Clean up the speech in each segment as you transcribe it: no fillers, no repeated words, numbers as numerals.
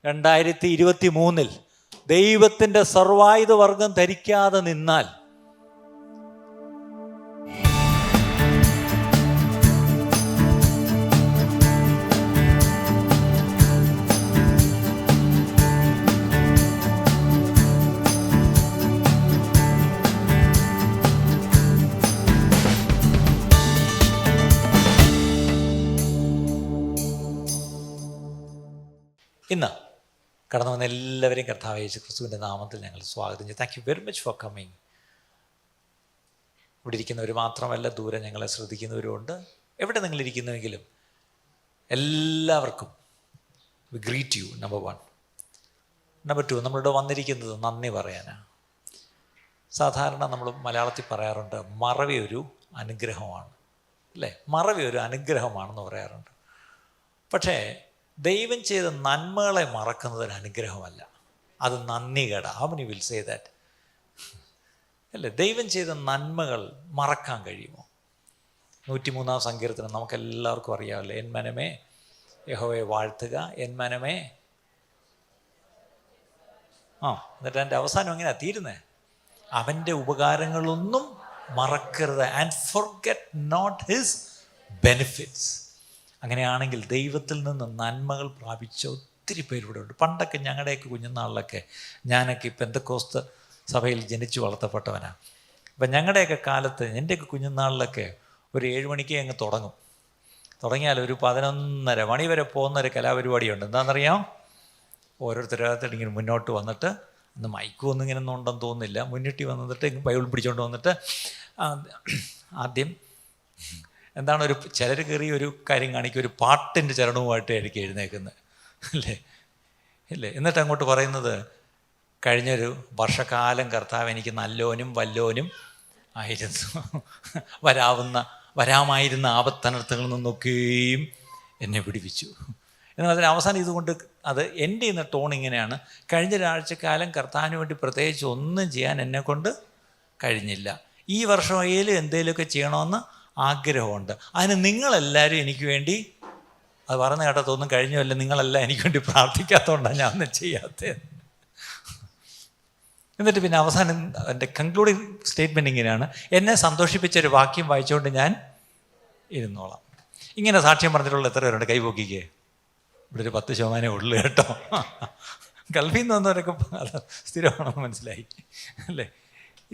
2023 ദൈവത്തിൻ്റെ സർവായുധ വർഗം ധരിക്കാതെ നിന്നാൽ ഇന്ന് കടന്നു വന്ന എല്ലാവരെയും കർത്താവ് യേശു ക്രിസ്തുവിൻ്റെ നാമത്തിൽ ഞങ്ങൾ സ്വാഗതം ചെയ്യും. Thank you very much for coming. ഇവിടെ ഇരിക്കുന്നവർ മാത്രമല്ല, ദൂരെ ഞങ്ങളെ ശ്രദ്ധിക്കുന്നവരുമുണ്ട്. എവിടെ നിങ്ങളിരിക്കുന്നുവെങ്കിലും എല്ലാവർക്കും we greet you. Number 1. Number 2, നമ്മളിവിടെ വന്നിരിക്കുന്നത് നന്ദി പറയാനാണ്. സാധാരണ നമ്മൾ മലയാളത്തിൽ പറയാറുണ്ട്, മറവി ഒരു അനുഗ്രഹമാണ്, അല്ലേ? മറവി ഒരു അനുഗ്രഹമാണെന്ന് പറയാറുണ്ട്. പക്ഷേ ദൈവം ചെയ്ത നന്മകളെ മറക്കുന്നത് ഒരു അനുഗ്രഹമല്ല, അത് നന്ദികേടാ. How many will say that? അല്ലേ? ദൈവം ചെയ്ത നന്മകൾ മറക്കാൻ കഴിയുമോ? 103-ാം സങ്കീർത്തനം നമുക്കെല്ലാവർക്കും അറിയാമല്ലോ. എൻ മനമേ യഹോവയെ വാഴ്ത്തുക, എൻ മനമേ. എന്നിട്ട് എൻ്റെ അവസാനം എങ്ങനെയാ തീരുന്നേ? അവൻ്റെ ഉപകാരങ്ങളൊന്നും മറക്കരുത്. And forget not his benefits. അങ്ങനെയാണെങ്കിൽ ദൈവത്തിൽ നിന്ന് നന്മകൾ പ്രാപിച്ച ഒത്തിരി പേരിവിടെ ഉണ്ട്. പണ്ടൊക്കെ ഞങ്ങളുടെയൊക്കെ കുഞ്ഞുനാളിലൊക്കെ, ഞാനൊക്കെ ഈ പെന്തക്കോസ്ത് സഭയിൽ ജനിച്ചു വളർത്തപ്പെട്ടവനാണ്. അപ്പം ഞങ്ങളുടെയൊക്കെ കാലത്ത്, എൻ്റെയൊക്കെ കുഞ്ഞുനാളിലൊക്കെ ഒരു 7 മണിക്ക് അങ്ങ് തുടങ്ങിയാൽ ഒരു 11:30 മണി വരെ പോകുന്നൊരു കലാപരിപാടിയുണ്ട്. എന്താണെന്നറിയാം? ഓരോരുത്തരോരുത്തർ ഇങ്ങനെ മുന്നോട്ട് വന്നിട്ട്, ഇന്ന് മൈക്കും ഒന്നും ഇങ്ങനെ ഒന്നും ഉണ്ടെന്ന് തോന്നുന്നില്ല, മുന്നിട്ട് വന്നിട്ട് ബൈബിൾ പിടിച്ചുകൊണ്ട് വന്നിട്ട് ആദ്യം എന്താണ്, ഒരു ചിലർ കയറി ഒരു കാര്യം കാണിക്കും, ഒരു പാട്ടിൻ്റെ ചരണവുമായിട്ട് എനിക്ക് എഴുന്നേക്കുന്നത്, ഇല്ലേ? എന്നിട്ട് അങ്ങോട്ട് പറയുന്നത്, കഴിഞ്ഞൊരു വർഷക്കാലം കർത്താവ് എനിക്ക് നല്ലോനും വല്ലോനും ആയിരുന്നു, വരാമായിരുന്ന ആപത്തനർത്ഥങ്ങളിൽ നിന്നൊക്കെയും എന്നെ പിടിപ്പിച്ചു. എന്നാൽ അതിന് അവസാനം ഇതുകൊണ്ട് അത് എൻ്റെ ഇന്ന് ടോൺ ഇങ്ങനെയാണ്: കഴിഞ്ഞ ഒരാഴ്ചക്കാലം കർത്താവിന് വേണ്ടി പ്രത്യേകിച്ച് ഒന്നും ചെയ്യാൻ എന്നെക്കൊണ്ട് കഴിഞ്ഞില്ല. ഈ വർഷമേലും എന്തെങ്കിലുമൊക്കെ ചെയ്യണമെന്ന് ആഗ്രഹമുണ്ട്. അതിന് നിങ്ങളെല്ലാവരും എനിക്ക് വേണ്ടി, അത് പറഞ്ഞ കേട്ടതൊന്നും കഴിഞ്ഞല്ല, നിങ്ങളെല്ലാം എനിക്ക് വേണ്ടി പ്രാർത്ഥിക്കാത്തതുകൊണ്ടാണ് ഞാൻ ഒന്നും ചെയ്യാത്തത്. എന്നിട്ട് പിന്നെ അവസാനം എൻ്റെ കൺക്ലൂഡിങ് സ്റ്റേറ്റ്മെൻറ്റ് ഇങ്ങനെയാണ്: എന്നെ സന്തോഷിപ്പിച്ചൊരു വാക്യം വായിച്ചുകൊണ്ട് ഞാൻ ഇരുന്നോളാം. ഇങ്ങനെ സാക്ഷ്യം പറഞ്ഞിട്ടുള്ള എത്ര പേരുണ്ട്? കൈപൊക്കിക്കേ. ഇവിടെ ഒരു 10% ഉള്ളു കേട്ടോ. ഗൾഫിൽ നിന്ന് വന്നവരൊക്കെ അത് സ്ഥിരമാണെന്ന് മനസ്സിലായി, അല്ലേ?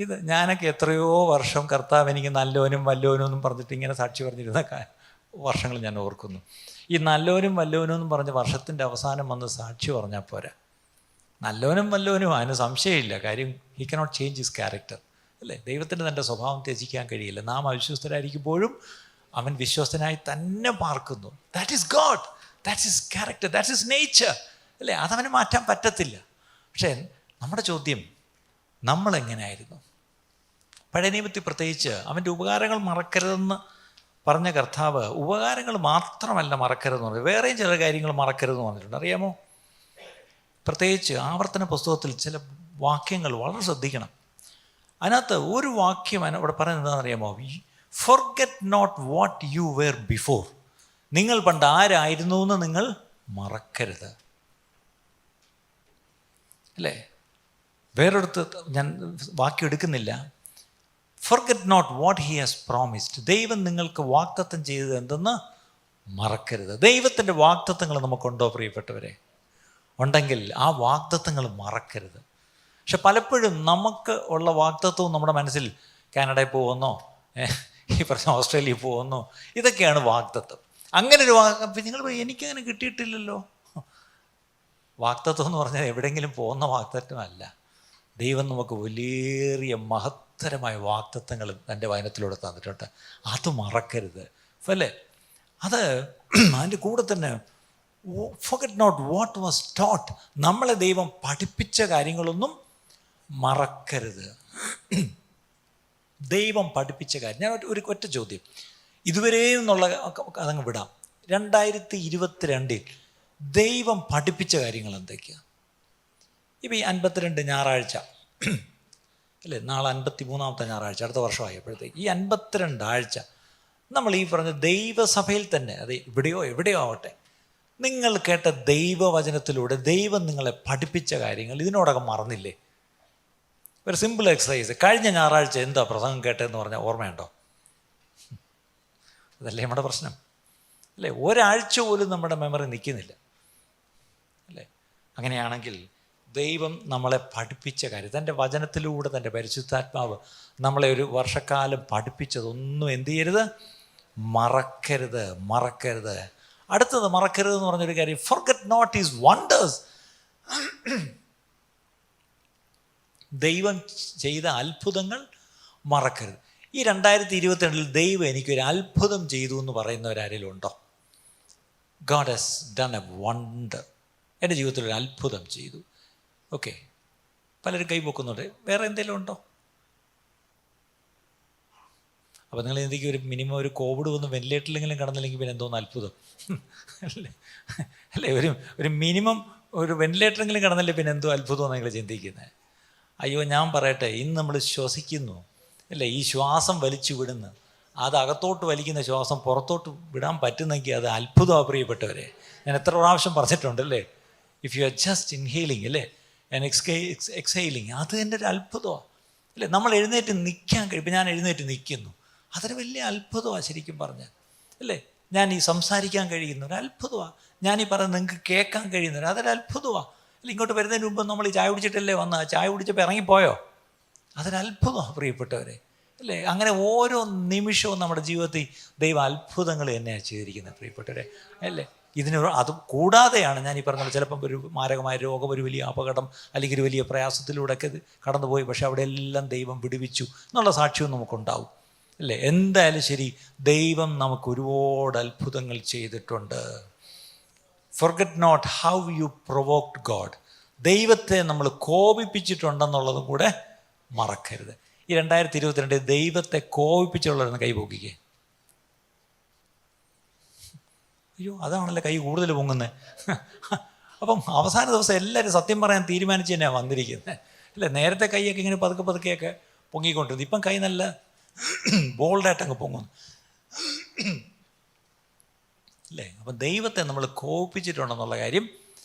ഇത് ഞാനൊക്കെ എത്രയോ വർഷം കർത്താവ് എനിക്ക് നല്ലോനും വല്ലോനും എന്നും പറഞ്ഞിട്ട് ഇങ്ങനെ സാക്ഷി പറഞ്ഞിരുന്ന വർഷങ്ങൾ ഞാൻ ഓർക്കുന്നു. ഈ നല്ലോനും വല്ലോനും എന്നും പറഞ്ഞ വർഷത്തിൻ്റെ അവസാനം വന്ന് സാക്ഷി പറഞ്ഞാൽ പോരാ. നല്ലോനും വല്ലോനും അതിന് സംശയമില്ല, കാര്യം he cannot change his character, അല്ലേ? ദൈവത്തിന് തൻ്റെ സ്വഭാവം ത്യജിക്കാൻ കഴിയില്ല. നാം അവിശ്വസ്തരായിരിക്കുമ്പോഴും അവൻ വിശ്വസ്തനായി തന്നെ പാർക്കുന്നു. That is God, that's his character, that's his nature, അല്ലേ? അതവന് മാറ്റാൻ പറ്റത്തില്ല. പക്ഷേ നമ്മുടെ ചോദ്യം, നമ്മളെങ്ങനെയായിരുന്നു? പഴയ നിയമത്തിൽ പ്രത്യേകിച്ച് അവൻ്റെ ഉപകാരങ്ങൾ മറക്കരുതെന്ന് പറഞ്ഞ കർത്താവ് ഉപകാരങ്ങൾ മാത്രമല്ല മറക്കരുതെന്ന് പറഞ്ഞു, വേറെയും ചില കാര്യങ്ങൾ മറക്കരുതെന്ന് പറഞ്ഞിട്ടുണ്ട്. അറിയാമോ? പ്രത്യേകിച്ച് ആവർത്തന പുസ്തകത്തിൽ ചില വാക്യങ്ങൾ വളരെ ശ്രദ്ധിക്കണം. അതിനകത്ത് ഒരു വാക്യം അവിടെ പറയുന്നത് എന്താണെന്നറിയാമോ? Forget not what you were before. നിങ്ങൾ പണ്ട് ആരായിരുന്നു എന്ന് നിങ്ങൾ മറക്കരുത്, അല്ലേ? വേറൊരിടത്ത് ഞാൻ വാക്യം എടുക്കുന്നില്ല. Forget not what he has promised. ദൈവം നിങ്ങൾക്ക് വാഗ്ദത്തം ചെയ്തത് എന്തെന്ന് മറക്കരുത്. ദൈവത്തിൻ്റെ വാഗ്ദത്തങ്ങൾ നമുക്കുണ്ടോ പ്രിയപ്പെട്ടവരെ? ഉണ്ടെങ്കിൽ ആ വാഗ്ദത്തങ്ങൾ മറക്കരുത്. പക്ഷെ പലപ്പോഴും നമുക്ക് ഉള്ള വാഗ്ദത്തവും നമ്മുടെ മനസ്സിൽ കാനഡയിൽ പോകുന്നോ, ഈ പ്രശ്നം ഓസ്ട്രേലിയയിൽ പോകുന്നോ, ഇതൊക്കെയാണ് വാഗ്ദത്തം. അങ്ങനെ ഒരു നിങ്ങൾ എനിക്കങ്ങനെ കിട്ടിയിട്ടില്ലല്ലോ. വാഗ്ദത്തം എന്ന് പറഞ്ഞാൽ എവിടെയെങ്കിലും പോകുന്ന വാഗ്ദത്തമല്ല. ദൈവം നമുക്ക് വലിയ മഹത്തരമായ വാഗ്ദത്തങ്ങൾ തൻ്റെ വചനത്തിലൂടെ തന്നിട്ടുണ്ട്. അത് മറക്കരുത്, അല്ലേ? അത് അതിൻ്റെ കൂടെ തന്നെ forget not what was taught. നമ്മളെ ദൈവം പഠിപ്പിച്ച കാര്യങ്ങളൊന്നും മറക്കരുത്. ദൈവം പഠിപ്പിച്ച കാര്യം. ഞാൻ ഒറ്റ ചോദ്യം ഇതുവരെയും എന്നുള്ള അതങ്ങ് വിടാം. 2022 ദൈവം പഠിപ്പിച്ച കാര്യങ്ങൾ എന്തൊക്കെയാണ്? ഇപ്പം ഈ 52 ഞായറാഴ്ച, അല്ലേ? നാളെ 53ാമത്തെ ഞായറാഴ്ച, അടുത്ത വർഷമായപ്പോഴത്തേക്ക് ഈ 52 ആഴ്ച നമ്മൾ ഈ പറഞ്ഞ ദൈവസഭയിൽ തന്നെ, അത് എവിടെയോ ആവട്ടെ, നിങ്ങൾ കേട്ട ദൈവവചനത്തിലൂടെ ദൈവം നിങ്ങളെ പഠിപ്പിച്ച കാര്യങ്ങൾ ഇതിനോടൊക്കെ മറന്നില്ലേ? ഒരു സിമ്പിൾ എക്സസൈസ്. കഴിഞ്ഞ ഞായറാഴ്ച എന്താ പ്രസംഗം കേട്ടതെന്ന് പറഞ്ഞാൽ ഓർമ്മയുണ്ടോ? അതല്ലേ നമ്മുടെ പ്രശ്നം അല്ലേ? ഒരാഴ്ച പോലും നമ്മുടെ മെമ്മറി നിൽക്കുന്നില്ല അല്ലേ? അങ്ങനെയാണെങ്കിൽ ദൈവം നമ്മളെ പഠിപ്പിച്ച കാര്യം, തൻ്റെ വചനത്തിലൂടെ തൻ്റെ പരിശുദ്ധാത്മാവ് നമ്മളെ ഒരു വർഷക്കാലം പഠിപ്പിച്ചതൊന്നും എന്ത് ചെയ്യരുത്? മറക്കരുത്, മറക്കരുത്. അടുത്തത് മറക്കരുത് എന്ന് പറഞ്ഞൊരു കാര്യം, forget not his wonders. ദൈവം ചെയ്ത അത്ഭുതങ്ങൾ മറക്കരുത്. ഈ 2022 ദൈവം എനിക്കൊരു അത്ഭുതം ചെയ്തു എന്ന് പറയുന്നവരാരെങ്കിലും ഉണ്ടോ? God has done a wonder. എൻ്റെ ജീവിതത്തിൽ ഒരു അത്ഭുതം ചെയ്തു. ഓക്കെ, പലരും കൈപൊക്കുന്നുണ്ട്. വേറെ എന്തെങ്കിലും ഉണ്ടോ? അപ്പോൾ നിങ്ങൾ എന്തെങ്കിലും ഒരു മിനിമം ഒരു കോവിഡ് വന്ന് വെന്റിലേറ്ററിലെങ്കിലും കടന്നില്ലെങ്കിൽ പിന്നെ എന്തോന്ന് അത്ഭുതം അല്ലേ? അല്ലേ, ഒരു മിനിമം ഒരു വെന്റിലേറ്ററെങ്കിലും കടന്നില്ലേ പിന്നെ എന്തോ അത്ഭുതമാണ് നിങ്ങൾ ചിന്തിക്കുന്നത്. അയ്യോ, ഞാൻ പറയട്ടെ, ഇന്ന് നമ്മൾ ശ്വസിക്കുന്നു അല്ലേ? ഈ ശ്വാസം വലിച്ചു വിടുന്നു, അത് അകത്തോട്ട് വലിക്കുന്ന ശ്വാസം പുറത്തോട്ട് വിടാൻ പറ്റുന്നെങ്കിൽ അത് അത്ഭുതമാണ് പ്രിയപ്പെട്ടവരെ. ഞാൻ എത്ര പ്രാവശ്യം പറഞ്ഞിട്ടുണ്ടല്ലേ? ഇഫ് യു ആർ ജസ്റ്റ് ഇൻഹെയിലിങ് അല്ലേ ആൻഡ് എക്സെയിലിങ്, അത് തന്നെ ഒരു അത്ഭുതമാണ് അല്ലേ? നമ്മൾ എഴുന്നേറ്റ് നിൽക്കാൻ കഴിയും. ഇപ്പം ഞാൻ എഴുന്നേറ്റ് നിൽക്കുന്നു, അതൊരു വലിയ അത്ഭുതമാണ് ശരിക്കും പറഞ്ഞാൽ അല്ലേ? ഞാൻ ഈ സംസാരിക്കാൻ കഴിയുന്ന ഒരു അത്ഭുതമാണ്. ഞാനീ പറയുന്നത് നിങ്ങൾക്ക് കേൾക്കാൻ കഴിയുന്നവർ, അതൊരു അത്ഭുതമാണ് അല്ല? ഇങ്ങോട്ട് വരുന്നതിന് മുമ്പ് നമ്മൾ ഈ ചായ കുടിച്ചിട്ടല്ലേ വന്നത്? ചായ കുടിച്ചപ്പോൾ ഇറങ്ങിപ്പോയോ? അതൊരു അത്ഭുതമാണ് പ്രിയപ്പെട്ടവരെ അല്ലേ? അങ്ങനെ ഓരോ നിമിഷവും നമ്മുടെ ജീവിതത്തിൽ ദൈവം അത്ഭുതങ്ങൾ തന്നെയാണ് ചെയ്തിരിക്കുന്നത് പ്രിയപ്പെട്ടവരെ അല്ലേ? അത് കൂടാതെയാണ് ഞാൻ ഈ പറഞ്ഞത്, ചിലപ്പം ഒരു മാരകമായ രോഗം, ഒരു വലിയ അപകടം, അല്ലെങ്കിൽ ഒരു വലിയ പ്രയാസത്തിലൂടെയൊക്കെ കടന്നുപോയി, പക്ഷെ അവിടെ എല്ലാം ദൈവം വിടുവിച്ചു എന്നുള്ള സാക്ഷ്യവും നമുക്കുണ്ടാവും അല്ലേ? എന്തായാലും ശരി, ദൈവം നമുക്ക് ഒരുപാട് അത്ഭുതങ്ങൾ ചെയ്തിട്ടുണ്ട്. forget not how you provoked God. ദൈവത്തെ നമ്മൾ കോപിപ്പിച്ചിട്ടുണ്ടെന്നുള്ളതും കൂടെ മറക്കരുത്. ഈ 2022 ദൈവത്തെ കോപിപ്പിച്ചുള്ളവരെന്ന് കൈ പൊക്കിക്കേ. അയ്യോ, അതാണല്ലോ കൈ കൂടുതൽ പൊങ്ങുന്നത്. അപ്പം അവസാന ദിവസം എല്ലാവരും സത്യം പറയാൻ തീരുമാനിച്ച് തന്നെയാണ് വന്നിരിക്കുന്നത് അല്ലേ? നേരത്തെ കൈയൊക്കെ ഇങ്ങനെ പതുക്കെ പതുക്കെയൊക്കെ പൊങ്ങിക്കൊണ്ടിരുന്നു, ഇപ്പം കൈ നല്ല ബോൾഡായിട്ട് അങ്ങ് പൊങ്ങുന്നു അല്ലേ? അപ്പം ദൈവത്തെ നമ്മൾ കോപിച്ചിട്ടുണ്ടെന്നുള്ള കാര്യം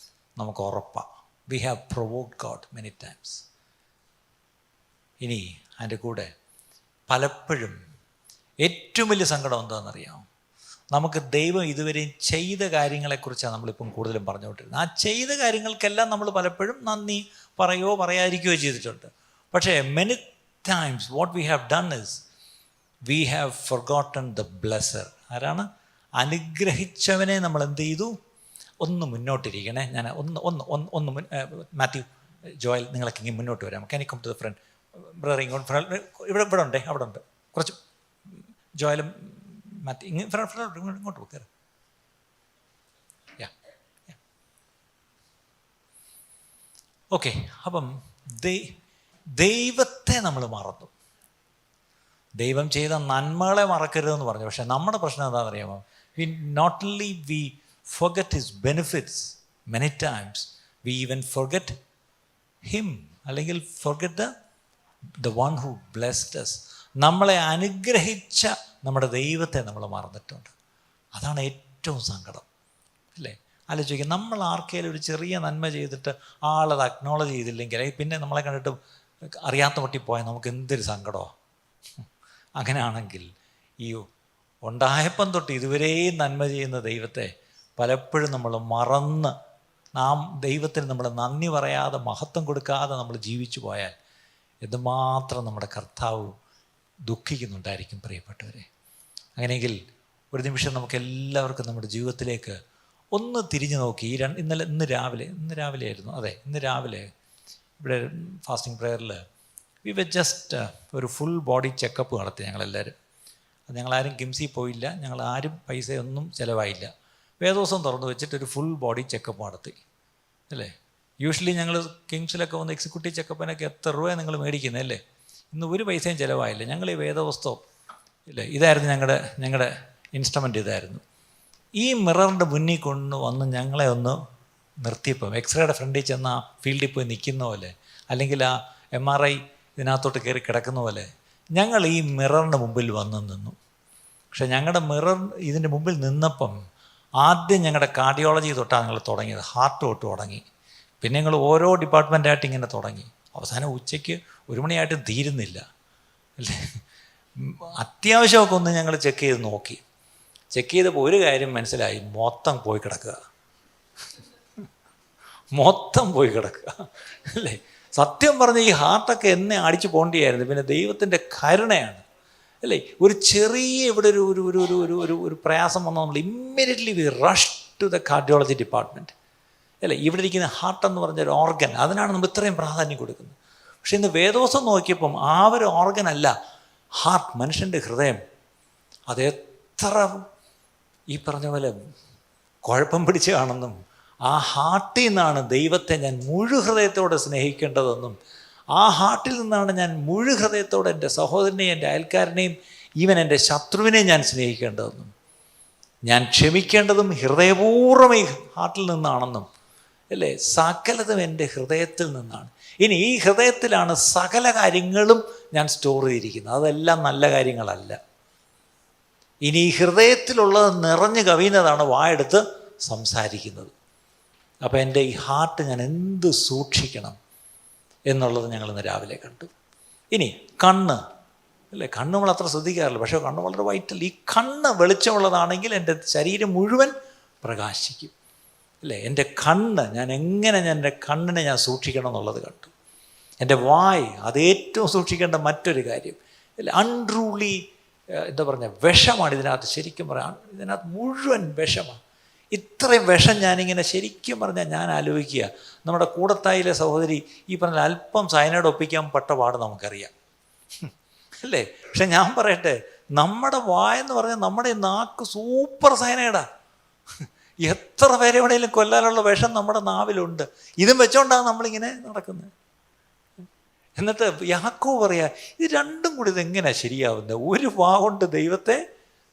നമുക്ക് ഉറപ്പാണ്. We have provoked God many times. ഇനി അതിൻ്റെ കൂടെ പലപ്പോഴും ഏറ്റവും വലിയ സങ്കടം എന്താണെന്നറിയാമോ? നമുക്ക് ദൈവം ഇതുവരെയും ചെയ്ത കാര്യങ്ങളെക്കുറിച്ചാണ് നമ്മളിപ്പം കൂടുതലും പറഞ്ഞുകൊണ്ടിരുന്നത്. ആ ചെയ്ത കാര്യങ്ങൾക്കെല്ലാം നമ്മൾ പലപ്പോഴും നന്ദി പറയുകയോ പറയാതിരിക്കുകയോ ചെയ്തിട്ടുണ്ട്. പക്ഷേ many times what we have done is we have forgotten the blesser. ആരാണ്? അനുഗ്രഹിച്ചവനെ നമ്മൾ എന്ത് ചെയ്തു? ഒന്ന് മുന്നോട്ടിരിക്കണേ. ഞാൻ ഒന്ന് മാത്യു, ജോയൽ, നിങ്ങളൊക്കെ ഇങ്ങനെ മുന്നോട്ട് വരാം. Can you come to the front? Brother ഇങ്ങോട്ട്, ഇവിടെ ഉണ്ടേ, അവിടെ ഉണ്ട് കുറച്ച്. ജോയലും മാത്യു ഇങ്ങോട്ട് കയറി. ഓക്കെ, അപ്പം ദൈവത്തെ നമ്മൾ മറന്നു. ദൈവം ചെയ്ത നന്മകളെ മറക്കരുതെന്ന് പറഞ്ഞു. പക്ഷേ നമ്മുടെ പ്രശ്നം എന്താണെന്നറിയാമോ? not only we forget his benefits, many times we even forget him, അല്ലെങ്കിൽ forget the one who blessed us. നമ്മളെ അനുഗ്രഹിച്ച നമ്മുടെ ദൈവത്തെ നമ്മൾ മറന്നിട്ടുണ്ട്. അതാണ് ഏറ്റവും സങ്കടം അല്ലേ? ആലോചിക്കുക, നമ്മൾ ആർക്കെങ്കിലും ഒരു ചെറിയ നന്മ ചെയ്തിട്ട് ആളത് അക്നോളജ് ചെയ്തില്ലെങ്കിൽ, പിന്നെ നമ്മളെ കണ്ടിട്ട് അറിയാത്ത പൊട്ടിപ്പോയാൽ നമുക്ക് എന്തൊരു സങ്കടമാണ്. അങ്ങനെയാണെങ്കിൽ ഈ ഉണ്ടായപ്പം തൊട്ട് ഇതുവരെയും നന്മ ചെയ്യുന്ന ദൈവത്തെ പലപ്പോഴും നമ്മൾ മറന്ന് ദൈവത്തിന് നമ്മൾ നന്ദി പറയാതെ, മഹത്വം കൊടുക്കാതെ നമ്മൾ ജീവിച്ചു പോയാൽ എന്തുമാത്രം നമ്മുടെ കർത്താവ് ദുഃഖിക്കുന്നുണ്ടായിരിക്കും പ്രിയപ്പെട്ടവരെ. അങ്ങനെയെങ്കിൽ ഒരു നിമിഷം നമുക്ക് എല്ലാവർക്കും നമ്മുടെ ജീവിതത്തിലേക്ക് ഒന്ന് തിരിഞ്ഞു നോക്കി. ഇന്ന് രാവിലെ ആയിരുന്നു, അതെ, ഇന്ന് രാവിലെ ഇവിടെ ഫാസ്റ്റിംഗ് പ്രെയറിൽ വി വർ ജസ്റ്റ് ഒരു ഫുൾ ബോഡി ചെക്കപ്പ് നടത്തി ഞങ്ങളെല്ലാവരും. അത് ഞങ്ങളാരും കിംസിൽ പോയില്ല, ഞങ്ങളാരും പൈസയൊന്നും ചിലവായില്ല. വേദോസം തുറന്നു വെച്ചിട്ടൊരു ഫുൾ ബോഡി ചെക്കപ്പ് നടത്തി അല്ലേ? യൂഷ്വലി ഞങ്ങൾ കിംസിലൊക്കെ വന്ന് എക്സിക്യൂട്ടീവ് ചെക്കപ്പിനൊക്കെ എത്ര രൂപയാണ് നിങ്ങൾ മേടിക്കുന്നത് അല്ലേ? ഇന്ന് ഒരു പൈസയും ചിലവായില്ല. ഞങ്ങൾ ഈ വേദവസ്തവം ഇല്ലേ, ഇതായിരുന്നു ഞങ്ങളുടെ ഇൻസ്ട്രുമെൻ്റ്, ഇതായിരുന്നു. ഈ മിററിൻ്റെ മുന്നിൽ വന്ന് ഞങ്ങളെ ഒന്ന് നിർത്തിയപ്പം, എക്സ്റേയുടെ ഫ്രണ്ടിൽ ചെന്ന് ആ ഫീൽഡിൽ പോയി നിൽക്കുന്ന പോലെ, അല്ലെങ്കിൽ ആ MRI ഇതിനകത്തോട്ട് കയറി കിടക്കുന്ന പോലെ ഞങ്ങൾ ഈ മിററിൻ്റെ മുമ്പിൽ വന്ന് നിന്നു. പക്ഷെ ഞങ്ങളുടെ മിറർ ഇതിൻ്റെ മുമ്പിൽ നിന്നപ്പം ആദ്യം ഞങ്ങളുടെ കാർഡിയോളജി തൊട്ടാണ് ഞങ്ങൾ തുടങ്ങിയത്, ഹാർട്ട് തൊട്ട് തുടങ്ങി. പിന്നെ ഞങ്ങൾ ഓരോ ഡിപ്പാർട്ട്മെൻറ്റായിട്ട് ഇങ്ങനെ തുടങ്ങി. അവസാനം ഉച്ചയ്ക്ക് 1 മണിയായിട്ട് തീരുന്നില്ല അല്ലേ. അത്യാവശ്യമൊക്കെ ഒന്ന് ഞങ്ങൾ ചെക്ക് ചെയ്ത് നോക്കി. ചെക്ക് ചെയ്തപ്പോൾ ഒരു കാര്യം മനസ്സിലായി, മൊത്തം പോയി കിടക്കുക, മൊത്തം പോയി കിടക്കുക അല്ലേ. സത്യം പറഞ്ഞ ഈ ഹാർട്ടൊക്കെ എന്നെ അടിച്ചു പോകേണ്ടിയായിരുന്നു. പിന്നെ ദൈവത്തിൻ്റെ കരുണയാണ് അല്ലേ. ഒരു ചെറിയ ഇവിടെ ഒരു ഒരു ഒരു ഒരു ഒരു ഒരു ഒരു പ്രയാസം വന്നാൽ നമ്മൾ immediately we rush to the cardiology department അല്ലേ. ഇവിടെ ഇരിക്കുന്ന ഹാർട്ട് എന്ന് പറഞ്ഞൊരു ഓർഗൻ, അതിനാണ് നമ്മൾ ഇത്രയും പ്രാധാന്യം കൊടുക്കുന്നത്. പക്ഷെ ഇന്ന് വേദോസം നോക്കിയപ്പം ആ ഒരു ഓർഗൻ അല്ല ഹാർട്ട്, മനുഷ്യൻ്റെ ഹൃദയം. അതെത്ര ഈ പറഞ്ഞ പോലെ കുഴപ്പം പിടിച്ചതാണെന്നും ആ ഹാർട്ടിൽ നിന്നാണ് ദൈവത്തെ ഞാൻ മുഴു ഹൃദയത്തോടെ സ്നേഹിക്കേണ്ടതെന്നും ആ ഹാർട്ടിൽ നിന്നാണ് ഞാൻ മുഴു ഹൃദയത്തോടെ എൻ്റെ സഹോദരനെയും എൻ്റെ അയൽക്കാരനെയും ഈവൻ എൻ്റെ ശത്രുവിനെയും ഞാൻ സ്നേഹിക്കേണ്ടതെന്നും ഞാൻ ക്ഷമിക്കേണ്ടതും ഹൃദയപൂർവ്വം ഈ ഹാർട്ടിൽ നിന്നാണെന്നും അല്ലേ. സകലതും എൻ്റെ ഹൃദയത്തിൽ നിന്നാണ്. ഇനി ഈ ഹൃദയത്തിലാണ് സകല കാര്യങ്ങളും ഞാൻ സ്റ്റോർ ചെയ്തിരിക്കുന്നത്. അതെല്ലാം നല്ല കാര്യങ്ങളല്ല. ഇനി ഈ ഹൃദയത്തിലുള്ളത് നിറഞ്ഞു കവിയുന്നതാണ് വായെടുത്ത് സംസാരിക്കുന്നത്. അപ്പോൾ എൻ്റെ ഈ ഹാർട്ട് ഞാൻ എന്ത് സൂക്ഷിക്കണം എന്നുള്ളത് ഞങ്ങളിന്ന് രാവിലെ കണ്ടു. ഇനി കണ്ണ് അല്ലേ, കണ്ണ് നമ്മൾ അത്ര ശ്രദ്ധിക്കാറില്ല, പക്ഷേ കണ്ണ് വളരെ വൈറ്റൽ. ഈ കണ്ണ് വെളിച്ചമുള്ളതാണെങ്കിൽ എൻ്റെ ശരീരം മുഴുവൻ പ്രകാശിക്കും അല്ലേ. എൻ്റെ കണ്ണ് ഞാൻ എങ്ങനെ എൻ്റെ കണ്ണിനെ ഞാൻ സൂക്ഷിക്കണം എന്നുള്ളത് കണ്ടു. എൻ്റെ വായ് അത് ഏറ്റവും സൂക്ഷിക്കേണ്ട മറ്റൊരു കാര്യം അല്ലേ. അൺട്രൂലി എന്താ പറഞ്ഞ വിഷമാണ് ഇതിനകത്ത്. ശരിക്കും പറയാം ഇതിനകത്ത് മുഴുവൻ വിഷമാണ്. ഇത്രയും വിഷം ഞാനിങ്ങനെ ശരിക്കും പറഞ്ഞാൽ ഞാൻ ആലോചിക്കുക, നമ്മുടെ കൂടത്തായിലെ സഹോദരി ഈ പറഞ്ഞ അല്പം സയനൈഡ് ഒപ്പിക്കാൻ പെട്ട പാട് നമുക്കറിയാം അല്ലേ. പക്ഷെ ഞാൻ പറയട്ടെ, നമ്മുടെ വായെന്ന് പറഞ്ഞാൽ നമ്മുടെ നാക്ക് സൂപ്പർ സയനൈഡാ. എത്ര പേരെ എവിടെയെങ്കിലും കൊല്ലാനുള്ള വിഷം നമ്മുടെ നാവിലുണ്ട്. ഇതും വെച്ചോണ്ടാണ് നമ്മളിങ്ങനെ നടക്കുന്നത്. എന്നിട്ട് യാക്കോബ് പറയാ, ഇത് രണ്ടും കൂടി ഇതെങ്ങനെയാണ് ശരിയാവുന്നത്? ഒരു വാ കൊണ്ട് ദൈവത്തെ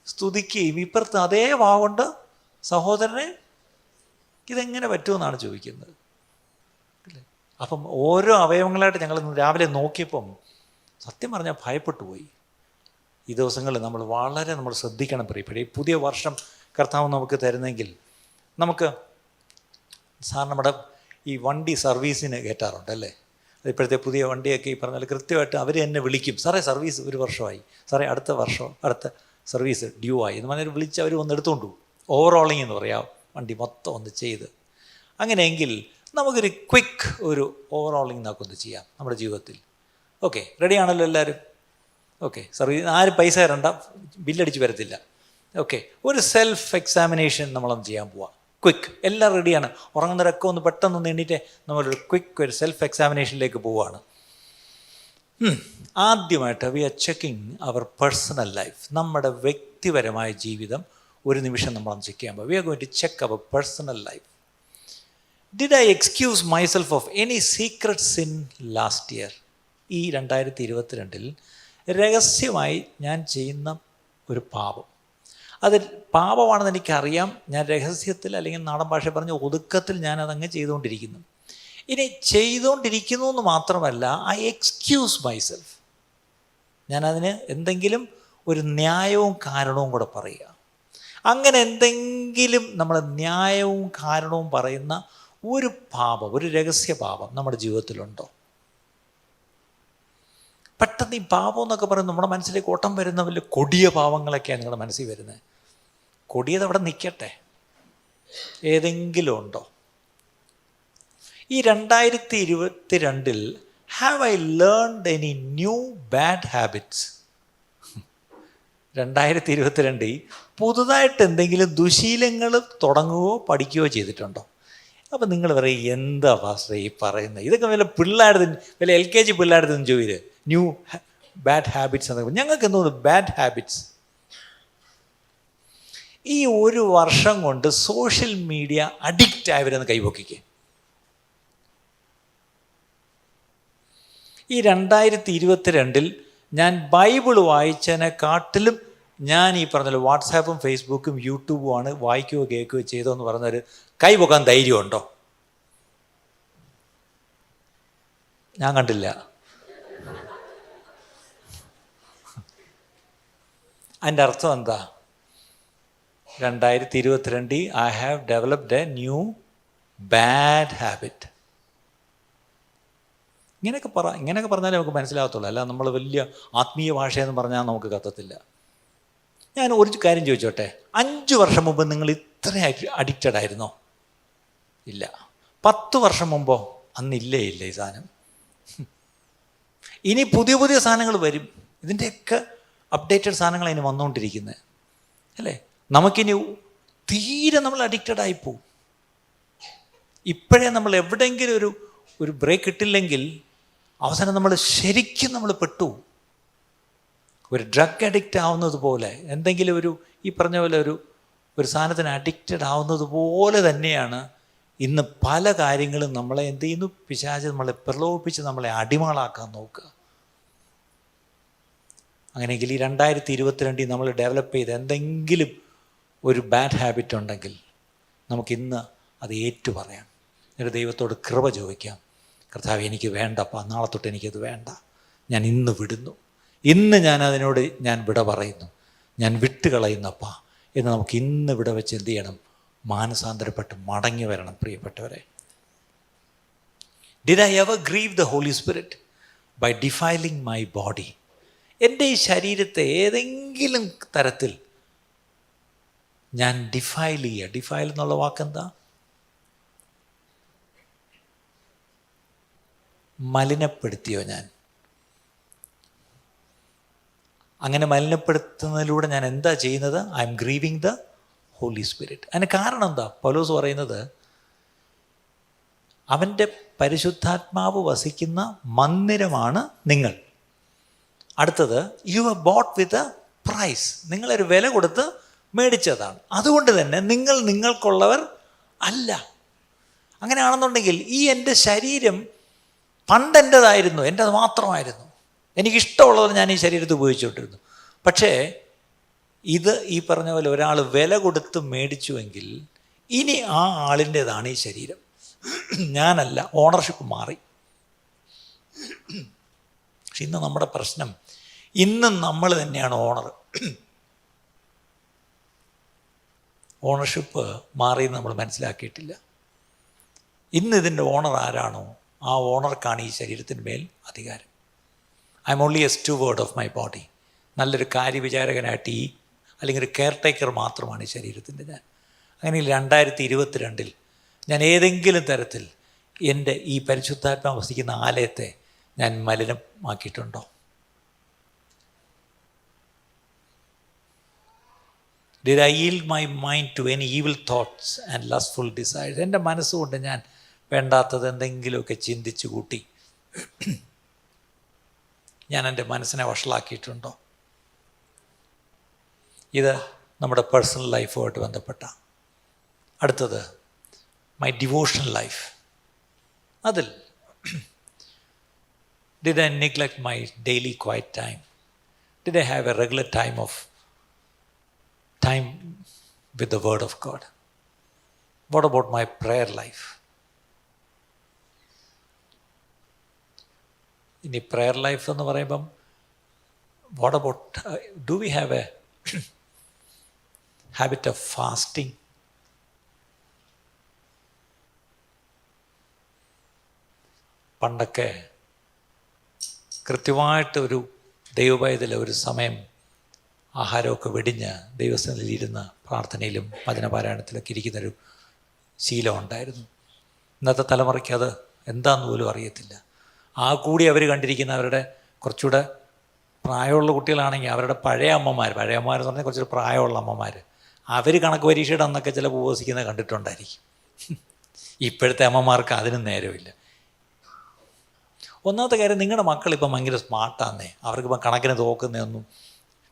സ്തുതിക്കുകയും ഇപ്പുറത്ത് അതേ വാ കൊണ്ട് സഹോദരനെ, ഇതെങ്ങനെ പറ്റുമെന്നാണ് ചോദിക്കുന്നത് അല്ലേ. അപ്പം ഓരോ അവയവങ്ങളായിട്ട് ഞങ്ങൾ രാവിലെ നോക്കിയപ്പം സത്യം പറഞ്ഞാൽ ഭയപ്പെട്ടു പോയി. ഈ ദിവസങ്ങളിൽ നമ്മൾ ശ്രദ്ധിക്കണം. പ്രിയപ്പെട്ട ഈ പുതിയ വർഷം കർത്താവ് നമുക്ക് തരുന്നെങ്കിൽ, നമുക്ക് സാർ നമ്മുടെ ഈ വണ്ടി സർവീസിന് കയറ്റാറുണ്ട് അല്ലേ. ഇപ്പോഴത്തെ പുതിയ വണ്ടിയൊക്കെ ഈ പറഞ്ഞാൽ കൃത്യമായിട്ട് അവർ എന്നെ വിളിക്കും, സാറേ സർവീസ് 1 വർഷമായി, സാറേ അടുത്ത സർവീസ് ഡ്യൂ ആയി എന്ന് പറഞ്ഞാൽ വിളിച്ച് അവർ വന്ന് എടുത്തുകൊണ്ട് പോകും. ഓവറോളിങ് എന്ന് പറയാം, വണ്ടി മൊത്തം ഒന്ന് ചെയ്ത്. അങ്ങനെയെങ്കിൽ നമുക്കൊരു ക്വിക്ക് ഒരു ഓവറോളിങ് നമുക്കൊന്ന് ചെയ്യാം നമ്മുടെ ജീവിതത്തിൽ. ഓക്കെ, റെഡിയാണല്ലോ എല്ലാവരും? ഓക്കെ, സർവീസ് ആരും പൈസ തരണ്ട, ബില്ലടിച്ച് വരത്തില്ല. ഓക്കെ, ഒരു സെൽഫ് എക്സാമിനേഷൻ നമ്മളൊന്ന് ചെയ്യാൻ പോവാം. ക്വിക്ക്, എല്ലാം റെഡിയാണ്. ഉറങ്ങുന്നവരൊക്കെ ഒന്ന് പെട്ടെന്ന് എണ്ണീറ്റ് നമ്മളൊരു ക്വിക്ക് ഒരു സെൽഫ് എക്സാമിനേഷനിലേക്ക് പോവുകയാണ്. ആദ്യമായിട്ട് we are checking our personal life. നമ്മുടെ വ്യക്തിപരമായ ജീവിതം ഒരു നിമിഷം നമ്മളൊന്ന് ചെക്ക് ചെയ്യാൻ പോകും. We are going to check our personal life. Did I excuse myself of any secret sin last year? ഈ 2022 രഹസ്യമായി ഞാൻ ചെയ്യുന്ന ഒരു പാപം, അത് പാപമാണെന്ന് എനിക്കറിയാം. ഞാൻ രഹസ്യത്തിൽ അല്ലെങ്കിൽ നാടൻ ഭാഷ പറഞ്ഞ ഒതുക്കത്തിൽ ഞാനതങ്ങ് ചെയ്തുകൊണ്ടിരിക്കുന്നു. ഇനി ചെയ്തുകൊണ്ടിരിക്കുന്നു എന്ന് മാത്രമല്ല, ഐ എക്സ്ക്യൂസ് മൈസെൽഫ്. ഞാനതിന് എന്തെങ്കിലും ഒരു ന്യായവും കാരണവും കൂടെ പറയുക. അങ്ങനെ എന്തെങ്കിലും നമ്മൾ ന്യായവും കാരണവും പറയുന്ന ഒരു പാപം, ഒരു രഹസ്യ പാപം നമ്മുടെ ജീവിതത്തിലുണ്ടോ? പെട്ടെന്ന് ഈ പാപം എന്നൊക്കെ പറയുന്നത് നമ്മുടെ മനസ്സിലേക്ക് ഓട്ടം വരുന്ന വലിയ കൊടിയ പാവങ്ങളൊക്കെയാണ് നിങ്ങളുടെ മനസ്സിൽ വരുന്നത്. കൊടിയത് അവിടെ നിൽക്കട്ടെ, ഏതെങ്കിലും ഉണ്ടോ? ഈ 2022 have I learned any new bad habits? 2022 പുതുതായിട്ട് എന്തെങ്കിലും ദുശീലങ്ങൾ തുടങ്ങുകയോ പഠിക്കുകയോ ചെയ്തിട്ടുണ്ടോ? അപ്പം നിങ്ങൾ പറയും, എന്താ പാസ്റ്റർ ഈ പറയുന്നത്? ഇതൊക്കെ വല്ല വല്ല LKG പിള്ളേരുടെ ചോദിര് ന്യൂ ബാഡ് ഹാബിറ്റ്സ് എന്നൊക്കെ. ഞങ്ങൾക്ക് എന്തോന്നു ബാഡ് ഹാബിറ്റ്സ്? ഈ 1 വർഷം കൊണ്ട് സോഷ്യൽ മീഡിയ അഡിക്റ്റ് ആയവരെന്ന് കൈപൊക്കിക്കേ. ഈ 2022 ഞാൻ ബൈബിൾ വായിച്ചതിനെക്കാട്ടിലും ഞാൻ ഈ പറഞ്ഞല്ലോ വാട്സാപ്പും ഫേസ്ബുക്കും യൂട്യൂബുമാണ് വായിക്കുകയോ കേൾക്കുകയോ ചെയ്തോന്ന് പറഞ്ഞൊരു കൈ പൊക്കാൻ ധൈര്യമുണ്ടോ? ഞാൻ കണ്ടില്ല. അതിൻ്റെ അർത്ഥം എന്താ? 2022 I have developed a new bad habit. ഇങ്ങനെയൊക്കെ പറഞ്ഞാലേ നമുക്ക് മനസ്സിലാകത്തുള്ളൂ. അല്ല നമ്മൾ വലിയ ആത്മീയ ഭാഷയെന്ന് പറഞ്ഞാൽ നമുക്ക് കത്തത്തില്ല. ഞാൻ ഒരു കാര്യം ചോദിച്ചോട്ടെ, 5 വർഷം മുമ്പ് നിങ്ങൾ ഇത്ര അഡിക്റ്റഡ് ആയിരുന്നോ? ഇല്ല. 10 വർഷം മുമ്പോ? അന്നില്ലേ ഇല്ല ഈ സാധനം. ഇനി പുതിയ പുതിയ സാധനങ്ങൾ വരും. ഇതിൻ്റെയൊക്കെ അപ്ഡേറ്റഡ് സാധനങ്ങൾ അതിന് വന്നുകൊണ്ടിരിക്കുന്നത് അല്ലേ. നമുക്കിനി തീരെ നമ്മൾ അഡിക്റ്റഡ് ആയിപ്പോവും. ഇപ്പോഴേ നമ്മൾ എവിടെയെങ്കിലും ഒരു ബ്രേക്ക് ഇട്ടില്ലെങ്കിൽ അവസാനം നമ്മൾ ശരിക്കും പെട്ടു. ഒരു ഡ്രഗ് അഡിക്റ്റ് ആവുന്നത് പോലെ, എന്തെങ്കിലും ഈ പറഞ്ഞ പോലെ ഒരു സാധനത്തിന് അഡിക്റ്റഡ് ആവുന്നത് പോലെ തന്നെയാണ് ഇന്ന് പല കാര്യങ്ങളും നമ്മളെ എന്ത് ചെയ്യുന്നു, പിശാച് നമ്മളെ പ്രലോഭിപ്പിച്ച് നമ്മളെ അടിമകളാക്കാൻ നോക്കുക. അങ്ങനെയെങ്കിൽ ഈ 2022 നമ്മൾ ഡെവലപ്പ് ചെയ്ത് എന്തെങ്കിലും ഒരു ബാഡ് ഹാബിറ്റ് ഉണ്ടെങ്കിൽ നമുക്കിന്ന് അത് ഏറ്റുപറയാം. എന്നിട്ട് ദൈവത്തോട് കൃപ ചോദിക്കാം. കർത്താവ്, എനിക്ക് വേണ്ടപ്പാ, നാളെ തൊട്ട് എനിക്കത് വേണ്ട, ഞാൻ ഇന്ന് വിടുന്നു, ഇന്ന് അതിനോട് വിട പറയുന്നു, ഞാൻ വിട്ടുകളയുന്നപ്പാ എന്ന് നമുക്ക് ഇന്ന് വിട വെച്ച് എന്ത് ചെയ്യണം? മാനസാന്തരപ്പെട്ട് മടങ്ങി വരണം. പ്രിയപ്പെട്ടവരെ, did I ever grieve the Holy Spirit by defiling my body? എൻ്റെ ഈ ശരീരത്തെ ഏതെങ്കിലും തരത്തിൽ ഞാൻ ഡിഫൈൽ എന്നുള്ള വാക്കെന്താ? മലിനപ്പെടുത്തിയോ ഞാൻ? അങ്ങനെ മലിനപ്പെടുത്തുന്നതിലൂടെ ഞാൻ എന്താ ചെയ്യുന്നത്? I'm grieving the Holy Spirit. അതിന് കാരണം എന്താ? പൗലോസ് പറയുന്നത്, അവൻ്റെ പരിശുദ്ധാത്മാവ് വസിക്കുന്ന മന്ദിരമാണ് നിങ്ങൾ. അടുത്തത്, you are bought with a price. നിങ്ങളൊരു വില കൊടുത്ത് മേടിച്ചതാണ്. അതുകൊണ്ട് തന്നെ നിങ്ങൾ നിങ്ങൾക്കുള്ളവർ അല്ല. അങ്ങനെയാണെന്നുണ്ടെങ്കിൽ ഈ എൻ്റെ ശരീരം പണ്ട് എൻ്റെതായിരുന്നു, എൻ്റെത് മാത്രമായിരുന്നു, എനിക്കിഷ്ടമുള്ളത് ഞാൻ ഈ ശരീരത്തിൽ ഉപയോഗിച്ചുകൊണ്ടിരുന്നു. പക്ഷേ ഇത് ഈ പറഞ്ഞ പോലെ ഒരാൾ വില കൊടുത്ത് മേടിച്ചുവെങ്കിൽ ഇനി ആ ആളിൻ്റേതാണ് ഈ ശരീരം, ഞാനല്ല. ഓണർഷിപ്പ് മാറി. പക്ഷെ ഇന്ന് നമ്മുടെ പ്രശ്നം, ഇന്നും നമ്മൾ തന്നെയാണ് ഓണർ. ഓണർഷിപ്പ് മാറിയെന്ന് നമ്മൾ മനസ്സിലാക്കിയിട്ടില്ല. ഇന്ന് ഇതിൻ്റെ ഓണർ ആരാണോ ആ ഓണർക്കാണ് ഈ ശരീരത്തിന് മേൽ അധികാരം. I am only a steward of my body. നല്ലൊരു കാര്യവിചാരകനായിട്ട് അല്ലെങ്കിൽ ഒരു കെയർ ടേക്കർ മാത്രമാണ് ഈ ശരീരത്തിൻ്റെ ഞാൻ. അങ്ങനെ 2022 ഞാൻ ഏതെങ്കിലും തരത്തിൽ എൻ്റെ ഈ പരിശുദ്ധാത്മാവ് വസിക്കുന്ന ആലയത്തെ ഞാൻ മലിനമാക്കിയിട്ടുണ്ടോ? Did I yield my mind to any evil thoughts and lustful desires? എൻ്റെ മനസ്സുകൊണ്ട് ഞാൻ വേണ്ടാത്തത് എന്തെങ്കിലുമൊക്കെ ചിന്തിച്ചു കൂട്ടി ഞാൻ എൻ്റെ മനസ്സിനെ വഷളാക്കിയിട്ടുണ്ടോ? ഇത് നമ്മുടെ പേഴ്സണൽ ലൈഫുമായിട്ട് ബന്ധപ്പെട്ട. അടുത്തത്, മൈ ഡിവോഷണൽ ലൈഫ്. അതിൽ did I neglect my daily quiet time? Did I have a regular time with the word of God? What about my prayer life? ഇനി prayer life എന്ന് പറയുമ്പം what about do we have a habit of fasting? പണ്ടൊക്കെ കൃത്യമായിട്ടൊരു ദൈവഭയത്തിൽ ഒരു സമയം ആഹാരമൊക്കെ വെടിഞ്ഞ് ദൈവസ്ഥനിലിരുന്ന് പ്രാർത്ഥനയിലും വചനപാരായണത്തിലൊക്കെ ഇരിക്കുന്നൊരു ശീലം ഉണ്ടായിരുന്നു. ഇന്നത്തെ തലമുറയ്ക്ക് അത് എന്താണെന്ന് പോലും അറിയത്തില്ല. ആ കൂടി അവർ കണ്ടിരിക്കുന്ന അവരുടെ കുറച്ചുകൂടെ പ്രായമുള്ള കുട്ടികളാണെങ്കിൽ അവരുടെ പഴയ അമ്മമാരെന്ന് പറഞ്ഞാൽ കുറച്ചൊരു പ്രായമുള്ള അമ്മമാർ, അവർ കണക്ക് പരീക്ഷയുടെ അന്നൊക്കെ ചില ഉപവസിക്കുന്നത് കണ്ടിട്ടുണ്ടായിരിക്കും. ഇപ്പോഴത്തെ അമ്മമാർക്ക് അതിനും നേരമില്ല. ഒന്നാമത്തെ കാര്യം, നിങ്ങളുടെ മക്കളിപ്പം ഭയങ്കര സ്മാർട്ടാന്നേ, അവർക്കിപ്പം കണക്കിന് തോക്കുന്നതൊന്നും,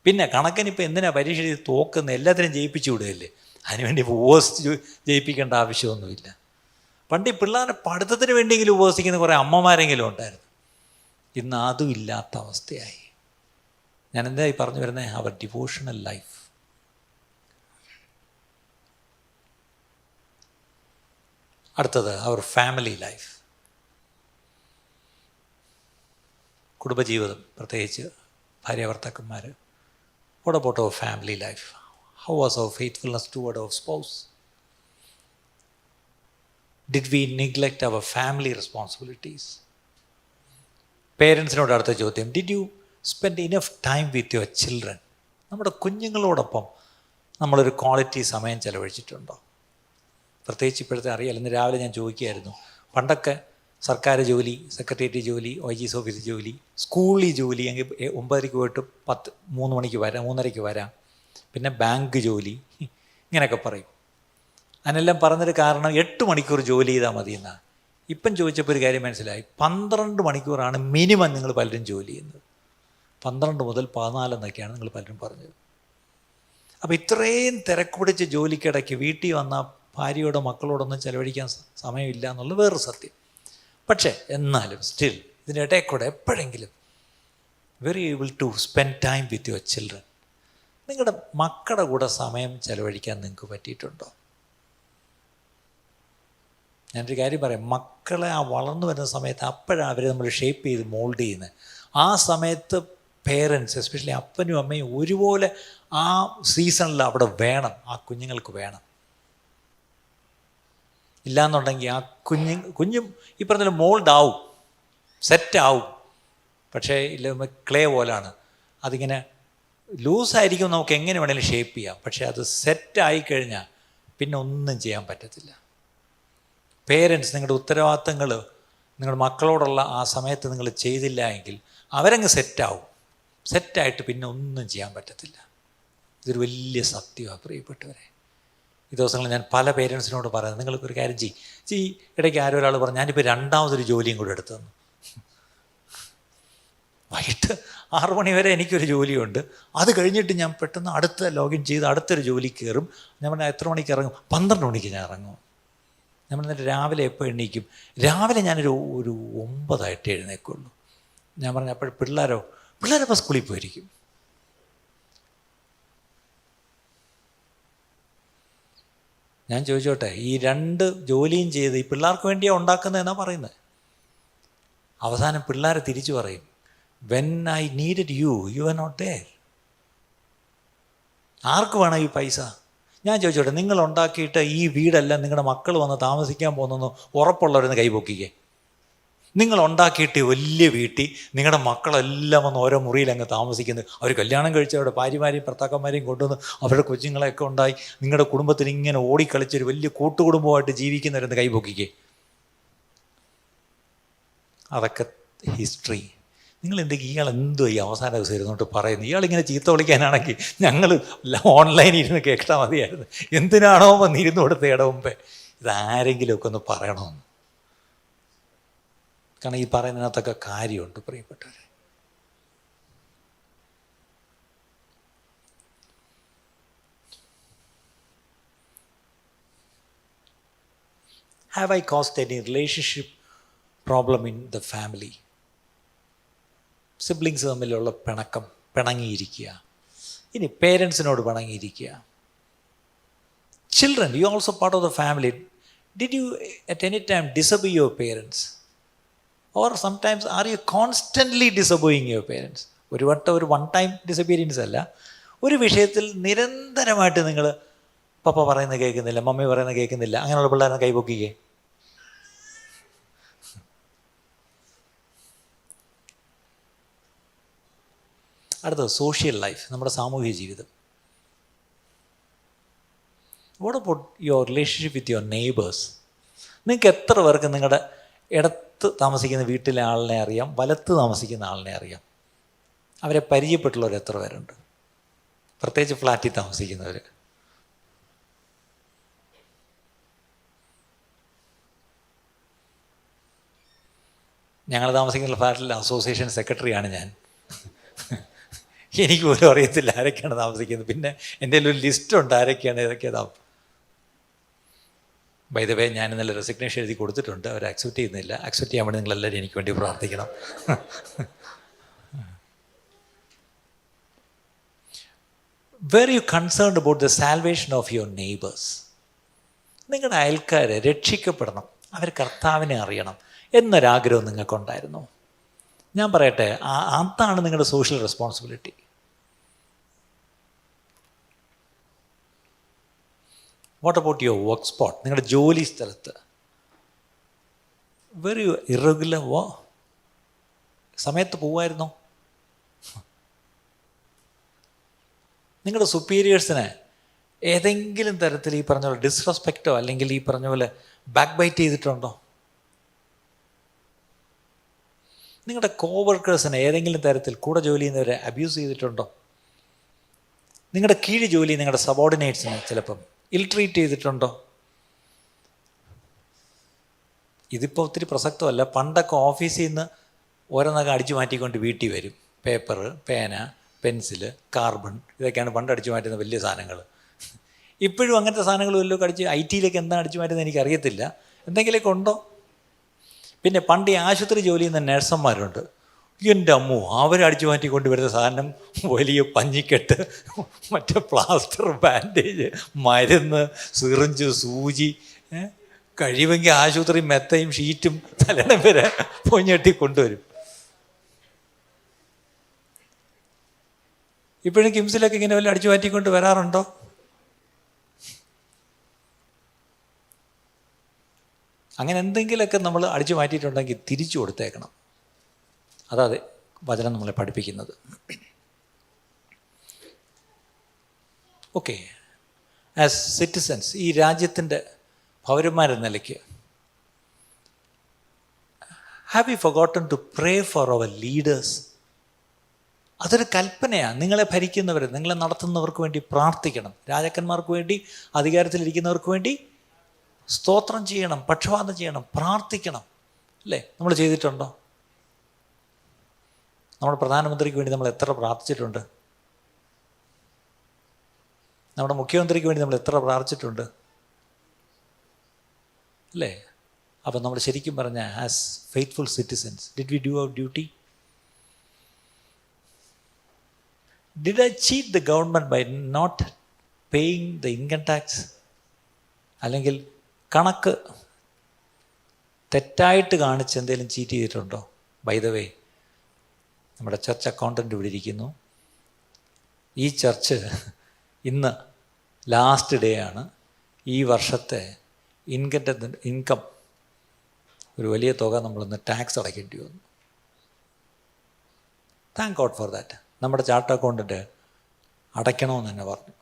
പിന്നെ കണക്കിനിപ്പോൾ എന്തിനാ പരീക്ഷ തോക്കുന്നത്, എല്ലാത്തിനും ജയിപ്പിച്ചു വിടുകയല്ലേ, അതിനുവേണ്ടി ഉപവസിച്ച് ജയിപ്പിക്കേണ്ട ആവശ്യമൊന്നുമില്ല. പണ്ട് ഈ പിള്ളേരെ പഠിത്തത്തിന് വേണ്ടിയെങ്കിലും ഉപവസിക്കുന്ന കുറേ അമ്മമാരെങ്കിലും ഉണ്ടായിരുന്നു. ഇന്ന് അതും ഇല്ലാത്ത അവസ്ഥയായി. ഞാൻ എന്തായി പറഞ്ഞു വരുന്നത്? അവർ ഡിവോഷണൽ ലൈഫ്. അടുത്തത്, അവർ ഫാമിലി ലൈഫ്, കുടുംബജീവിതം, പ്രത്യേകിച്ച് ഭാര്യാഭർത്താക്കന്മാർ. What about our family life? How was our faithfulness toward our spouse? Did we neglect our family responsibilities? പേരൻസിനോട് അടുത്ത ചോദ്യം, did you spend enough time with your children? നമ്മുടെ കുഞ്ഞുങ്ങളോടൊപ്പം നമ്മളൊരു ക്വാളിറ്റി സമയം ചെലവഴിച്ചിട്ടുണ്ടോ? പ്രത്യേകിച്ച് ഇപ്പോഴത്തെ അറിയാലോ, ഇന്ന് രാവിലെ ഞാൻ ചോദിക്കുകയായിരുന്നു, പണ്ടൊക്കെ സർക്കാർ ജോലി, സെക്രട്ടേറിയറ്റ് ജോലി, OGS ഓഫീസ് ജോലി, സ്കൂളിൽ ജോലി എങ്കിൽ 9:00 പോയിട്ട് 3 മണിക്ക് വരാം, 3:30 വരാം, പിന്നെ ബാങ്ക് ജോലി, ഇങ്ങനെയൊക്കെ പറയും. അതിനെല്ലാം പറഞ്ഞൊരു കാരണം 8 മണിക്കൂർ ജോലി ചെയ്താൽ മതി എന്നാണ്. ഇപ്പം ചോദിച്ചപ്പോൾ ഒരു കാര്യം മനസ്സിലായി, 12 മണിക്കൂറാണ് മിനിമം നിങ്ങൾ പലരും ജോലി ചെയ്യുന്നത്. 12 മുതൽ 14 എന്നൊക്കെയാണ് നിങ്ങൾ പലരും പറഞ്ഞത്. അപ്പോൾ ഇത്രയും തിരക്ക് പിടിച്ച ജോലിക്കിടയ്ക്ക് വീട്ടിൽ വന്ന ഭാര്യയോടോ മക്കളോടൊന്നും ചെലവഴിക്കാൻ സമയമില്ല എന്നുള്ള വേറൊരു സത്യം. പക്ഷേ എന്നാലും സ്റ്റിൽ ഇതിൻ്റെ ഇടയിൽ കൂടെ എപ്പോഴെങ്കിലും very able to spend time with your children. നിങ്ങളുടെ മക്കളുടെ കൂടെ സമയം ചെലവഴിക്കാൻ നിങ്ങൾക്ക് പറ്റിയിട്ടുണ്ടോ? ഞാനൊരു കാര്യം പറയാം, മക്കളെ ആ വളർന്നു വരുന്ന സമയത്ത് അപ്പോഴാണ് അവരെ നമ്മൾ ഷേപ്പ് ചെയ്ത് മോൾഡ് ചെയ്യുന്നത്. ആ സമയത്ത് പേരൻസ്, എസ്പെഷ്യലി അപ്പനും അമ്മയും ഒരുപോലെ ആ സീസണിൽ അവിടെ വേണം, ആ കുഞ്ഞുങ്ങൾക്ക് വേണം. ഇല്ലയെന്നുണ്ടെങ്കിൽ ആ കുഞ്ഞും ഈ പറഞ്ഞ മോൾഡ് ആവും, സെറ്റാവും. പക്ഷേ ഇല്ല, ക്ലേ പോലാണ്, അതിങ്ങനെ ലൂസായിരിക്കും, നമുക്ക് എങ്ങനെ വേണമെങ്കിലും ഷേപ്പ് ചെയ്യാം. പക്ഷേ അത് സെറ്റായിക്കഴിഞ്ഞാൽ പിന്നെ ഒന്നും ചെയ്യാൻ പറ്റത്തില്ല. പേരൻസ്, നിങ്ങളുടെ ഉത്തരവാദിത്തങ്ങൾ നിങ്ങളുടെ മക്കളോടുള്ള ആ സമയത്ത് നിങ്ങൾ ചെയ്തില്ല എങ്കിൽ അവരങ്ങ് സെറ്റാവും. സെറ്റായിട്ട് പിന്നെ ഒന്നും ചെയ്യാൻ പറ്റത്തില്ല. ഇതൊരു വലിയ സത്യമാണ് പ്രിയപ്പെട്ടവരെ. ഈ ദിവസങ്ങളിൽ ഞാൻ പല പേരൻസിനോട് പറയുന്നത്, നിങ്ങൾക്കൊരു കാര്യം ഇടയ്ക്ക് ആരോ ഒരാൾ പറഞ്ഞു, ഞാനിപ്പോൾ 2ാമതൊരു ജോലിയും കൂടെ എടുത്തു തന്നു. വൈകിട്ട് 6 മണി വരെ എനിക്കൊരു ജോലിയുണ്ട്, അത് കഴിഞ്ഞിട്ട് ഞാൻ പെട്ടെന്ന് അടുത്ത ലോഗിൻ ചെയ്ത് അടുത്തൊരു ജോലി കയറും. ഞാൻ പറഞ്ഞാൽ എത്ര മണിക്ക് ഇറങ്ങും? 12 മണിക്ക് ഞാൻ ഇറങ്ങും. ഞാൻ പറഞ്ഞിട്ട് രാവിലെ എപ്പോൾ എണീക്കും? രാവിലെ ഞാനൊരു 9 എഴുന്നേക്കുള്ളൂ. ഞാൻ പറഞ്ഞു, അപ്പോൾ പിള്ളേരപ്പോൾ സ്കൂളിൽ പോയിരിക്കും. ഞാൻ ചോദിച്ചോട്ടെ, ഈ 2 ജോലിയും ചെയ്ത് ഈ പിള്ളേർക്ക് വേണ്ടിയാണ് ഉണ്ടാക്കുന്നതെന്നാണ് പറയുന്നത്. അവസാനം പിള്ളേരെ തിരിച്ചു പറയും, when I needed you are not there. ആർക്ക് വേണം ഈ പൈസ? ഞാൻ ചോദിച്ചോട്ടെ, നിങ്ങൾ ഉണ്ടാക്കിയിട്ട് ഈ വീടെല്ലാം നിങ്ങളുടെ മക്കൾ വന്ന് താമസിക്കാൻ പോകുന്നെന്ന് ഉറപ്പുള്ളവരെന്ന് കൈപൊക്കിക്കേ. നിങ്ങൾ ഉണ്ടാക്കിയിട്ട് വലിയ വീട്ടിൽ നിങ്ങളുടെ മക്കളെല്ലാം വന്ന് ഓരോ മുറിയിൽ അങ്ങ് താമസിക്കുന്നത്, അവർ കല്യാണം കഴിച്ച് അവരുടെ ഭാര്യമാരെയും ഭർത്താക്കന്മാരെയും കൊണ്ടുവന്ന് അവരുടെ കൊച്ചുങ്ങളെയൊക്കെ ഉണ്ടായി നിങ്ങളുടെ കുടുംബത്തിന് ഇങ്ങനെ ഓടിക്കളിച്ചൊരു വലിയ കൂട്ടുകുടുംബമായിട്ട് ജീവിക്കുന്നവരെന്ന് കൈപൊക്കിക്കേ. അതൊക്കെ ഹിസ്റ്ററി. നിങ്ങൾ എന്തെങ്കിലും ഇയാൾ എന്തോ ഈ അവസാന ദിവസം ഇരുന്നോട്ട് പറയുന്നു, ഇയാളിങ്ങനെ ചീത്ത വിളിക്കാനാണെങ്കിൽ ഞങ്ങൾ ഓൺലൈനിൽ ഇരുന്ന് കേട്ടാൽ മതിയായിരുന്നു. എന്തിനാണോ വന്നിരുന്നു കൊടുത്ത ഇടമുമ്പേ ഇതാരെങ്കിലുമൊക്കെ ഒന്ന് പറയണമെന്ന്. കാരണം ഈ പറയുന്നതിനകത്തൊക്കെ കാര്യമുണ്ട് പ്രിയപ്പെട്ടവരെ. Have I caused any relationship problem in the family? Siblings തമ്മിലുള്ള പിണങ്ങിയിരിക്കുക. ഇനി പേരൻസിനോട് പിണങ്ങിയിരിക്കുക. Children, you also part of the family. Did you at any time disobey your parents? Or sometimes are you constantly disobeying your parents? ഒരു one time disobedience അല്ല, ഒരു വിഷയത്തിൽ നിരന്തരമായിട്ട് നിങ്ങൾ പപ്പ പറയുന്നത് കേൾക്കുന്നില്ല, മമ്മി പറയുന്നത് കേൾക്കുന്നില്ല, അങ്ങനെയുള്ള പിള്ളേരെ കൈപൊക്കിക്കേ. അടുത്തത് സോഷ്യൽ ലൈഫ്, നമ്മുടെ സാമൂഹിക ജീവിതം. What about your relationship with your neighbours? നിങ്ങൾക്ക് എത്ര പേർക്ക് നിങ്ങളുടെ ഇടത്ത് താമസിക്കുന്ന വീട്ടിലെ ആളിനെ അറിയാം, വലത്ത് താമസിക്കുന്ന ആളിനെ അറിയാം? അവരെ പരിചയപ്പെട്ടുള്ളവർ എത്ര പേരുണ്ട്? പ്രത്യേകിച്ച് ഫ്ലാറ്റിൽ താമസിക്കുന്നവർ. ഞങ്ങൾ താമസിക്കുന്ന ഫ്ലാറ്റിലെ അസോസിയേഷൻ സെക്രട്ടറിയാണ് ഞാൻ. എനിക്ക് പോലും അറിയത്തില്ല ആരൊക്കെയാണ് താമസിക്കുന്നത്. പിന്നെ എൻ്റെ ഒരു ലിസ്റ്റുണ്ട് ആരൊക്കെയാണ് ഏതൊക്കെയാണ്. ബൈ ദ വേ, ഞാൻ ഇന്നലെ റെസിഗ്നേഷൻ എഴുതി കൊടുത്തിട്ടുണ്ട്, അവർ അക്സെപ്റ്റ് ചെയ്യുന്നില്ല. അക്സെപ്റ്റ് ചെയ്യാൻ വേണ്ടി നിങ്ങളെല്ലാവരും എനിക്ക് വേണ്ടി പ്രാർത്ഥിക്കണം. Were you concerned about the salvation of your neighbours? നിങ്ങളുടെ അയൽക്കാരെ രക്ഷിക്കപ്പെടണം, അവർ കർത്താവിനെ അറിയണം എന്നൊരാഗ്രഹം നിങ്ങൾക്കുണ്ടായിരുന്നു. ഞാൻ പറയട്ടെ, അതാണ് നിങ്ങളുടെ social responsibility. What about your work spot? നിങ്ങളുടെ ജോലി സ്ഥലത്ത് വെരി ഇറഗുലർ സമയത്ത് പോവായിരുന്നോ? നിങ്ങളുടെ സുപ്പീരിയേഴ്സിനെ ഏതെങ്കിലും തരത്തിൽ ഈ പറഞ്ഞ പോലെ ഡിസ്റെസ്പെക്റ്റോ അല്ലെങ്കിൽ ഈ പറഞ്ഞ പോലെ ബാക്ക് ബൈറ്റ് ചെയ്തിട്ടുണ്ടോ? നിങ്ങളുടെ കോവർക്കേഴ്സിനെ ഏതെങ്കിലും തരത്തിൽ കൂടെ ജോലി ചെയ്യുന്നവരെ അബ്യൂസ് ചെയ്തിട്ടുണ്ടോ? നിങ്ങളുടെ കീഴ് ജോലി നിങ്ങളുടെ സബോർഡിനേറ്റ്സിനെ ചിലപ്പം ഇൽ ട്രീറ്റ് ചെയ്തിട്ടുണ്ടോ? ഇതിപ്പോൾ ഒത്തിരി പ്രസക്തമല്ല. പണ്ടൊക്കെ ഓഫീസിൽ നിന്ന് ഓരോന്നൊക്കെ അടിച്ചു മാറ്റിക്കൊണ്ട് വീട്ടിൽ വരും. പേപ്പർ, പേന, പെൻസില്, കാർബൺ, ഇതൊക്കെയാണ് പണ്ട് അടിച്ചു മാറ്റുന്ന വലിയ സാധനങ്ങൾ. ഇപ്പോഴും അങ്ങനത്തെ സാധനങ്ങൾ വല്ലതും അടിച്ച് IT-യിലേക്ക് എന്താണ് അടിച്ചു മാറ്റുന്നത് എനിക്കറിയത്തില്ല. എന്തെങ്കിലുമൊക്കെ ഉണ്ടോ? പിന്നെ പണ്ട് ഈ ആശുപത്രി ജോലി ചെയ്യുന്ന നഴ്സന്മാരുണ്ട്. എൻ്റെ അമ്മോ, അവരടിച്ചു മാറ്റിക്കൊണ്ട് വരുന്ന സാധനം വലിയ പഞ്ഞിക്കെട്ട്, മറ്റേ പ്ലാസ്റ്റർ, ബാൻഡേജ്, മരുന്ന്, സിറിഞ്ച്, സൂചി, കഴിവെങ്കിൽ ആശുപത്രി മെത്തയും ഷീറ്റും തലയിടം വരെ പൊഞ്ഞെട്ടി കൊണ്ടുവരും. ഇപ്പോഴും കിംസിലൊക്കെ ഇങ്ങനെ വല്ല അടിച്ചു മാറ്റിക്കൊണ്ട് വരാറുണ്ടോ? അങ്ങനെ എന്തെങ്കിലുമൊക്കെ നമ്മൾ അടിച്ചു മാറ്റിയിട്ടുണ്ടെങ്കിൽ തിരിച്ചു കൊടുത്തേക്കണം. അതാത് വചനം നമ്മളെ പഠിപ്പിക്കുന്നത്. ഓക്കെ, ആസ് സിറ്റിസൻസ്, ഈ രാജ്യത്തിൻ്റെ പൗരന്മാരെന്ന നിലയ്ക്ക്, have you forgotten to pray for our leaders? അതൊരു കൽപ്പനയാണ്. നിങ്ങളെ ഭരിക്കുന്നവർ, നിങ്ങളെ നടത്തുന്നവർക്ക് വേണ്ടി പ്രാർത്ഥിക്കണം. രാജാക്കന്മാർക്ക് വേണ്ടി, അധികാരത്തിലിരിക്കുന്നവർക്ക് വേണ്ടി സ്തോത്രം ചെയ്യണം, പക്ഷപാതം ചെയ്യണം, പ്രാർത്ഥിക്കണം. അല്ലേ? നമ്മൾ ചെയ്തിട്ടുണ്ടോ? നമ്മുടെ പ്രധാനമന്ത്രിക്ക് വേണ്ടി നമ്മൾ എത്ര പ്രാർത്ഥിച്ചിട്ടുണ്ട്? നമ്മുടെ മുഖ്യമന്ത്രിക്ക് വേണ്ടി നമ്മൾ എത്ര പ്രാർത്ഥിച്ചിട്ടുണ്ട്? അല്ലേ? അപ്പം നമ്മൾ ശരിക്കും പറഞ്ഞാൽ as faithful citizens, did we do our duty? Did I cheat the government by not paying the income tax? അല്ലെങ്കിൽ കണക്ക് തെറ്റായിട്ട് കാണിച്ച് എന്തെങ്കിലും ചീറ്റ് ചെയ്തിട്ടുണ്ടോ? ബൈ ദ വേ, നമ്മുടെ ചർച്ച് അക്കൗണ്ടൻ്റ് ഇവിടെ ഇരിക്കുന്നു. ഈ ചർച്ച് ഇന്ന് ലാസ്റ്റ് ഡേ ആണ്. ഈ വർഷത്തെ ഇൻകം ഒരു വലിയ തുക നമ്മളൊന്ന് ടാക്സ് അടയ്ക്കേണ്ടി വന്നു. Thank God for that. നമ്മുടെ ചാർട്ട് അക്കൗണ്ടൻ്റ് അടയ്ക്കണമെന്ന് തന്നെ പറഞ്ഞു.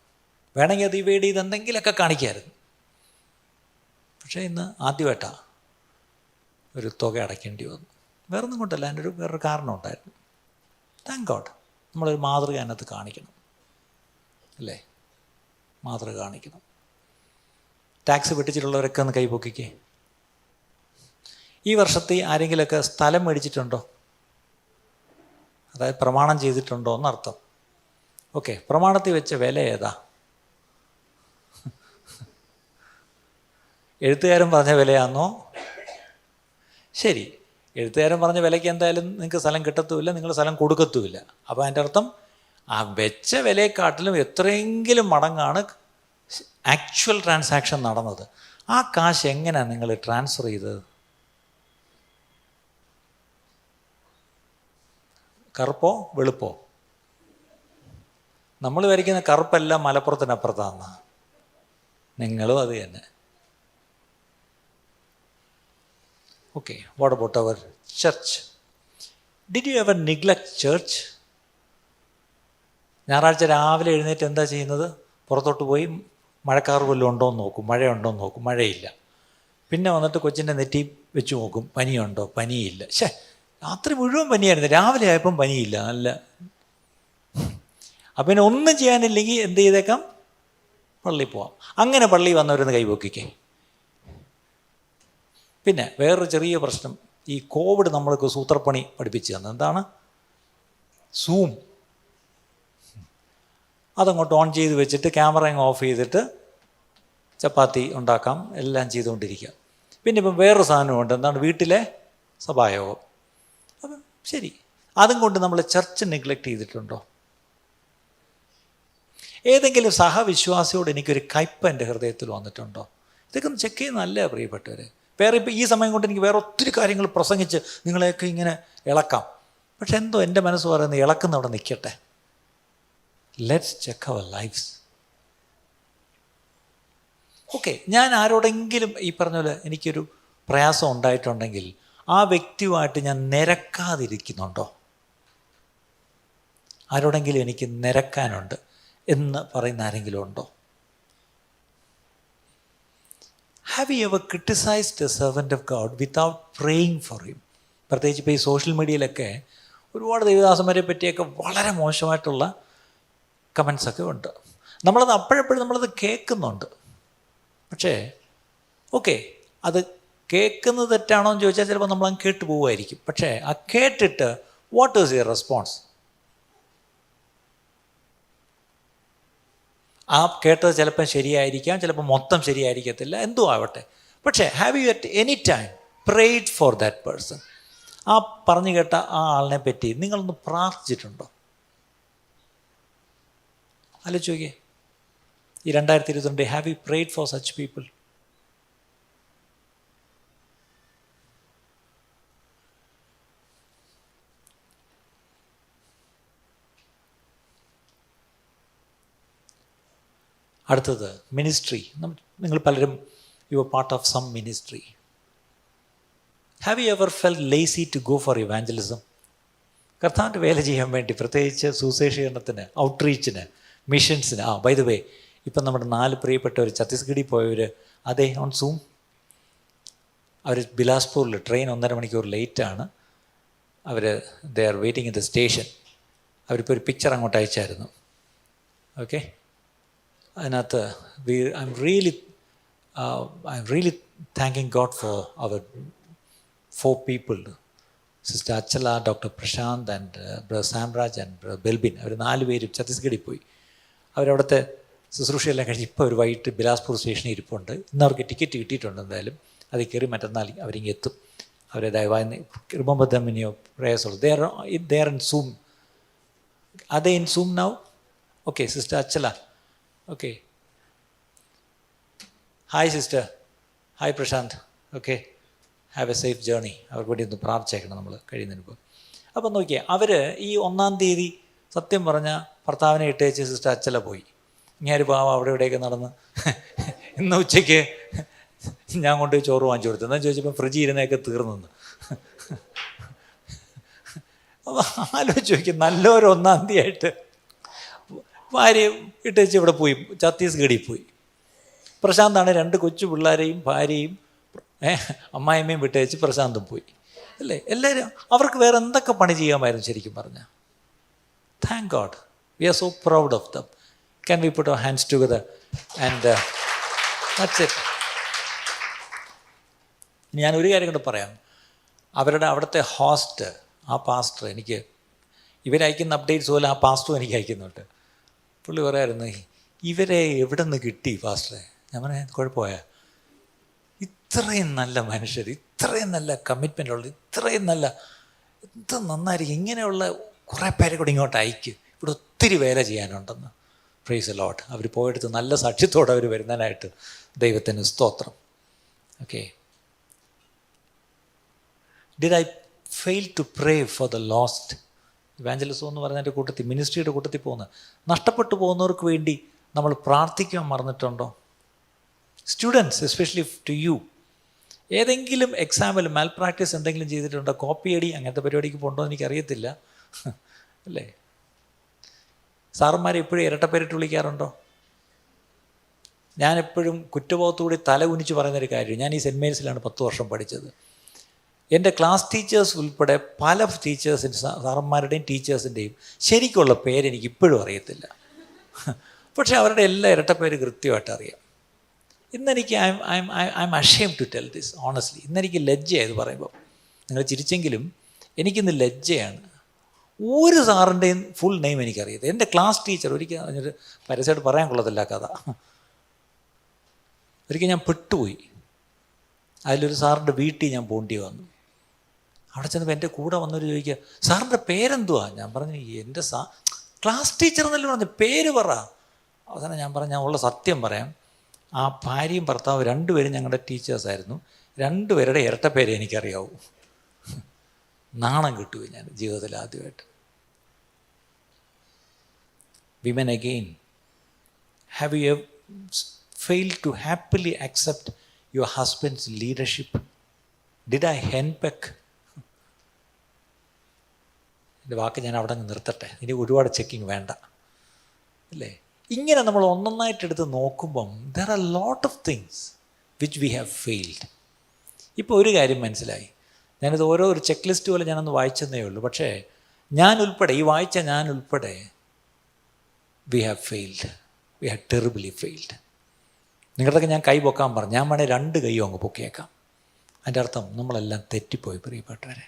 വേണമെങ്കിൽ അത് ഇവയുടെ ഇതെന്തെങ്കിലുമൊക്കെ കാണിക്കായിരുന്നു. പക്ഷേ ഇന്ന് ആദ്യമായിട്ടാണ് ഒരു തുക അടയ്ക്കേണ്ടി വന്നു. വേറൊന്നും കൊണ്ടല്ല, അതിൻ്റെ വേറൊരു കാരണം ഉണ്ടായിരുന്നു. Thank God. നമ്മളൊരു മാതൃക അതിനകത്ത് കാണിക്കണം, അല്ലേ? മാതൃക കാണിക്കണം. ടാക്സ് വെട്ടിച്ചിട്ടുള്ളവരൊക്കെ ഒന്ന് കൈപൊക്കിക്കേ. ഈ വർഷത്തെ ആരെങ്കിലുമൊക്കെ സ്ഥലം മേടിച്ചിട്ടുണ്ടോ? അതായത് പ്രമാണം ചെയ്തിട്ടുണ്ടോ എന്നർത്ഥം. ഓക്കെ, പ്രമാണത്തിൽ വെച്ച വില ഏതാ? എഴുത്തുകാരൻ പറഞ്ഞ വിലയാണോ? ശരി, എഴുത്തുകാരൻ പറഞ്ഞ വിലയ്ക്ക് എന്തായാലും നിങ്ങൾക്ക് സ്ഥലം കിട്ടത്തുമില്ല, നിങ്ങൾ സ്ഥലം കൊടുക്കത്തുമില്ല. അപ്പോൾ അതിൻ്റെ അർത്ഥം ആ വെച്ച വിലയെക്കാട്ടിലും എത്രയെങ്കിലും മടങ്ങാണ് ആക്ച്വൽ ട്രാൻസാക്ഷൻ നടന്നത്. ആ കാശ് എങ്ങനെയാണ് നിങ്ങൾ ട്രാൻസ്ഫർ ചെയ്തത്? കറുപ്പോ വെളുപ്പോ? നമ്മൾ വരയ്ക്കുന്ന കറുപ്പെല്ലാം മലപ്പുറത്തിനപ്പുറത്താണ്. നിങ്ങളും അത് തന്നെ. Okay, what about our church? Did you ever neglect church? ഞായറാഴ്ച രാവിലെ എഴുന്നേറ്റ് എന്താ ചെയ്യുന്നത്? പുറത്തോട്ട് പോയി മഴക്കാറ് വല്ലതും ഉണ്ടോയെന്ന് നോക്കും, മഴയുണ്ടോയെന്ന് നോക്കും, മഴയില്ല. പിന്നെ വന്നിട്ട് കൊച്ചിൻ്റെ നെറ്റി വെച്ച് നോക്കും, പനിയുണ്ടോ? പനിയില്ല. രാത്രി മുഴുവൻ പനിയായിരുന്നു, രാവിലെ ആയപ്പം പനിയില്ല. നല്ല. അപ്പം പിന്നെ ഒന്നും ചെയ്യാനില്ലെങ്കിൽ എന്ത് ചെയ്തേക്കാം? പള്ളിയിൽ പോവാം. അങ്ങനെ പള്ളിയിൽ വന്നവരൊന്ന് കൈപൊക്കിക്കേ. പിന്നെ വേറൊരു ചെറിയ പ്രശ്നം, ഈ കോവിഡ് നമ്മൾക്ക് സൂത്രപ്പണി പഠിപ്പിച്ചു തന്നത് എന്താണ്? സൂം. അതങ്ങോട്ട് ഓൺ ചെയ്ത് വെച്ചിട്ട് ക്യാമറ അങ്ങ് ഓഫ് ചെയ്തിട്ട് ചപ്പാത്തി ഉണ്ടാക്കാം, എല്ലാം ചെയ്തുകൊണ്ടിരിക്കുക. പിന്നെ ഇപ്പം വേറൊരു സാധനമുണ്ട്, എന്താണ്? വീട്ടിലെ സഭായോഗം. അപ്പം ശരി, അതും കൊണ്ട് നമ്മൾ ചർച്ച് നെഗ്ലക്റ്റ് ചെയ്തിട്ടുണ്ടോ? ഏതെങ്കിലും സഹവിശ്വാസിയോട് എനിക്കൊരു കയ്പ് എൻ്റെ ഹൃദയത്തിൽ വന്നിട്ടുണ്ടോ? ഇതൊക്കെ ഒന്ന് ചെക്ക് ചെയ്യുന്നതല്ലേ പ്രിയപ്പെട്ടവരെ? വേറെ ഇപ്പം ഈ സമയം കൊണ്ട് എനിക്ക് വേറെ ഒത്തിരി കാര്യങ്ങൾ പ്രസംഗിച്ച് നിങ്ങളെയൊക്കെ ഇങ്ങനെ ഇളക്കാം. പക്ഷെ എന്തോ എൻ്റെ മനസ്സ് പറയുന്നത് ഇളക്കുന്നവിടെ നിൽക്കട്ടെ. Let's check our lives. Okay, ഞാൻ ആരോടെങ്കിലും ഈ പറഞ്ഞ പോലെ എനിക്കൊരു പ്രയാസം ഉണ്ടായിട്ടുണ്ടെങ്കിൽ ആ വ്യക്തിയുമായിട്ട് ഞാൻ നിരക്കാതിരിക്കുന്നുണ്ടോ? ആരോടെങ്കിലും എനിക്ക് നിരക്കാനുണ്ട് എന്ന് പറയുന്ന ആരെങ്കിലും ഉണ്ടോ? Have you ever criticised A servant of God without praying for him? പ്രത്യേകിച്ച് ഇപ്പോൾ ഈ സോഷ്യൽ മീഡിയയിലൊക്കെ ഒരുപാട് ദൈവദാസന്മാരെ പറ്റിയൊക്കെ വളരെ മോശമായിട്ടുള്ള കമൻസൊക്കെ ഉണ്ട്. നമ്മളത് അപ്പോഴപ്പോഴും നമ്മളത് കേൾക്കുന്നുണ്ട്. പക്ഷേ ഓക്കെ, അത് കേൾക്കുന്നത് തെറ്റാണോ എന്ന് ചോദിച്ചാൽ ചിലപ്പോൾ നമ്മളങ്ങ് കേട്ട് പോവുമായിരിക്കും. പക്ഷേ ആ കേട്ടിട്ട് വാട്ട് ഈസ് യുവർ റെസ്പോൺസ്? ആ കേട്ടത് ചിലപ്പോൾ ശരിയായിരിക്കാം, ചിലപ്പോൾ മൊത്തം ശരിയായിരിക്കത്തില്ല, എന്തോ ആവട്ടെ. പക്ഷേ have you at any time prayed for that person? ആ പറഞ്ഞു കേട്ട ആ ആളിനെ പറ്റി നിങ്ങളൊന്ന് പ്രാർത്ഥിച്ചിട്ടുണ്ടോ? ആലോചിച്ച് നോക്കിയേ, ഈ 2022 have you prayed for such people? അടുത്തത് മിനിസ്ട്രി. നിങ്ങൾ പലരും you are part of some ministry. Have you ever felt lazy to go for evangelism? കർത്താവിൻ്റെ വേല ചെയ്യാൻ വേണ്ടി, പ്രത്യേകിച്ച് സുവിശേഷീകരണത്തിന്, ഔട്ട്റീച്ചിന്, മിഷൻസിന്. ബൈ ദ വേ, ഇപ്പം നമ്മുടെ 4 പ്രിയപ്പെട്ടവർ ഛത്തീസ്ഗഡിൽ പോയവർ അതെ ഓൺ സൂം. അവർ ബിലാസ്പൂരിൽ ട്രെയിൻ 1.5 മണിക്കൂർ ലേറ്റാണ്. അവർ they are waiting in the station. അവരിപ്പോൾ ഒരു പിക്ചർ അങ്ങോട്ട് അയച്ചായിരുന്നു. ഓക്കെ, അതിനകത്ത് I am really thanking God for our 4 people. Sister Achala, doctor Prashant and brother Samraj and brother Belbin. അവർ 4 പേരും ഛത്തീസ്ഗഡിൽ പോയി. അവരവിടുത്തെ ശുശ്രൂഷയെല്ലാം കഴിഞ്ഞ് ഇപ്പോൾ ഒരു വൈകിട്ട് ബിലാസ്പൂർ സ്റ്റേഷനിൽ ഇരിപ്പുണ്ട്. ഇന്ന് അവർക്ക് ടിക്കറ്റ് കിട്ടിയിട്ടുണ്ട്. എന്തായാലും അതിൽ കയറി മറ്റന്നാൾ അവരിങ്ങ് എത്തും. അവരെ ദയവായി remember them in your prayers also. they are in Zoom. Are they in Zoom now? Okay, sister Achala. Okay, hi sister. Hi Prashant. Okay, have a safe journey. അവർക്ക് വേണ്ടി ഒന്ന് പ്രാർത്ഥിച്ചേക്കണം നമ്മൾ കഴിയുന്നതിന് മുമ്പ്. അപ്പം നോക്കിയേ, അവർ ഈ 1-ാം തീയതി സത്യം പറഞ്ഞ ഭർത്താവിനെ ഇട്ടേച്ച് സിസ്റ്റർ അച്ചല പോയി. ഇങ്ങനെ പാവം അവിടെ ഇവിടെയൊക്കെ നടന്ന് ഇന്ന് ഉച്ചയ്ക്ക് ഞാൻ കൊണ്ടുപോയി ചോറ് വാങ്ങിച്ചു കൊടുത്തു. എന്നാൽ ചോദിച്ചപ്പോൾ ഫ്രിഡ്ജ് ഇരുന്നൊക്കെ തീർന്നെന്ന്. അപ്പോൾ ആലോചിച്ച് നോക്കി, നല്ലൊരു 1-ാം തീയതി ആയിട്ട് ഭാര്യ ഇട്ടേച്ച് ഇവിടെ പോയി, ഛത്തീസ്ഗഡിൽ പോയി. പ്രശാന്താണ് 2 കൊച്ചു പിള്ളേരെയും ഭാര്യയും അമ്മായിമ്മയും വിട്ടേച്ച് പ്രശാന്തും പോയി അല്ലേ. എല്ലാവരും അവർക്ക് വേറെ എന്തൊക്കെ പണി ചെയ്യാമായിരുന്നു ശരിക്കും പറഞ്ഞാൽ. Thank God, we are so proud of them. Can we put our hands together and that's it. ഞാൻ ഒരു കാര്യം കൂടെ പറയാം. അവരുടെ അവിടുത്തെ ഹോസ്റ്റ്, ആ പാസ്റ്റർ, എനിക്ക് ഇവരയക്കുന്ന അപ്ഡേറ്റ്സ് പോലെ ആ പാസ്റ്ററും എനിക്ക് അയക്കുന്നുണ്ട്. പുള്ളി പറയായിരുന്നു, ഇവരെ എവിടെ നിന്ന് കിട്ടി പാസ്റ്ററെ? ഞാൻ പറഞ്ഞ കുഴപ്പമായ, ഇത്രയും നല്ല മനുഷ്യർ, ഇത്രയും നല്ല കമ്മിറ്റ്മെൻ്റ് ഉള്ള, ഇത്രയും നല്ല, എന്ത് നന്നായിരിക്കും, ഇങ്ങനെയുള്ള കുറേ പേരെ കൂടി ഇങ്ങോട്ട് അയക്കും, ഇവിടെ ഒത്തിരി വേല ചെയ്യാനുണ്ടെന്ന്. Praise the Lord. അവർ പോയെടുത്ത് നല്ല സാക്ഷ്യത്തോടെ അവർ വരുന്നതിനായിട്ട് ദൈവത്തിന് സ്തോത്രം. Okay, did I fail to pray for the lost? Evangelism എന്ന് പറഞ്ഞതിൻ്റെ കൂട്ടത്തിൽ, മിനിസ്ട്രിയുടെ കൂട്ടത്തിൽ പോകുന്നത്, നഷ്ടപ്പെട്ടു പോകുന്നവർക്ക് വേണ്ടി നമ്മൾ പ്രാർത്ഥിക്കാൻ മറന്നിട്ടുണ്ടോ? സ്റ്റുഡൻസ്, എസ്പെഷ്യലി ടു യു, ഏതെങ്കിലും എക്സാമിൽ മാൽ പ്രാക്ടീസ് എന്തെങ്കിലും ചെയ്തിട്ടുണ്ടോ? കോപ്പി അടി അങ്ങനത്തെ പരിപാടിക്ക് പോകണ്ടോ എന്ന് എനിക്കറിയത്തില്ല അല്ലേ. സാറന്മാരെ എപ്പോഴും ഇരട്ടപ്പേരിട്ട് വിളിക്കാറുണ്ടോ? ഞാനെപ്പോഴും കുറ്റബോധത്തോടെ തല കുനിച്ച് പറയുന്നൊരു കാര്യം, ഞാൻ ഈ സെൻറ്റ് മേരീസിലാണ് 10 വർഷം പഠിച്ചത്. എൻ്റെ ക്ലാസ് ടീച്ചേഴ്സ് ഉൾപ്പെടെ പല ടീച്ചേഴ്സിൻ്റെ, സാറന്മാരുടെയും ടീച്ചേഴ്സിൻ്റെയും ശരിക്കുള്ള പേരെനിക്ക് ഇപ്പോഴും അറിയത്തില്ല. പക്ഷേ അവരുടെ എല്ലാ ഇരട്ടപ്പേര് കൃത്യമായിട്ട് അറിയാം. ഇന്നെനിക്ക് I'm ashamed to tell this honestly. ഇന്നെനിക്ക് ലജ്ജയായത് പറയുമ്പോൾ. നിങ്ങൾ ചിരിച്ചെങ്കിലും എനിക്കിന്ന് ലജ്ജയാണ്. ഒരു സാറിൻ്റെയും ഫുൾ നെയിം എനിക്കറിയാം. എൻ്റെ ക്ലാസ് ടീച്ചർ, ഒരിക്കൽ അതിനൊരു പരസ്യമായിട്ട് പറയാൻ കൊള്ളത്തില്ല കഥ. ഒരിക്കൽ ഞാൻ പെട്ടുപോയി. അതിലൊരു സാറിൻ്റെ വീട്ടിൽ ഞാൻ പോണ്ടി വന്നു. അവിടെ ചെന്നപ്പോൾ എൻ്റെ കൂടെ വന്നൊരു ചോദിക്കുക, സാറിൻ്റെ പേരെന്തുവാ? ഞാൻ പറഞ്ഞു, എൻ്റെ ക്ലാസ് ടീച്ചർ എന്നല്ലേ പറഞ്ഞു, പേര് പറ. അവസാനം ഞാൻ പറഞ്ഞു, ഞാൻ ഉള്ള സത്യം പറയാം, ആ ഭാര്യയും ഭർത്താവും 2 പേരും ഞങ്ങളുടെ ടീച്ചേഴ്സായിരുന്നു. 2 പേരുടെ ഇരട്ടപ്പേരെ എനിക്കറിയാവൂ. നാണം കിട്ടുകയും ഞാൻ ജീവിതത്തിൽ ആദ്യമായിട്ട്. Women again, have you failed to happily accept your husband's leadership? Did I henpeck? എൻ്റെ വാക്ക് ഞാൻ അവിടെ നിന്ന് നിർത്തട്ടെ, ഇനി ഒരുപാട് ചെക്കിങ് വേണ്ട അല്ലേ. ഇങ്ങനെ നമ്മൾ ഒന്നൊന്നായിട്ടെടുത്ത് നോക്കുമ്പം there are lot of things which we have failed. ഇപ്പോൾ ഒരു കാര്യം മനസ്സിലായി. ഞാനിത് ഓരോ ഒരു ചെക്ക് ലിസ്റ്റ് പോലെ ഞാനൊന്ന് വായിച്ചെന്നേ ഉള്ളൂ. പക്ഷേ ഞാൻ ഉൾപ്പെടെ, ഈ വായിച്ച ഞാൻ ഉൾപ്പെടെ, we have failed. We have terribly failed. നിങ്ങളുടെയൊക്കെ ഞാൻ കൈ പൊക്കാൻ പറഞ്ഞു. ഞാൻ വേണേൽ 2 കൈയും അങ്ങ് പൊക്കിയേക്കാം. അതിൻ്റെ അർത്ഥം നമ്മളെല്ലാം തെറ്റിപ്പോയി പ്രിയപ്പെട്ടവരെ.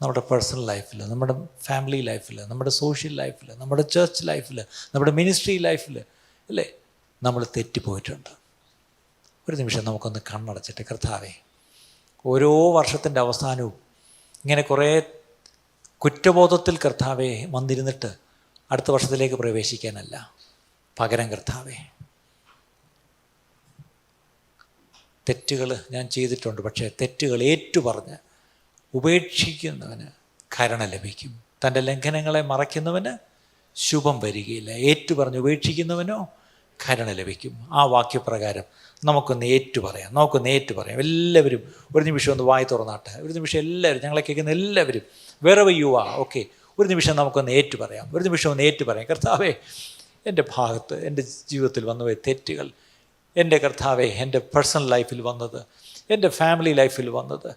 നമ്മുടെ പേഴ്സണൽ ലൈഫിൽ, നമ്മുടെ ഫാമിലി ലൈഫിൽ, നമ്മുടെ സോഷ്യൽ ലൈഫിൽ, നമ്മുടെ ചർച്ച് ലൈഫിൽ, നമ്മുടെ മിനിസ്ട്രി ലൈഫിൽ അല്ലേ, നമ്മൾ തെറ്റിപ്പോയിട്ടുണ്ട്. ഒരു നിമിഷം നമുക്കൊന്ന് കണ്ണടച്ചിട്ട്, കർത്താവേ, ഓരോ വർഷത്തിൻ്റെ അവസാനവും ഇങ്ങനെ കുറേ കുറ്റബോധത്തിൽ കർത്താവെ വന്നിരുന്നിട്ട് അടുത്ത വർഷത്തിലേക്ക് പ്രവേശിക്കാനല്ല, പകരം കർത്താവെ, തെറ്റുകൾ ഞാൻ ചെയ്തിട്ടുണ്ട്, പക്ഷേ തെറ്റുകൾ ഏറ്റുപറഞ്ഞ് ഉപേക്ഷിക്കുന്നവന് കരുണ ലഭിക്കും. തൻ്റെ ലംഘനങ്ങളെ മറയ്ക്കുന്നവന് ശുഭം വരികയില്ല. ഏറ്റുപറഞ്ഞ് ഉപേക്ഷിക്കുന്നവനോ കരുണ ലഭിക്കും. ആ വാക്യപ്രകാരം നമുക്കൊന്ന് ഏറ്റുപറയാം. എല്ലാവരും ഒരു നിമിഷം ഒന്ന് വായി തുറന്നാട്ടെ. ഒരു നിമിഷം എല്ലാവരും, ഞങ്ങളെ കേൾക്കുന്ന എല്ലാവരും, wherever you are, ഓക്കെ, ഒരു നിമിഷം നമുക്കൊന്ന് ഏറ്റുപറയാം. ഒരു നിമിഷം ഒന്ന് ഏറ്റുപറയാം. കർത്താവേ, എൻ്റെ ഭാഗത്ത്, എൻ്റെ ജീവിതത്തിൽ വന്നുപോയ തെറ്റുകൾ, എൻ്റെ കർത്താവേ, എൻ്റെ പേഴ്സണൽ ലൈഫിൽ വന്നത്, എൻ്റെ ഫാമിലി ലൈഫിൽ വന്നത്,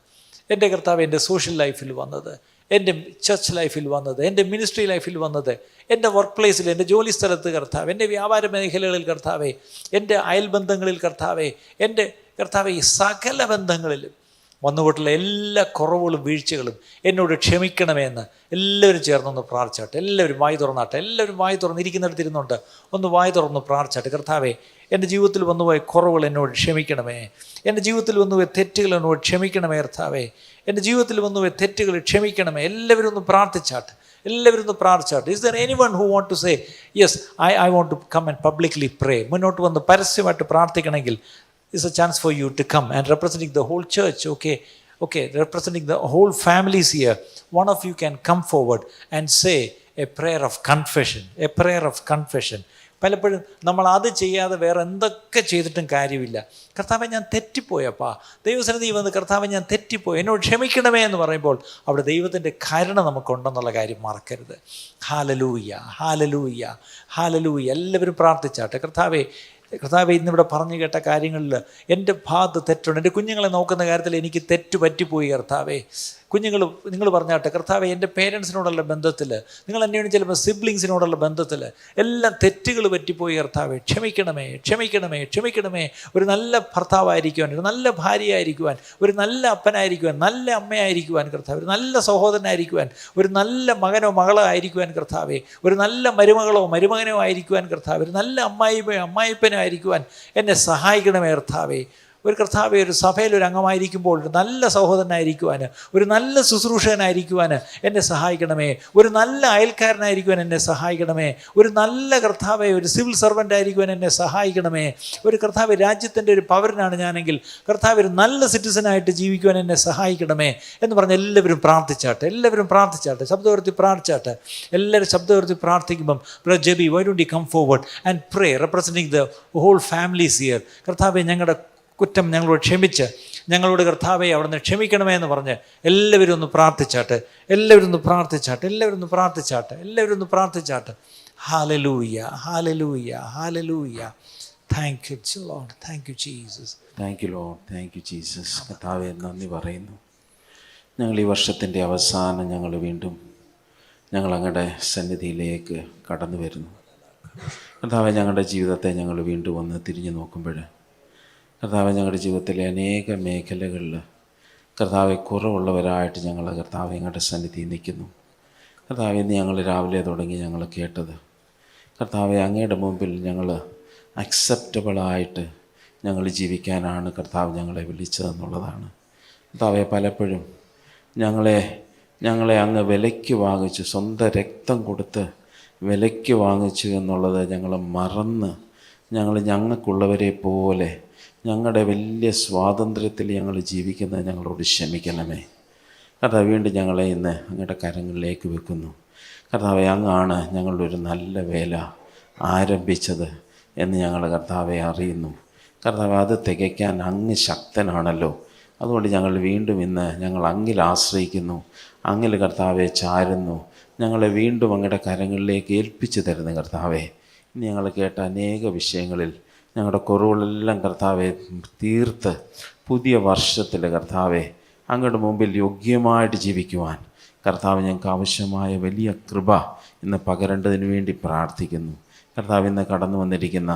എൻ്റെ കർത്താവേ, എൻ്റെ സോഷ്യൽ ലൈഫിൽ വന്നത്, എൻ്റെ ചർച്ച് ലൈഫിൽ വന്നത്, എൻ്റെ മിനിസ്ട്രി ലൈഫിൽ വന്നത്, എൻ്റെ വർക്ക് പ്ലേസിൽ, എൻ്റെ ജോലി സ്ഥലത്ത് കർത്താവ്, എൻ്റെ വ്യാപാര മേഖലകളിൽ കർത്താവേ, എൻ്റെ അയൽബന്ധങ്ങളിൽ കർത്താവേ, എൻ്റെ കർത്താവേ, ഈ സകല ബന്ധങ്ങളിലും വന്നുപോയിട്ടുള്ള എല്ലാ കുറവുകളും വീഴ്ചകളും എന്നോട് ക്ഷമിക്കണമെന്ന് എല്ലാവരും ചേർന്നൊന്ന് പ്രാർത്ഥിച്ചാട്ടെ. എല്ലാവരും വായി തുറന്നാട്ടെ. എല്ലാവരും വായി തുറന്നിരിക്കുന്നിടത്തിരുന്നുണ്ട് ഒന്ന് വായി തുറന്ന് പ്രാർത്ഥിച്ചാട്ടെ. കർത്താവേ, എൻ്റെ ജീവിതത്തിൽ വന്നുപോയ കുറവുകൾ എന്നോട് ക്ഷമിക്കണമേ. എൻ്റെ ജീവിതത്തിൽ വന്നുപോയ തെറ്റുകൾ എന്നോട് ക്ഷമിക്കണമേ. കർത്താവേ, എൻ്റെ ജീവിതത്തിൽ വന്നുപോയ തെറ്റുകൾ ക്ഷമിക്കണമേ. എല്ലാവരും ഒന്ന് പ്രാർത്ഥിച്ചാട്ടെ. എല്ലാവരും ഒന്ന് പ്രാർത്ഥിച്ചാട്ടെ. Is there anyone who want to say yes I want to come and publicly pray? മുന്നോട്ട് വന്ന് പരസ്യമായിട്ട് പ്രാർത്ഥിക്കണമെങ്കിൽ it's a chance for you to come, and representing the whole church, okay, representing the whole families here, one of you can come forward and say a prayer of confession. പലപ്പോഴും നമ്മൾ അത് ചെയ്യാതെ വേറെ എന്തൊക്കെ ചെയ്തിട്ടും കാര്യമില്ല. കർത്താവേ, ഞാൻ തെറ്റിപ്പോയപ്പാ, ദൈവസന്നിധി വന്ന് കർത്താവേ, ഞാൻ തെറ്റിപ്പോയി, എന്നോട് ക്ഷമിക്കണമേ എന്ന് പറയുമ്പോൾ അവിടെ ദൈവത്തിൻ്റെ കരുണ നമുക്കുണ്ടെന്നുള്ള കാര്യം മറക്കരുത്. Hallelujah, hallelujah, hallelujah. എല്ലാവരും പ്രാർത്ഥിച്ചാട്ടെ. കർത്താവെ, ഇന്നിവിടെ പറഞ്ഞു കേട്ട കാര്യങ്ങളിൽ എൻ്റെ ഭാഗത്ത് തെറ്റുണ്ട്. എൻ്റെ കുഞ്ഞുങ്ങളെ നോക്കുന്ന കാര്യത്തിൽ എനിക്ക് തെറ്റ് പറ്റിപ്പോയി കർത്താവേ. നിങ്ങൾ പറഞ്ഞാട്ടെ. കർത്താവെ, എൻ്റെ പേരൻസിനോടുള്ള ബന്ധത്തിൽ, നിങ്ങൾ എന്നെയാണ് ചിലപ്പോൾ സിബ്ലിങ്സിനോടുള്ള ബന്ധത്തിൽ എല്ലാം തെറ്റുകൾ പറ്റിപ്പോയി കർത്താവെ. ക്ഷമിക്കണമേ. ഒരു നല്ല ഭർത്താവായിരിക്കുവാൻ, ഒരു നല്ല ഭാര്യയായിരിക്കുവാൻ, ഒരു നല്ല അപ്പനായിരിക്കുവാൻ, നല്ല അമ്മയായിരിക്കുവാൻ കർത്താവ്, ഒരു നല്ല സഹോദരനായിരിക്കുവാൻ, ഒരു നല്ല മകനോ മകളോ ആയിരിക്കുവാൻ കർത്താവെ, ഒരു നല്ല മരുമകളോ മരുമകനോ ആയിരിക്കുവാൻ കർത്താവ്, ഒരു നല്ല അമ്മായിപ്പനോ ആയിരിക്കുവാൻ എന്നെ സഹായിക്കണമേ കർത്താവെ. കർത്താവെ, ഒരു സഭയിൽ ഒരു അംഗമായിരിക്കുമ്പോൾ ഒരു നല്ല സഹോദരനായിരിക്കുവാൻ, ഒരു നല്ല ശുശ്രൂഷകനായിരിക്കുവാൻ എന്നെ സഹായിക്കണമേ. ഒരു നല്ല അയൽക്കാരനായിരിക്കുവാൻ എന്നെ സഹായിക്കണമേ. ഒരു നല്ല കർത്താവെ, ഒരു സിവിൽ സർവൻ്റ് ആയിരിക്കുവാൻ എന്നെ സഹായിക്കണമേ. കർത്താവ്, രാജ്യത്തിൻ്റെ ഒരു പൗരനാണ് ഞാനെങ്കിൽ കർത്താവ്, ഒരു നല്ല സിറ്റിസനായിട്ട് ജീവിക്കുവാൻ എന്നെ സഹായിക്കണമേ എന്ന് പറഞ്ഞ് എല്ലാവരും പ്രാർത്ഥിച്ചാട്ടെ. ശബ്ദോയർത്തി പ്രാർത്ഥിച്ചാട്ടെ. എല്ലാവരും ശബ്ദോയർത്തി പ്രാർത്ഥിക്കുമ്പം brother Jebi, why don't you come forward and pray representing the whole families here. കർത്താവെ, ഞങ്ങളുടെ കുറ്റം ഞങ്ങളോട് ക്ഷമിച്ച്, ഞങ്ങളോട് കർത്താവെ അവിടുന്ന് ക്ഷമിക്കണമേ എന്ന് പറഞ്ഞ് എല്ലാവരും ഒന്ന് പ്രാർത്ഥിച്ചാട്ടെ. Hallelujah, hallelujah, hallelujah. Thank you Lord, thank you Jesus. Thank you Lord, thank you Jesus. കർത്താവെ, നന്ദി പറയുന്നു. ഞങ്ങൾ ഈ വർഷത്തിൻ്റെ അവസാനം ഞങ്ങൾ അങ്ങയുടെ സന്നിധിയിലേക്ക് കടന്നു വരുന്നു. കർത്താവെ, ഞങ്ങളുടെ ജീവിതത്തെ ഞങ്ങൾ വീണ്ടും വന്ന് തിരിഞ്ഞു നോക്കുമ്പോൾ കർത്താവെ, ഞങ്ങളുടെ ജീവിതത്തിലെ അനേക മേഖലകളിൽ കർത്താവെ കുറവുള്ളവരായിട്ട് ഞങ്ങൾ കർത്താവെ ഞങ്ങളുടെ സന്നിധി നിൽക്കുന്നു. കർത്താവെ, ഇന്ന് ഞങ്ങൾ രാവിലെ തുടങ്ങി ഞങ്ങൾ കേട്ടത് കർത്താവെ, അങ്ങയുടെ മുമ്പിൽ ഞങ്ങൾ അക്സെപ്റ്റബിളായിട്ട് ഞങ്ങൾ ജീവിക്കാനാണ് കർത്താവ് ഞങ്ങളെ വിളിച്ചതെന്നുള്ളതാണ്. കർത്താവെ, പലപ്പോഴും ഞങ്ങളെ അങ്ങ് വിലയ്ക്ക് വാങ്ങിച്ചു, സ്വന്തം രക്തം കൊടുത്ത് വിലയ്ക്ക് വാങ്ങിച്ചു എന്നുള്ളത് ഞങ്ങൾ മറന്ന് ഞങ്ങൾക്കുള്ളവരെ പോലെ ഞങ്ങളുടെ വലിയ സ്വാതന്ത്ര്യത്തിൽ ഞങ്ങൾ ജീവിക്കുന്നത് ഞങ്ങളോട് ക്ഷമിക്കണമേ. കർത്താവ്, വീണ്ടും ഞങ്ങളെ ഇന്ന് അങ്ങയുടെ കരങ്ങളിലേക്ക് വെക്കുന്നു. കർത്താവെ, അങ്ങാണ് ഞങ്ങളുടെ ഒരു നല്ല വേല ആരംഭിച്ചത് എന്ന് ഞങ്ങൾ കർത്താവെ അറിയുന്നു. കർത്താവ് അത് തികയ്ക്കാൻ അങ്ങ് ശക്തനാണല്ലോ. അതുകൊണ്ട് ഞങ്ങൾ വീണ്ടും ഇന്ന് ഞങ്ങൾ അങ്ങിൽ ആശ്രയിക്കുന്നു, അങ്ങിൽ കർത്താവെ ചാരുന്നു. ഞങ്ങളെ വീണ്ടും അങ്ങയുടെ കരങ്ങളിലേക്ക് ഏൽപ്പിച്ചു തരുന്നു കർത്താവെ. ഇനി ഞങ്ങൾ കേട്ട അനേക വിഷയങ്ങളിൽ ഞങ്ങളുടെ കുറവുകളെല്ലാം കർത്താവെ തീർത്ത് പുതിയ വർഷത്തിൽ കർത്താവെ അങ്ങയുടെ മുമ്പിൽ യോഗ്യമായിട്ട് ജീവിക്കുവാൻ കർത്താവ് ഞങ്ങൾക്ക് ആവശ്യമായ വലിയ കൃപ ഇന്ന് പകരേണ്ടതിന് വേണ്ടി പ്രാർത്ഥിക്കുന്നു. കർത്താവ് ഇന്ന് കടന്നു വന്നിരിക്കുന്ന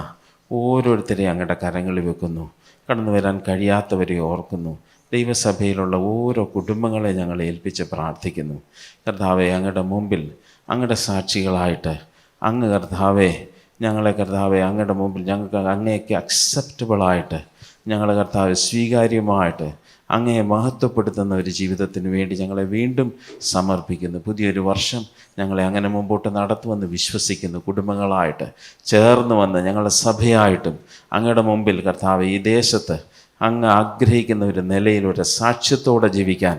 ഓരോരുത്തരെയും അങ്ങയുടെ കരങ്ങളിൽ വെക്കുന്നു. കടന്നു വരാൻ കഴിയാത്തവരെ ഓർക്കുന്നു. ദൈവസഭയിലുള്ള ഓരോ കുടുംബങ്ങളെ ഞങ്ങൾ ഏൽപ്പിച്ച് പ്രാർത്ഥിക്കുന്നു. കർത്താവെ അങ്ങയുടെ മുമ്പിൽ അങ്ങയുടെ സാക്ഷികളായിട്ട് അങ്ങ് കർത്താവെ ഞങ്ങളെ കർത്താവെ അങ്ങയുടെ മുമ്പിൽ ഞങ്ങൾക്ക് അങ്ങേക്ക് അക്സെപ്റ്റബിളായിട്ട് ഞങ്ങളെ കർത്താവ് സ്വീകാര്യമായിട്ട് അങ്ങയെ മഹത്വപ്പെടുത്തുന്ന ഒരു ജീവിതത്തിന് വേണ്ടി ഞങ്ങളെ വീണ്ടും സമർപ്പിക്കുന്നു. പുതിയൊരു വർഷം ഞങ്ങളെ അങ്ങനെ മുമ്പോട്ട് നടത്തുമെന്ന് വിശ്വസിക്കുന്നു. കുടുംബങ്ങളായിട്ട് ചേർന്ന് വന്ന് ഞങ്ങളുടെ സഭയായിട്ടും അങ്ങയുടെ മുമ്പിൽ കർത്താവ് ഈ ദേശത്ത് അങ്ങ് ആഗ്രഹിക്കുന്ന ഒരു നിലയിൽ ഒരു സാക്ഷ്യത്തോടെ ജീവിക്കാൻ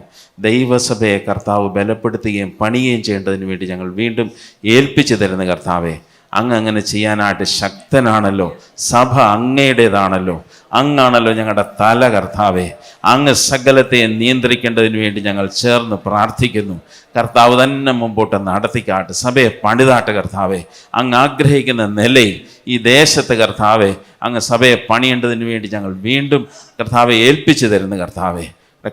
ദൈവസഭയെ കർത്താവ് ബലപ്പെടുത്തുകയും പണിയുകയും ചെയ്യേണ്ടതിന് വേണ്ടി ഞങ്ങൾ വീണ്ടും ഏൽപ്പിച്ചു തരുന്ന കർത്താവെ, അങ്ങ് അങ്ങനെ ചെയ്യാനായിട്ട് ശക്തനാണല്ലോ. സഭ അങ്ങയുടേതാണല്ലോ. അങ്ങാണല്ലോ ഞങ്ങളുടെ തല കർത്താവെ. അങ്ങ് സകലത്തെ നിയന്ത്രിക്കേണ്ടതിന് വേണ്ടി ഞങ്ങൾ ചേർന്ന് പ്രാർത്ഥിക്കുന്നു. കർത്താവ് തന്നെ മുമ്പോട്ട് നടത്തിക്കാട്ട്, സഭയെ പണിതാട്ട് കർത്താവെ. അങ്ങ് ആഗ്രഹിക്കുന്ന നിലയിൽ ഈ ദേശത്ത് കർത്താവെ അങ്ങ് സഭയെ പണിയേണ്ടതിന് വേണ്ടി ഞങ്ങൾ വീണ്ടും കർത്താവെ ഏൽപ്പിച്ചു തരുന്നു കർത്താവെ.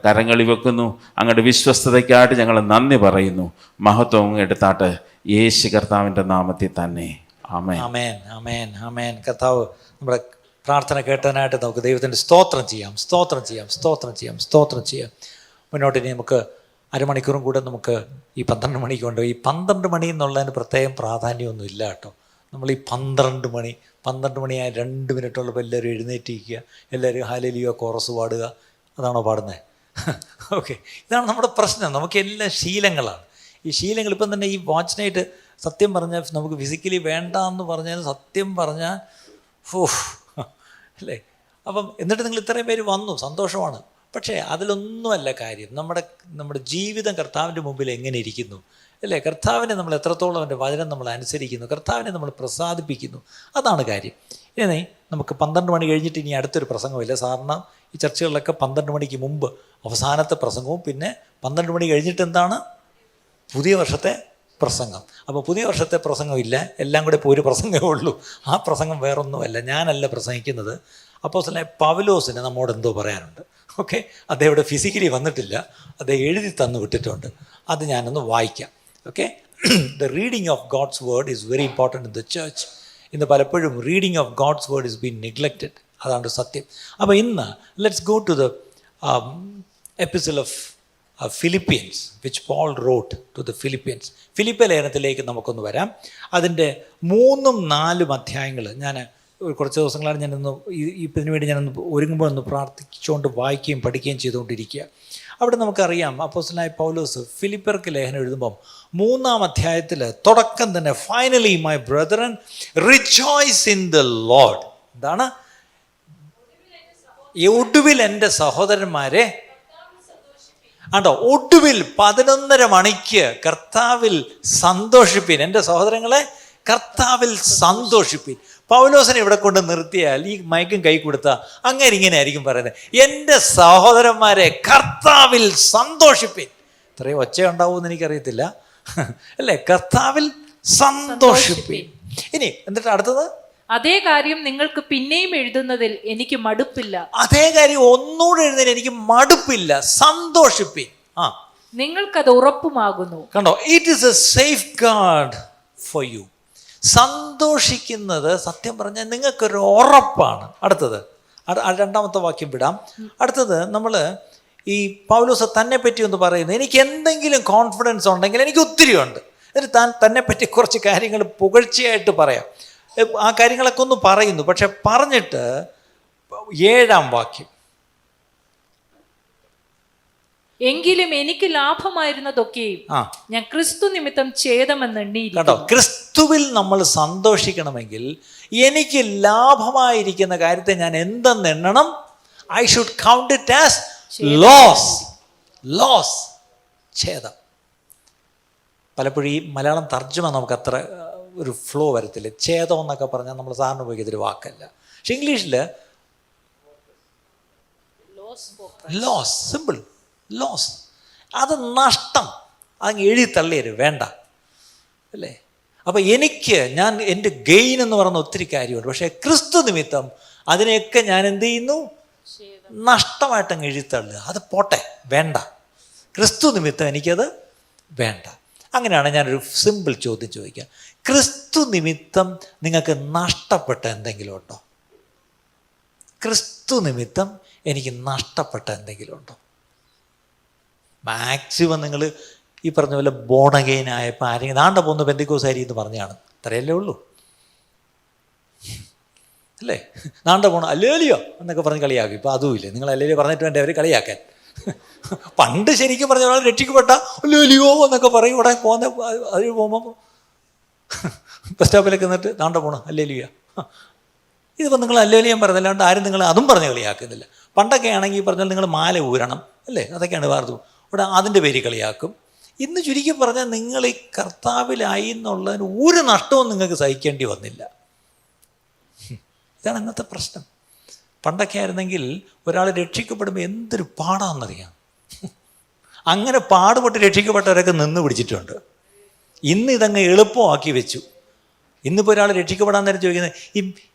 കരങ്ങളിൽ വെക്കുന്നു. അങ്ങയുടെ വിശ്വസ്തതയ്ക്കായിട്ട് ഞങ്ങൾ നന്ദി പറയുന്നു. മഹത്വം എടുത്താട്ട് യേശു കർത്താവിൻ്റെ നാമത്തിൽ തന്നെ. ആമേൻ, ആമേൻ, ആമേൻ, ആമേൻ. കർത്താവ് നമ്മുടെ പ്രാർത്ഥന കേട്ടതിനായിട്ട് നമുക്ക് ദൈവത്തിൻ്റെ സ്തോത്രം ചെയ്യാം, സ്തോത്രം ചെയ്യാം, സ്തോത്രം ചെയ്യാം, സ്തോത്രം ചെയ്യാം. മുന്നോട്ട് ഇനി നമുക്ക് അരമണിക്കൂറും കൂടെ നമുക്ക് ഈ 12 മണിക്ക് കൊണ്ട്, ഈ 12 മണി എന്നുള്ളതിന് പ്രത്യേകം പ്രാധാന്യമൊന്നും ഇല്ല കേട്ടോ. നമ്മൾ ഈ 12 മണിയായ 2 മിനിറ്റുള്ളപ്പോൾ എല്ലാവരും എഴുന്നേറ്റിരിക്കുക, എല്ലാവരും ഹല്ലേലൂയ കോറസ് പാടുക. അതാണോ പാടുന്നത്? ഓക്കെ, ഇതാണ് നമ്മുടെ പ്രശ്നം. നമുക്ക് എല്ലാം ശീലങ്ങളാണ്. ഈ ശീലങ്ങൾ ഇപ്പം തന്നെ ഈ വാച്ച് നൈറ്റ് സത്യം പറഞ്ഞാൽ നമുക്ക് ഫിസിക്കലി വേണ്ട എന്ന് പറഞ്ഞാൽ സത്യം പറഞ്ഞാൽ അല്ലേ. അപ്പം എന്നിട്ട് നിങ്ങൾ ഇത്രയും പേര് വന്നു, സന്തോഷമാണ്. പക്ഷേ അതിലൊന്നുമല്ല കാര്യം. നമ്മുടെ ജീവിതം കർത്താവിൻ്റെ മുമ്പിൽ എങ്ങനെ ഇരിക്കുന്നു അല്ലേ? കർത്താവിനെ നമ്മൾ എത്രത്തോളം അവൻ്റെ വചനം നമ്മൾ അനുസരിക്കുന്നു, കർത്താവിനെ നമ്മൾ പ്രസാദിപ്പിക്കുന്നു, അതാണ് കാര്യം. ഇനി നമുക്ക് 12 മണി കഴിഞ്ഞിട്ട് ഇനി അടുത്തൊരു പ്രസംഗമില്ല. സാധാരണ ഈ ചർച്ചകളിലൊക്കെ 12 മണിക്ക് മുമ്പ് അവസാനത്തെ പ്രസംഗവും പിന്നെ 12 മണി കഴിഞ്ഞിട്ട് എന്താണ്? പുതിയ വർഷത്തെ പ്രസംഗം. അപ്പോൾ പുതിയ വർഷത്തെ പ്രസംഗമില്ല, എല്ലാം കൂടെ ഇപ്പോൾ ഒരു പ്രസംഗമേ ഉള്ളൂ. ആ പ്രസംഗം വേറൊന്നുമല്ല, ഞാനല്ല പ്രസംഗിക്കുന്നത്. അപ്പോസ്തലനായ പൗലോസിന് നമ്മോട് എന്തോ പറയാനുണ്ട്. ഓക്കെ, അദ്ദേഹം ഇവിടെ ഫിസിക്കലി വന്നിട്ടില്ല, അദ്ദേഹം എഴുതി തന്നു വിട്ടിട്ടുണ്ട്. അത് ഞാനൊന്ന് വായിക്കാം. Okay, the reading of God's word is very important in the church. ഇന്ന് പലപ്പോഴും reading of God's word is been neglected. അതാണ് സത്യം. അപ്പോൾ ഇന്ന് let's go to the episode of Philippians which Paul wrote to the Philippians. ഫിലിപ്പ ലേഖനത്തിലേക്ക് നമുക്കൊന്ന് വരാം. അതിൻ്റെ 3ഉം 4ഉം അധ്യായങ്ങൾ ഞാൻ കുറച്ച് ദിവസങ്ങളാണ് ഞാനൊന്ന് ഇതിനു വേണ്ടി ഞാനൊന്ന് ഒരുങ്ങുമ്പോൾ ഒന്ന് പ്രാർത്ഥിച്ചുകൊണ്ട് വായിക്കുകയും പഠിക്കുകയും ചെയ്തുകൊണ്ടിരിക്കുക. അവിടെ നമുക്കറിയാം അപ്പോസ്തലനായ പൗലോസ് ഫിലിപ്പർക്ക് ലേഖനം എഴുതുമ്പം 3-ാം അധ്യായത്തിൽ തുടക്കം തന്നെ finally my brethren rejoice in the Lord. എന്താണ്? ഒടുവിൽ എൻ്റെ സഹോദരന്മാരെ ആണ്ടോ, ഒടുവിൽ 11:30 മണിക്ക് കർത്താവിൽ സന്തോഷിപ്പിൻ. എൻ്റെ സഹോദരങ്ങളെ കർത്താവിൽ സന്തോഷിപ്പിൻ. പൗലോസിനെ ഇവിടെ കൊണ്ട് നിർത്തിയാൽ ഈ മയക്കും കൈ കൊടുത്താൽ അങ്ങനെ ഇങ്ങനെ ആയിരിക്കും പറയുന്നത്, എൻ്റെ സഹോദരന്മാരെ കർത്താവിൽ സന്തോഷിപ്പിൻ. ഇത്രയും ഒച്ച ഉണ്ടാവുമെന്ന് എനിക്കറിയത്തില്ല അല്ലേ? കർത്താവിൽ സന്തോഷിപ്പിൻ. ഇനി എന്നിട്ട് അടുത്തത്, അതേ കാര്യം നിങ്ങൾക്ക് പിന്നെയും എഴുതുന്നതിൽ എനിക്ക് മടുപ്പില്ല. അതേ കാര്യം ഒന്നുകൂടെ എഴുതുന്നതിൽ എനിക്ക് മടുപ്പില്ല. സന്തോഷിപ്പിൻ. നിങ്ങൾക്കത് ഉറപ്പുമാകുന്നു. കണ്ടോ, it is a safeguard for you. സന്തോഷിക്കുന്നത് സത്യം പറഞ്ഞാൽ നിങ്ങൾക്കൊരു ഉറപ്പാണ്. അടുത്തത് 2ാമത്തെ വാക്യം വിടാം. അടുത്തത് നമ്മൾ ഈ പൗലോസ് തന്നെ പറ്റി ഒന്ന് പറയുന്നത്, എനിക്ക് എന്തെങ്കിലും കോൺഫിഡൻസ് ഉണ്ടെങ്കിൽ എനിക്ക് ഒത്തിരി ഉണ്ട്. എന്നിട്ട് തന്നെ പറ്റി കുറച്ച് കാര്യങ്ങൾ പുകഴ്ചയായിട്ട് പറയാം. ആ കാര്യങ്ങളൊക്കെ ഒന്ന് പറയുന്നു. പക്ഷെ പറഞ്ഞിട്ട് 7ാം വാക്യം, എങ്കിലും എനിക്ക് ലാഭമായിരുന്നതൊക്കെയും ഞാൻ ക്രിസ്തു നിമിത്തം ഛേദമെന്നെണ്ണിയിരിക്കുന്നു. കേട്ടോ, ക്രിസ്തുവിൽ നമ്മൾ സന്തോഷിക്കണമെങ്കിൽ എനിക്ക് ലാഭമായിരിക്കുന്ന കാര്യത്തെ ഞാൻ എന്തെന്ന് എണ്ണണം? I should count it as loss. Loss, ഛേദം. പലപ്പോഴും ഈ മലയാളം തർജ്ജമ നമുക്ക് അത്ര ഒരു ഫ്ലോ വരത്തില്ല. ഛേദം എന്നൊക്കെ പറഞ്ഞാൽ നമ്മൾ സാധാരണ ഉപയോഗിക്കുന്നൊരു വാക്കല്ല. പക്ഷെ ഇംഗ്ലീഷിൽ ലോസ്, സിമ്പിൾ ലോസ്. അത് നഷ്ടം, അങ്ങ് എഴുതി തള്ളിയര് വേണ്ട അല്ലേ. അപ്പം ഞാൻ എൻ്റെ ഗെയിൻ എന്ന് പറയുന്ന ഒത്തിരി കാര്യമുണ്ട്. പക്ഷേ ക്രിസ്തു നിമിത്തം അതിനെയൊക്കെ ഞാൻ എന്ത് ചെയ്യുന്നു? നഷ്ടമായിട്ടങ്ങ് എഴുതിത്തള്ളുക. അത് പോട്ടെ, വേണ്ട. ക്രിസ്തു നിമിത്തം എനിക്കത് വേണ്ട. അങ്ങനെയാണ് ഞാനൊരു സിമ്പിൾ ചോദ്യം ചോദിക്കുക. ക്രിസ്തു നിമിത്തം നിങ്ങൾക്ക് നഷ്ടപ്പെട്ട എന്തെങ്കിലും ഉണ്ടോ? ക്രിസ്തു നിമിത്തം എനിക്ക് നഷ്ടപ്പെട്ട എന്തെങ്കിലും ഉണ്ടോ? മാക്സിമം നിങ്ങൾ ഈ പറഞ്ഞ പോലെ ബോണഗെയിനായപ്പോൾ ആരെങ്കിലും നാണ്ട പോകുന്ന പെന്തിക്കോസാരി എന്ന് പറഞ്ഞാണ്, അത്രയല്ലേ ഉള്ളൂ അല്ലേ. നാണ്ട പോകണം അല്ലേലിയോ എന്നൊക്കെ പറഞ്ഞ് കളിയാക്കും. ഇപ്പോൾ അതുമില്ലേ, നിങ്ങൾ അല്ലേലിയോ പറഞ്ഞിട്ട് വേണ്ടേ അവർ കളിയാക്കാൻ. പണ്ട് ശരിക്കും പറഞ്ഞ ഒരാൾ രക്ഷിക്കപ്പെട്ട അല്ലേലിയോ എന്നൊക്കെ പറയും. ഇവിടെ പോകുന്ന അതിൽ പോകുമ്പോൾ ബസ് സ്റ്റോപ്പിലൊക്കെ നിന്നിട്ട് നാണ്ട പോകണം അല്ലേലിയോ. ഇതിപ്പോൾ നിങ്ങൾ അല്ലേലിയും പറഞ്ഞല്ലാണ്ട് ആരും നിങ്ങൾ അതും പറഞ്ഞ് കളിയാക്കുന്നില്ല. പണ്ടൊക്കെ ആണെങ്കിൽ പറഞ്ഞാൽ നിങ്ങൾ മാല ഊരണം അല്ലേ, അതൊക്കെയാണ് വാർത്ത. ഇവിടെ അതിൻ്റെ പേര് കളിയാക്കും. ഇന്ന് ചുരുക്കി പറഞ്ഞാൽ നിങ്ങൾ ഈ കർത്താവിലായി എന്നുള്ളതിന് ഒരു നഷ്ടവും നിങ്ങൾക്ക് സഹിക്കേണ്ടി വന്നില്ല. ഇതാണ് ഇന്നത്തെ പ്രശ്നം. പണ്ടൊക്കെ ആയിരുന്നെങ്കിൽ ഒരാൾ രക്ഷിക്കപ്പെടുമ്പോൾ എന്തൊരു പാടാണെന്നറിയാം. അങ്ങനെ പാടുപെട്ട് രക്ഷിക്കപ്പെട്ടവരൊക്കെ നിന്ന് പിടിച്ചിട്ടുണ്ട്. ഇന്ന് ഇതങ്ങ് എളുപ്പമാക്കി വെച്ചു. ഇന്നിപ്പോൾ ഒരാൾ രക്ഷിക്കപ്പെടാൻ നേരം ചോദിക്കുന്നത് ഈ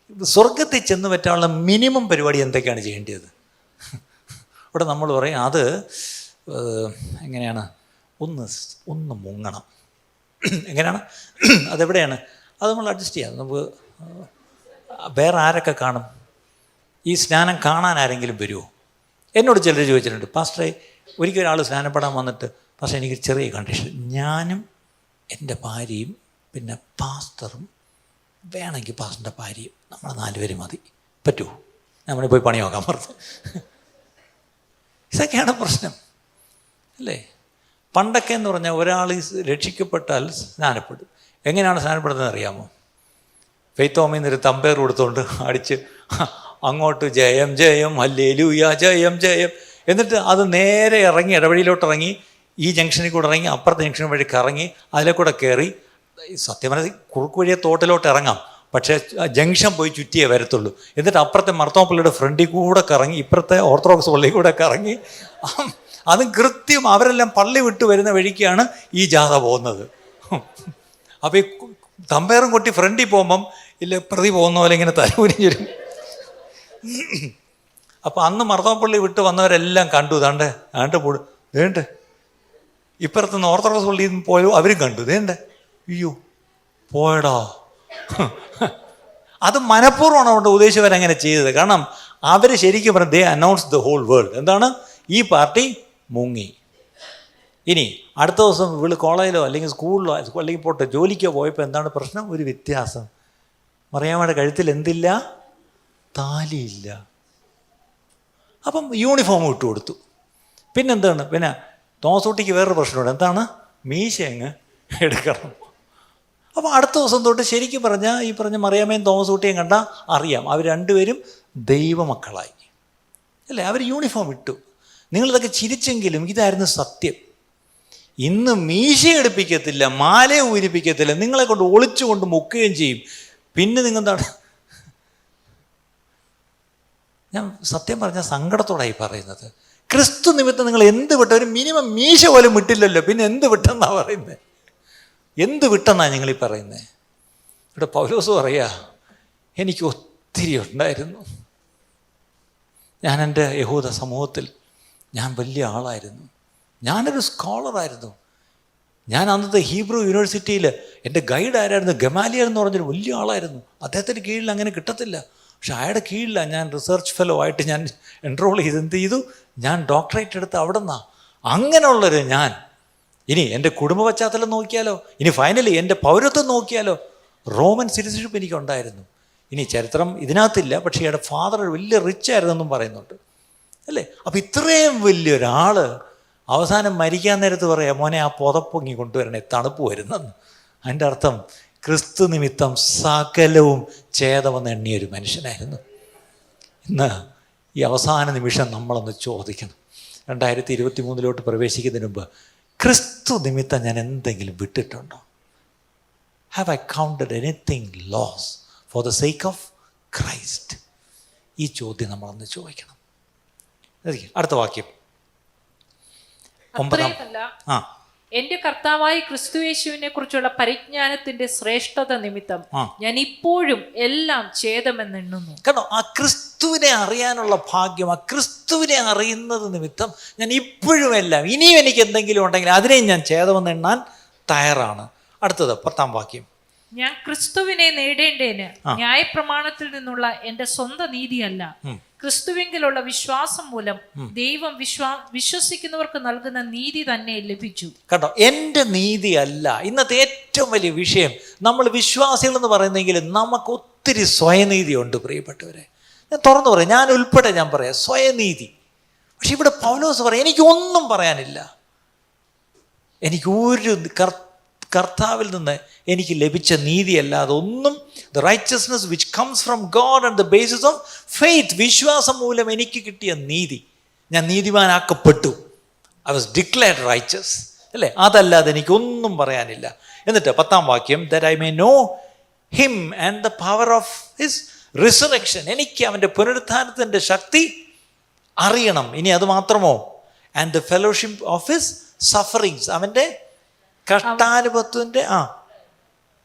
സ്വർഗത്തിൽ ചെന്ന് പറ്റാനുള്ള മിനിമം പരിപാടി എന്തൊക്കെയാണ് ചെയ്യേണ്ടത്? ഇവിടെ നമ്മൾ പറയും അത് എങ്ങനെയാണ്, ഒന്ന് മുങ്ങണം. എങ്ങനെയാണ് അതെവിടെയാണ്? അത് നമ്മൾ അഡ്ജസ്റ്റ് ചെയ്യാം. നമുക്ക് വേറെ ആരൊക്കെ കാണും? ഈ സ്നാനം കാണാൻ ആരെങ്കിലും വരുമോ? എന്നോട് ചിലർ ചോദിച്ചിട്ടുണ്ട്, പാസ്റ്ററെ ഒരിക്കൽ ഒരാൾ സ്നാനപ്പെടാൻ വന്നിട്ട്, പക്ഷേ എനിക്ക് ചെറിയ കണ്ടീഷൻ, ഞാനും എൻ്റെ ഭാര്യയും പിന്നെ പാസ്റ്ററും, വേണമെങ്കിൽ പാസ്റ്ററിൻ്റെ ഭാര്യയും, നമ്മൾ 4 പേര് മതി, പറ്റുമോ? നമ്മൾ പോയി പണി നോക്കാൻ പറഞ്ഞു. ഇതൊക്കെയാണ് പ്രശ്നം അല്ലേ. പണ്ടൊക്കെ എന്ന് പറഞ്ഞാൽ ഒരാൾ രക്ഷിക്കപ്പെട്ടാൽ സ്നാനപ്പെടും. എങ്ങനെയാണ് സ്നാനപ്പെടുന്നത് അറിയാമോ? ഫെയ്ത്തോമിന്നൊരു തമ്പേർ കൊടുത്തുകൊണ്ട് അടിച്ച് അങ്ങോട്ട് ജയം ജയം ഹല്ലേലൂയ ജയം ജയം, എന്നിട്ട് അത് നേരെ ഇറങ്ങി ഇടവഴിയിലോട്ട് ഇറങ്ങി, ഈ ജംഗ്ഷനിൽ കൂടെ ഇറങ്ങി അപ്പുറത്തെ ജംഗ്ഷൻ വഴി കറങ്ങി അതിലെ കൂടെ കയറി, സത്യം പറഞ്ഞാൽ കുറുക്ക് വഴിയെ തോട്ടിലോട്ട് ഇറങ്ങാം, പക്ഷേ ജംഗ്ഷൻ പോയി ചുറ്റിയേ വരത്തുള്ളൂ. എന്നിട്ട് അപ്പുറത്തെ മർത്തോമ പള്ളിയുടെ ഫ്രണ്ടിൽ കൂടെ കറങ്ങി ഇപ്പുറത്തെ ഓർത്തഡോക്സ് പള്ളിയിൽ കൂടെ കറങ്ങി, അതും കൃത്യം അവരെല്ലാം പള്ളി വിട്ട് വരുന്ന വഴിക്കാണ് ഈ ജാഥ പോകുന്നത്. അപ്പോൾ ഈ തമ്പേറും കൊട്ടി ഫ്രണ്ടിൽ പോകുമ്പം ഇല്ല പ്രതി പോകുന്ന പോലെ ഇങ്ങനെ തലമുരിഞ്ഞൊരും. അപ്പോൾ അന്ന് മർത്തോമപ്പള്ളി വിട്ട് വന്നവരെല്ലാം കണ്ടു, ദാണ്ട് പോടും വേണ്ടേ, ഇപ്പുറത്തുനിന്ന് ഓർത്തഡോക്സ് പള്ളിയിൽ നിന്ന് പോയോ അവരും കണ്ടു, വേണ്ടേ അയ്യോ പോയടാ. അത് മനഃപൂർവ്വമാണ് അവിടെ ഉദ്ദേശിച്ചവരങ്ങനെ ചെയ്തത്. കാരണം അവർ ശരിക്കും പറഞ്ഞു ദേ അനൗൺസ് ദ ഹോൾ വേൾഡ്. എന്താണ്? ഈ പാർട്ടി മുങ്ങി. ഇനി അടുത്ത ദിവസം ഇവള് കോളേജിലോ അല്ലെങ്കിൽ സ്കൂളിലോ അല്ലെങ്കിൽ പോട്ടെ ജോലിക്കോ പോയപ്പോൾ എന്താണ് പ്രശ്നം? ഒരു വ്യത്യാസം. മറിയാമ്മയുടെ കഴുത്തിൽ എന്തില്ല? താലിയില്ല. അപ്പം യൂണിഫോം ഇട്ട് കൊടുത്തു. പിന്നെന്താണ്? പിന്നെ തോമസൂട്ടിക്ക് വേറൊരു പ്രശ്നമുണ്ട്. എന്താണ്? മീശ അങ്ങ് എടുക്കണം. അപ്പോൾ അടുത്ത ദിവസം തൊട്ട് ശരിക്കും പറഞ്ഞാൽ ഈ പറഞ്ഞ മറിയാമ്മയും തോമസൂട്ടിയും കണ്ടാൽ അറിയാം അവർ രണ്ടുപേരും ദൈവമക്കളായി അല്ലേ. അവർ യൂണിഫോം ഇട്ടു. നിങ്ങളിതൊക്കെ ചിരിച്ചെങ്കിലും ഇതായിരുന്നു സത്യം. ഇന്ന് മീശ എടുപ്പിക്കത്തില്ല, മാലയെ ഊരിപ്പിക്കത്തില്ല, നിങ്ങളെ കൊണ്ട് ഒളിച്ചുകൊണ്ട് മുക്കുകയും ചെയ്യും. പിന്നെ നിങ്ങളെന്താണ്? ഞാൻ സത്യം പറഞ്ഞാൽ സങ്കടത്തോടായി പറയുന്നത്. ക്രിസ്തു നിമിത്തം നിങ്ങൾ എന്ത് വിട്ട, ഒരു മിനിമം മീശ പോലും വിട്ടില്ലല്ലോ, പിന്നെ എന്ത് വിട്ടെന്നാണ് പറയുന്നത്? എന്ത് വിട്ടെന്നാണ് ഞങ്ങളീ പറയുന്നത്? ഇവിടെ പൗലോസ് പറയാ, എനിക്ക് ഒത്തിരി ഉണ്ടായിരുന്നു. ഞാൻ എൻ്റെ യഹൂദ സമൂഹത്തിൽ ഞാൻ വലിയ ആളായിരുന്നു, ഞാനൊരു സ്കോളറായിരുന്നു. ഞാൻ അന്നത്തെ ഹീബ്രു യൂണിവേഴ്സിറ്റിയിൽ എൻ്റെ ഗൈഡ് ആരായിരുന്നു? ഗമാലിയൽ എന്ന് പറഞ്ഞൊരു വലിയ ആളായിരുന്നു. അദ്ദേഹത്തിൻ്റെ കീഴിൽ അങ്ങനെ കിട്ടത്തില്ല. പക്ഷെ അയാളുടെ കീഴിലാണ് ഞാൻ റിസർച്ച് ഫെലോ ആയിട്ട് ഞാൻ എൻറോൾ ചെയ്ത് എന്ത് ചെയ്തു, ഞാൻ ഡോക്ടറേറ്റ് എടുത്ത് അവിടെ നിന്നാണ്. അങ്ങനെയുള്ളൊരു ഞാൻ, ഇനി എൻ്റെ കുടുംബ പശ്ചാത്തലം നോക്കിയാലോ, ഇനി ഫൈനലി എൻ്റെ പൗരത്വം നോക്കിയാലോ, റോമൻ സിറ്റിസൺഷിപ്പ് എനിക്കുണ്ടായിരുന്നു. ഇനി ചരിത്രം ഇതിനകത്തില്ല, പക്ഷേ ഇയാളുടെ ഫാദർ വലിയ റിച്ച് ആയിരുന്നെന്നും പറയുന്നുണ്ട് അല്ലേ. അപ്പം ഇത്രയും വലിയൊരാൾ അവസാനം മരിക്കാൻ നേരത്ത് പറയാം, മോനെ ആ പുതപ്പൊങ്ങി കൊണ്ടുവരണേ, തണുപ്പ് വരുന്നെന്ന്. അതിൻ്റെ അർത്ഥം ക്രിസ്തു നിമിത്തം സകലവും ഛേദമെന്ന് എണ്ണിയൊരു മനുഷ്യനായിരുന്നു. ഇന്ന് ഈ അവസാന നിമിഷം നമ്മളൊന്ന് ചോദിക്കണം, 2023 പ്രവേശിക്കുന്നതിന് മുമ്പ് ക്രിസ്തു നിമിത്തം ഞാൻ എന്തെങ്കിലും വിട്ടിട്ടുണ്ടോ? Have I counted anything loss for the sake of Christ? ഈ ചോദ്യം നമ്മളൊന്ന് ചോദിക്കണം. അടുത്ത വാക്യം 9. അത്രയുമല്ല, ആ എന്റെ കർത്താവായ ക്രിസ്തുയേശുവിനെ കുറിച്ചുള്ള പരിജ്ഞാനത്തിന്റെ ശ്രേഷ്ഠത നിമിത്തം ആ. ഞാൻ ഇപ്പോഴും എല്ലാം ഛേദമെന്നെണ്ണുന്നു. കാരണം ആ ക്രിസ്തുവിനെ അറിയാനുള്ള ഭാഗ്യം, ആ ക്രിസ്തുവിനെ അറിയുന്നത് നിമിത്തം ഞാൻ ഇപ്പോഴും എല്ലാം, ഇനിയും എനിക്ക് എന്തെങ്കിലും ഉണ്ടെങ്കിൽ അതിനെയും ഞാൻ ഛേദമെന്ന് എണ്ണാൻ തയ്യാറാണ്. അടുത്തത് 10 വാക്യം. ഞാൻ ക്രിസ്തുവിനെ നേടേണ്ടതിന് ന്യായപ്രമാണത്തിൽ നിന്നുള്ള എന്റെ സ്വന്തം നീതിയല്ല, ക്രിസ്തുവിലുള്ള വിശ്വാസം മൂലം ദൈവം വിശ്വസിക്കുന്നവർക്ക് നൽകുന്ന നീതി തന്നെ ലഭിച്ചു. കേട്ടോ, എൻ്റെ നീതി അല്ല ഇന്നത്തെ ഏറ്റവും വലിയ വിഷയം. നമ്മൾ വിശ്വാസികൾ എന്ന് പറയുന്നെങ്കിൽ നമുക്ക് ഒത്തിരി സ്വയനീതിയുണ്ട് പ്രിയപ്പെട്ടവരെ. ഞാൻ തുറന്നു പറയാം, ഞാൻ ഉൾപ്പെടെ ഞാൻ പറയാം സ്വയനീതി. പക്ഷെ ഇവിടെ പൗലോസ് പറയാം, എനിക്കൊന്നും പറയാനില്ല, എനിക്ക് ഒരു കർത്താവിൽ നിന്ന് എനിക്ക് ലഭിച്ച നീതിയല്ലാതെ ഒന്നും. The righteousness which comes from God and the basis of faith, വിശ്വാസം മൂലം എനിക്ക് കിട്ടിയ നീതി, ഞാൻ നീതിമാനാക്കപ്പെട്ടു. ഐ വാസ് ഡിക്ലെയർഡ് റൈച്ചസ്, അല്ലേ? അതല്ലാതെ എനിക്കൊന്നും പറയാനില്ല. എന്നിട്ട് 10 വാക്യം, that I may know him and the power of his resurrection, എനിക്ക് അവൻ്റെ പുനരുത്ഥാനത്തിൻ്റെ ശക്തി അറിയണം. ഇനി അത് മാത്രമോ? And the fellowship of his sufferings, അവൻ്റെ കഷ്ടാനുഭവത്തിൻ്റെ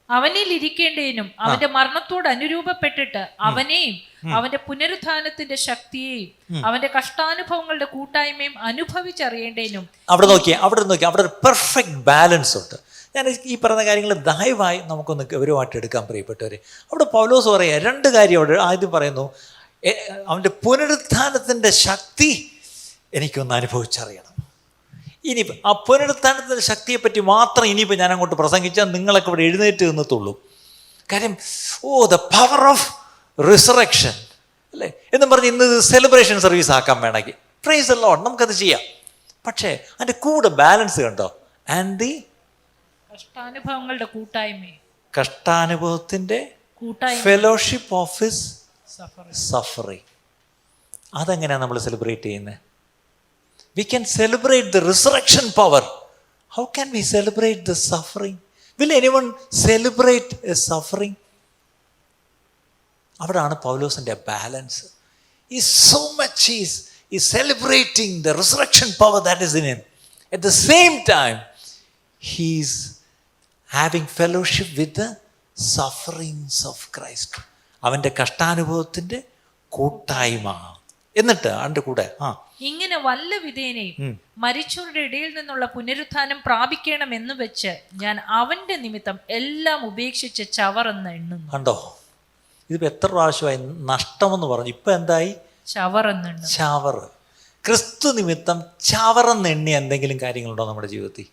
അവനിൽ ഇരിക്കേണ്ടതിനും അവന്റെ മരണത്തോട് അനുരൂപപ്പെട്ടിട്ട് അവനെയും അവന്റെ പുനരുത്ഥാനത്തിന്റെ ശക്തിയെയും അവന്റെ കഷ്ടാനുഭവങ്ങളുടെ കൂട്ടായ്മയും അനുഭവിച്ചറിയേണ്ടതിനും. അവിടെ നോക്കിയാൽ അവിടെ ഒരു പെർഫെക്റ്റ് ബാലൻസ് ഉണ്ട്. ഞാൻ ഈ പറയുന്ന കാര്യങ്ങൾ ദയവായി നമുക്കൊന്ന് ഗൗരവമായിട്ട് എടുക്കാൻ പ്രിയപ്പെട്ടവരെ. അവിടെ പൗലോസ് പറയുക 2 കാര്യം അവിടെ ആദ്യം പറയുന്നു, അവൻ്റെ പുനരുത്ഥാനത്തിൻ്റെ ശക്തി എനിക്കൊന്ന് അനുഭവിച്ചറിയണം. ഇനി ആ പുനരുത്ഥാനത്തിൻ്റെ ശക്തിയെപ്പറ്റി മാത്രം ഇനിയിപ്പോൾ ഞാൻ അങ്ങോട്ട് പ്രസംഗിച്ചാൽ നിങ്ങളൊക്കെ ഇവിടെ എഴുന്നേറ്റ് നിന്നത്തുള്ളൂ. കാര്യം ദ പവർ ഓഫ് റിസറക്ഷൻ, അല്ലേ എന്നും പറഞ്ഞ് ഇന്ന് സെലിബ്രേഷൻ സർവീസ് ആക്കാൻ വേണമെങ്കിൽ പ്രൈസ് ദി ലോർഡ്, നമുക്കത് ചെയ്യാം. പക്ഷേ അതിൻ്റെ കൂടെ ബാലൻസ് കണ്ടോ? ആൻഡ് ദി കഷ്ടാനുഭവങ്ങളുടെ കഷ്ടാനുഭവത്തിൻ്റെ ഫെലോഷിപ്പ് ഓഫ് ഹിസ് സഫറിങ്. അതെങ്ങനെയാണ് നമ്മൾ സെലിബ്രേറ്റ് ചെയ്യുന്നത്? We can celebrate the resurrection power. How can we celebrate the suffering? Will anyone celebrate a suffering? അവിടാണ് പൗലോസിൻ്റെ balance. So much is celebrating the resurrection power that is in him. At the same time, he is having fellowship with the sufferings of Christ. അവൻ്റെ കഷ്ടാനുഭവത്തിൻ്റെ കൂട്ടായ്മ. എന്നിട്ട് അതിൻ്റെ കൂടെ ഇങ്ങനെ വല്ല വിധേനയും മരിച്ചവരുടെ ഇടയിൽ നിന്നുള്ള പുനരുത്ഥാനം പ്രാപിക്കണം എന്ന് വെച്ച് ഞാൻ അവന്റെ നിമിത്തം എല്ലാം ഉപേക്ഷിച്ച് ചവറെന്ന് എണ്ണുന്നു. കണ്ടോ, ഇതിപ്പോ എത്ര പ്രാവശ്യമായി നഷ്ടമെന്ന് പറഞ്ഞു, ഇപ്പൊ എന്തായി? ചവറെന്നെണ്ണു. ചവറ്. ക്രിസ്തു നിമിത്തം ചവറെന്നെണ്ണി എന്തെങ്കിലും കാര്യങ്ങളുണ്ടോ നമ്മുടെ ജീവിതത്തിൽ?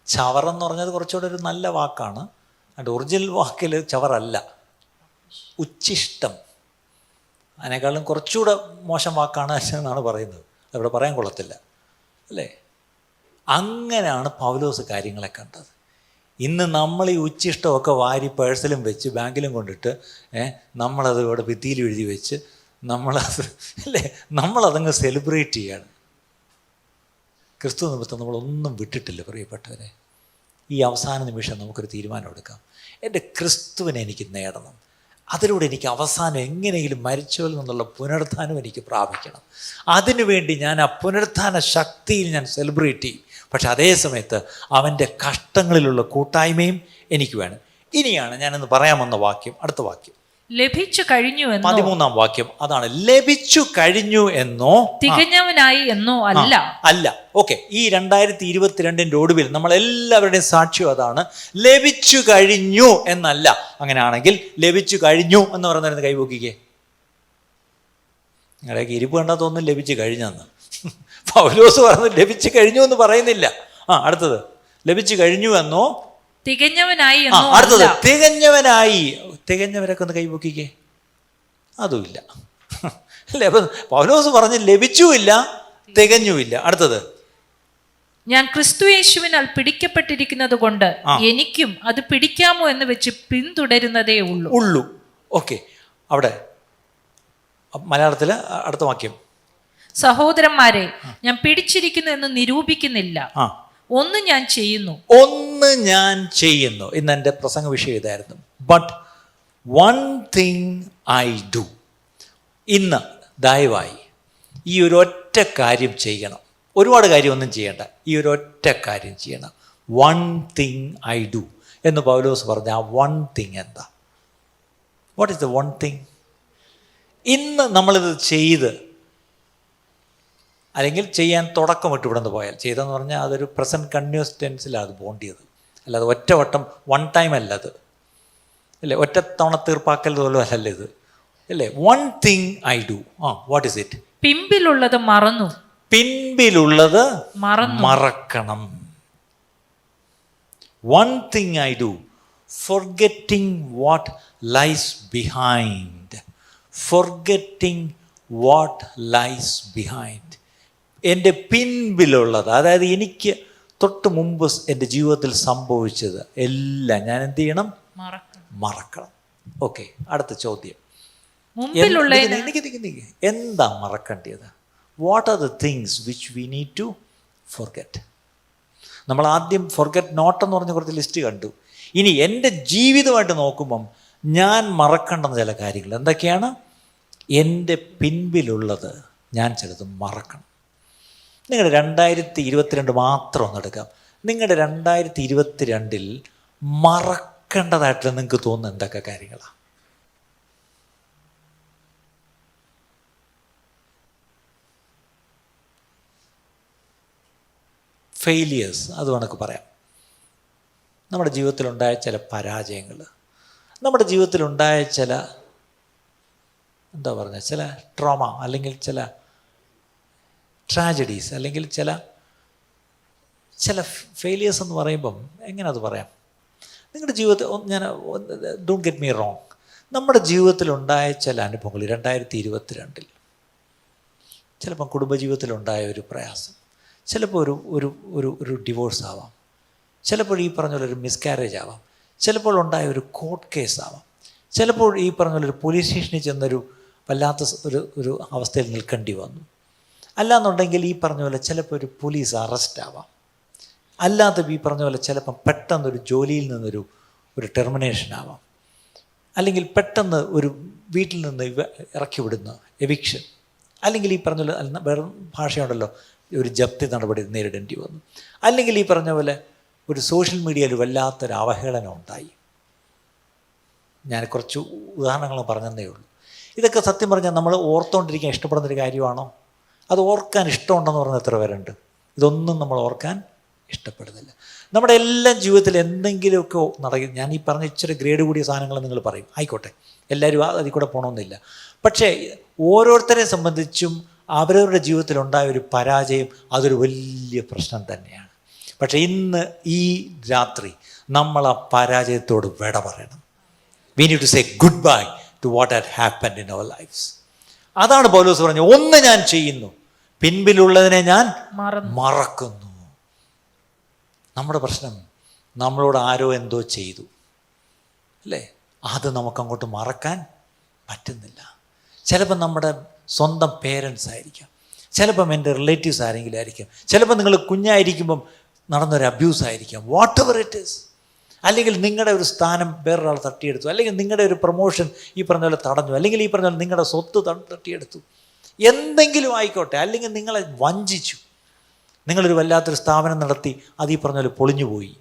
ചവറെന്ന് പറഞ്ഞത് കുറച്ചുകൂടെ ഒരു നല്ല വാക്കാണ്. അതിൻ്റെ ഒറിജിനൽ വാക്കിൽ ചവറല്ല, ഉച്ഛിഷ്ടം. അതിനേക്കാളും കുറച്ചുകൂടെ മോശം വാക്കാണ് എന്നാണ് പറയുന്നത്. അതവിടെ പറയാൻ കൊള്ളത്തില്ല, അല്ലേ? അങ്ങനെയാണ് പൗലോസ് കാര്യങ്ങളെ കണ്ടത്. ഇന്ന് നമ്മൾ ഈ ഉച്ഛിഷ്ടമൊക്കെ വാരി പേഴ്സിലും വെച്ച് ബാങ്കിലും കൊണ്ടിട്ട് നമ്മളത് ഇവിടെ ഭിത്തിയിൽ എഴുതി വെച്ച് നമ്മളത്, അല്ലേ, നമ്മളതങ്ങ് സെലിബ്രേറ്റ് ചെയ്യാണ്. ക്രിസ്തു നിമിത്തം നമ്മളൊന്നും വിട്ടിട്ടില്ല പ്രിയപ്പെട്ടവരെ. ഈ അവസാന നിമിഷം നമുക്കൊരു തീരുമാനം എടുക്കാം. എൻ്റെ ക്രിസ്തുവിനെ എനിക്ക് നേടണം, അതിലൂടെ എനിക്ക് അവസാനം എങ്ങനെയെങ്കിലും മരിച്ചവരിൽ നിന്നുള്ള പുനരുത്ഥാനം എനിക്ക് പ്രാപിക്കണം. അതിനുവേണ്ടി ഞാൻ ആ പുനരുത്ഥാന ശക്തിയിൽ ഞാൻ സെലിബ്രേറ്റ് ചെയ്യും. പക്ഷെ അതേ സമയത്ത് അവൻ്റെ കഷ്ടങ്ങളിലുള്ള കൂട്ടായ്മയും എനിക്ക് വേണം. ഇനിയാണ് ഞാനിന്ന് പറയാമെന്ന വാക്യം, അടുത്ത വാക്യം ലഭിച്ചു കഴിഞ്ഞു എന്നോ, 13 വാക്യം. അതാണ് ലഭിച്ചു കഴിഞ്ഞു എന്നോ തികഞ്ഞവനായി എന്നോ അല്ല. അല്ല. ഓക്കെ, ഈ 2022 ഒടുവിൽ നമ്മളെല്ലാവരുടെയും സാക്ഷ്യം അതാണ്, ലഭിച്ചു കഴിഞ്ഞു എന്നല്ല. അങ്ങനെയാണെങ്കിൽ ലഭിച്ചു കഴിഞ്ഞു എന്ന് പറയുന്നത് കൈപോക്കിക്കേ. നിങ്ങളുടെയൊക്കെ ഇരിപ്പ് കണ്ടാൽ തോന്നുന്നു ലഭിച്ചു കഴിഞ്ഞെന്ന്. പൗലോസ് പറഞ്ഞു ലഭിച്ചു കഴിഞ്ഞു എന്ന് പറയുന്നില്ല. അടുത്തത് ലഭിച്ചു കഴിഞ്ഞു എന്നോ തികഞ്ഞവനായി. അടുത്തത് തികഞ്ഞവനായി. തികഞ്ഞവരൊക്കെ ഒന്ന് കൈപൊക്കിക്കേ. അതുമില്ല, അല്ലേ? അപ്പൊ പൗലോസ് പറഞ്ഞ് ലഭിച്ചുമില്ല, തികഞ്ഞുമില്ല. അടുത്തത് ഞാൻ ക്രിസ്തുയേശുവിനാൽ പിടിക്കപ്പെട്ടിരിക്കുന്നത് കൊണ്ട് എനിക്കും അത് പിടിക്കാമോ എന്ന് വെച്ച് പിന്തുടരുന്നതേ ഉള്ളൂ. ഓക്കെ, അവിടെ മലയാളത്തില് അടുത്ത വാക്യം, സഹോദരന്മാരെ ഞാൻ പിടിച്ചിരിക്കുന്നു എന്ന് നിരൂപിക്കുന്നില്ല, ഒന്ന് ഞാൻ ചെയ്യുന്നു. ഇന്ന് എൻ്റെ പ്രസംഗ വിഷയം ഇതായിരുന്നു. But one thing I do. ഇന്ന് ദയവായി ഈ ഒരൊറ്റ കാര്യം ചെയ്യണം. ഒരുപാട് കാര്യമൊന്നും ചെയ്യണ്ട, ഈ ഒരൊറ്റ കാര്യം ചെയ്യണം. 1 thing I do എന്ന് പൗലോസ് പറഞ്ഞ ആ 1 thing എന്താ? What is the 1 thing? ഇന്ന് നമ്മളിത് ചെയ്ത്, അല്ലെങ്കിൽ ചെയ്യാൻ തുടക്കമിട്ട് ഇവിടെ നിന്ന് പോയാൽ, ചെയ്തെന്ന് പറഞ്ഞാൽ അതൊരു പ്രസൻറ്റ് കണ്ടിന്യൂസ് ടെൻസിലാണ് അത് പോണ്ടിയത്, അല്ലാതെ ഒറ്റ വട്ടം 1 time അല്ല അത്, അല്ലേ? ഒറ്റ തവണ തീർപ്പാക്കൽ പോലും അല്ലല്ലോ ഇത്, അല്ലേ? 1 thing I do. What is it? പിമ്പിലുള്ളത് മറന്നു. പിൻപിലുള്ളത് മറക്കണം. 1 thing I do, forgetting what lies behind. Forgetting what lies behind. എൻ്റെ പിൻപിലുള്ളത്, അതായത് എനിക്ക് തൊട്ട് മുമ്പ് എൻ്റെ ജീവിതത്തിൽ സംഭവിച്ചത് എല്ലാം ഞാൻ എന്ത് ചെയ്യണം? മറക്കണം. ഓക്കെ, അടുത്ത ചോദ്യം. എന്താ മറക്കേണ്ടത്? What are the things which we need to forget? നമ്മൾ ആദ്യം ഫോർഗെറ്റ് നോട്ട് എന്ന് പറഞ്ഞ കുറച്ച് ലിസ്റ്റ് കണ്ടു. ഇനി എൻ്റെ ജീവിതമായിട്ട് നോക്കുമ്പം ഞാൻ മറക്കേണ്ടുന്ന ചില കാര്യങ്ങൾ എന്തൊക്കെയാണ്? എൻ്റെ പിൻപിലുള്ളത് ഞാൻ ചിലത് മറക്കണം. നിങ്ങളുടെ 2022 മാത്രം ഒന്നെടുക്കാം. നിങ്ങളുടെ 2022 മറക്കേണ്ടതായിട്ട് നിങ്ങൾക്ക് തോന്നുന്ന എന്തൊക്കെ കാര്യങ്ങളാണ്? ഫെയിലിയേഴ്സ്, അത് വേണമെങ്കിൽ പറയാം. നമ്മുടെ ജീവിതത്തിലുണ്ടായ ചില പരാജയങ്ങൾ, നമ്മുടെ ജീവിതത്തിലുണ്ടായ ചില ചില ട്രോമ, അല്ലെങ്കിൽ ചില ട്രാജഡീസ്, അല്ലെങ്കിൽ ചില ഫെയിലിയേഴ്സ് എന്ന് പറയുമ്പം എങ്ങനെ അത് പറയാം? നിങ്ങളുടെ ജീവിതത്തിൽ ഡോണ്ട് ഗെറ്റ് മീ റോങ്, നമ്മുടെ ജീവിതത്തിലുണ്ടായ ചില അനുഭവങ്ങൾ 2022 ചിലപ്പം കുടുംബജീവിതത്തിലുണ്ടായ ഒരു പ്രയാസം, ചിലപ്പോൾ ഒരു ഡിവോഴ്സ് ആവാം, ചിലപ്പോൾ ഈ പറഞ്ഞ പോലെ ഒരു മിസ്കാരേജ് ആവാം, ചിലപ്പോൾ ഉണ്ടായ ഒരു കോർട്ട് കേസ് ആവാം, ചിലപ്പോൾ ഈ പറഞ്ഞ പോലെ ഒരു പോലീസ് സ്റ്റേഷനിൽ ചെന്നൊരു വല്ലാത്ത ഒരു അവസ്ഥയിൽ നിൽക്കേണ്ടി വന്നു. അല്ലാന്നുണ്ടെങ്കിൽ ഈ പറഞ്ഞ പോലെ ചിലപ്പോൾ ഒരു പോലീസ് അറസ്റ്റ് ആവാം. അല്ലാത്ത ഈ പറഞ്ഞ പോലെ ചിലപ്പം പെട്ടെന്നൊരു ജോലിയിൽ നിന്നൊരു ടെർമിനേഷൻ ആവാം, അല്ലെങ്കിൽ പെട്ടെന്ന് ഒരു വീട്ടിൽ നിന്ന് ഇറക്കി വിടുന്ന എവിക്ഷൻ, അല്ലെങ്കിൽ ഈ പറഞ്ഞ പോലെ വേറെ ഭാഷയുണ്ടല്ലോ, ഒരു ജപ്തി നടപടി നേരിടേണ്ടി വന്നു, അല്ലെങ്കിൽ ഈ പറഞ്ഞ പോലെ ഒരു സോഷ്യൽ മീഡിയയിൽ വല്ലാത്തൊരു അവഹേളനം ഉണ്ടായി. ഞാൻ കുറച്ച് ഉദാഹരണങ്ങൾ പറഞ്ഞതേ ഉള്ളൂ. ഇതൊക്കെ സത്യം പറഞ്ഞാൽ നമ്മൾ ഓർത്തുകൊണ്ടിരിക്കാൻ ഇഷ്ടപ്പെടുന്നൊരു കാര്യമാണോ? അത് ഓർക്കാൻ ഇഷ്ടമുണ്ടെന്ന് പറഞ്ഞാൽ എത്ര പേരുണ്ട്? ഇതൊന്നും നമ്മൾ ഓർക്കാൻ ഇഷ്ടപ്പെടുന്നില്ല. നമ്മുടെ എല്ലാ ജീവിതത്തിൽ എന്തെങ്കിലുമൊക്കെ നടക്കും. ഞാൻ ഈ പറഞ്ഞ ഇച്ചിരി ഗ്രേഡ് കൂടിയ സാധനങ്ങൾ നിങ്ങൾ പറയും, ആയിക്കോട്ടെ, എല്ലാവരും അതിൽ കൂടെ പോകണമെന്നില്ല. പക്ഷേ ഓരോരുത്തരെ സംബന്ധിച്ചും അവരവരുടെ ജീവിതത്തിലുണ്ടായ ഒരു പരാജയം അതൊരു വലിയ പ്രശ്നം തന്നെയാണ്. പക്ഷേ ഇന്ന് ഈ രാത്രി നമ്മൾ ആ പരാജയത്തോട് വിട പറയണം. We need to say goodbye to what had happened in our lives. അതാണ് പൗലോസ് പറഞ്ഞത്, ഒന്ന് ഞാൻ ചെയ്യുന്നു, പിൻപിലുള്ളതിനെ ഞാൻ മറക്കുന്നു. നമ്മുടെ പ്രശ്നം, നമ്മളോട് ആരോ എന്തോ ചെയ്തു, അല്ലേ? അത് നമുക്കങ്ങോട്ട് മറക്കാൻ പറ്റുന്നില്ല. ചിലപ്പോൾ നമ്മുടെ സ്വന്തം പേരൻസ് ആയിരിക്കാം, ചിലപ്പം എൻ്റെ റിലേറ്റീവ്സ് ആരെങ്കിലും ആയിരിക്കാം, ചിലപ്പോൾ നിങ്ങൾ കുഞ്ഞായിരിക്കുമ്പം നടന്നൊരു അബ്യൂസ് ആയിരിക്കാം, വാട്ട് എവർ ഇറ്റ് ഈസ്. അല്ലെങ്കിൽ നിങ്ങളുടെ ഒരു സ്ഥാനം വേറൊരാൾ തട്ടിയെടുത്തു, അല്ലെങ്കിൽ നിങ്ങളുടെ ഒരു പ്രൊമോഷൻ ഈ പറഞ്ഞ പോലെ തടഞ്ഞു, അല്ലെങ്കിൽ ഈ പറഞ്ഞ പോലെ നിങ്ങളുടെ സ്വത്ത് തട്ടിയെടുത്തു, എന്തെങ്കിലും ആയിക്കോട്ടെ, അല്ലെങ്കിൽ നിങ്ങളെ വഞ്ചിച്ചു, നിങ്ങളൊരു വല്ലാത്തൊരു സ്ഥാപനം നടത്തി അത് ഈ പറഞ്ഞ പോലെ പൊളിഞ്ഞുപോയി.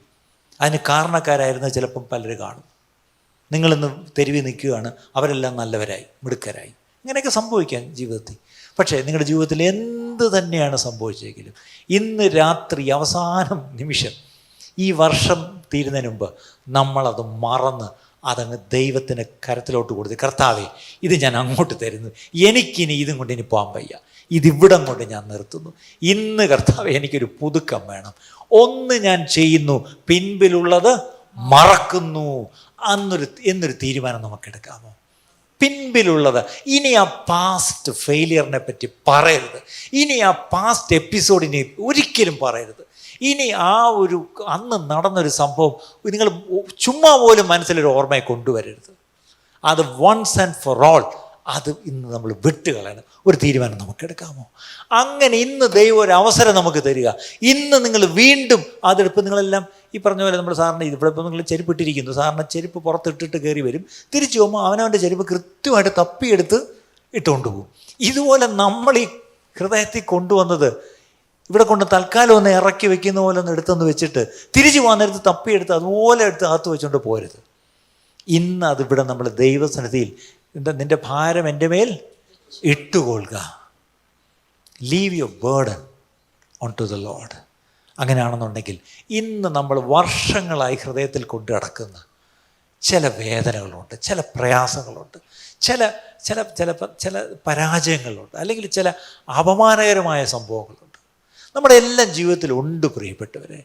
അതിന് കാരണക്കാരായിരുന്ന ചിലപ്പം പലരും കാണും. നിങ്ങളിന്ന് തെരുവിൽ നിൽക്കുകയാണ്, അവരെല്ലാം നല്ലവരായി, മിടുക്കരായി. ഇങ്ങനെയൊക്കെ സംഭവിക്കാം ജീവിതത്തിൽ. പക്ഷേ നിങ്ങളുടെ ജീവിതത്തിൽ എന്ത് തന്നെയാണ് സംഭവിച്ചെങ്കിലും ഇന്ന് രാത്രി അവസാനം നിമിഷം, ഈ വർഷം തീരുന്നതിന് മുമ്പ് നമ്മളത് മറന്ന് അതങ്ങ് ദൈവത്തിന് കരത്തിലോട്ട് കൊടുത്ത്, കർത്താവേ, ഇത് ഞാൻ അങ്ങോട്ട് തരുന്നു, എനിക്കിനി ഇതും കൊണ്ട് ഇനി പോകാൻ വയ്യ, ഇതിവിടം കൊണ്ട് ഞാൻ നിർത്തുന്നു. ഇന്ന് കർത്താവേ എനിക്കൊരു പുതുക്കം വേണം, ഒന്ന് ഞാൻ ചെയ്യുന്നു, പിൻപിലുള്ളത് മറക്കുന്നു എന്നൊരു തീരുമാനം നമുക്കെടുക്കാമോ? പിൻപിലുള്ളത്, ഇനി ആ പാസ്റ്റ് ഫെയിലിയറിനെ പറ്റി പറയരുത്, ഇനി ആ പാസ്റ്റ് എപ്പിസോഡിനെ ഒരിക്കലും പറയരുത്, ഇനി ആ ഒരു അന്ന് നടന്നൊരു സംഭവം നിങ്ങൾ ചുമ്മാ പോലും മനസ്സിലൊരു ഓർമ്മയെ കൊണ്ടുവരരുത്. അത് വൺസ് ആൻഡ് ഫോർ ഓൾ അത് ഇന്ന് നമ്മൾ വിട്ടുകളയണം. ഒരു തീരുമാനം നമുക്കെടുക്കാമോ? അങ്ങനെ ഇന്ന് ദൈവം ഒരു അവസരം നമുക്ക് തരിക. ഇന്ന് നിങ്ങൾ വീണ്ടും അതെടുപ്പ്, നിങ്ങളെല്ലാം ഈ പറഞ്ഞ പോലെ നമ്മൾ സാറിന് ഇവിടെ ഇപ്പോൾ നിങ്ങൾ ചെരുപ്പിട്ടിരിക്കുന്നു, സാറിന് ചെരുപ്പ് പുറത്തിട്ടിട്ട് കയറി വരും, തിരിച്ചു പോകുമ്പോൾ അവനവൻ്റെ ചെരുപ്പ് കൃത്യമായിട്ട് തപ്പിയെടുത്ത് ഇട്ടുകൊണ്ട് പോകും. ഇതുപോലെ നമ്മൾ ഈ ഹൃദയത്തിൽ കൊണ്ടുവന്നത് ഇവിടെ കൊണ്ട് തൽക്കാലം ഒന്ന് ഇറക്കി വെക്കുന്ന പോലെ ഒന്ന് എടുത്തൊന്ന് വെച്ചിട്ട് തിരിച്ചു പോകാൻ നേരത്ത് തപ്പിയെടുത്ത് അതുപോലെ എടുത്ത് അകത്ത് വെച്ചുകൊണ്ട് പോരുത്. ഇന്ന് അതിവിടെ നമ്മൾ ദൈവസന്നിധിയിൽ നിൻ്റെ ഭാരം എൻ്റെ മേൽ ഇട്ടുകൊള്ളുക. Leave your burden on to the Lord. അങ്ങനെയാണെന്നുണ്ടെങ്കിൽ ഇന്ന് നമ്മൾ വർഷങ്ങളായി ഹൃദയത്തിൽ കൊണ്ടു നടക്കുന്ന ചില വേദനകളുണ്ട്, ചില പ്രയാസങ്ങളുണ്ട്, ചില ചില ചില ചില പരാജയങ്ങളുണ്ട്, അല്ലെങ്കിൽ ചില അപമാനകരമായ സംഭവങ്ങളുണ്ട്. നമ്മുടെ എല്ലാം ജീവിതത്തിലുണ്ട് പ്രിയപ്പെട്ടവരെ,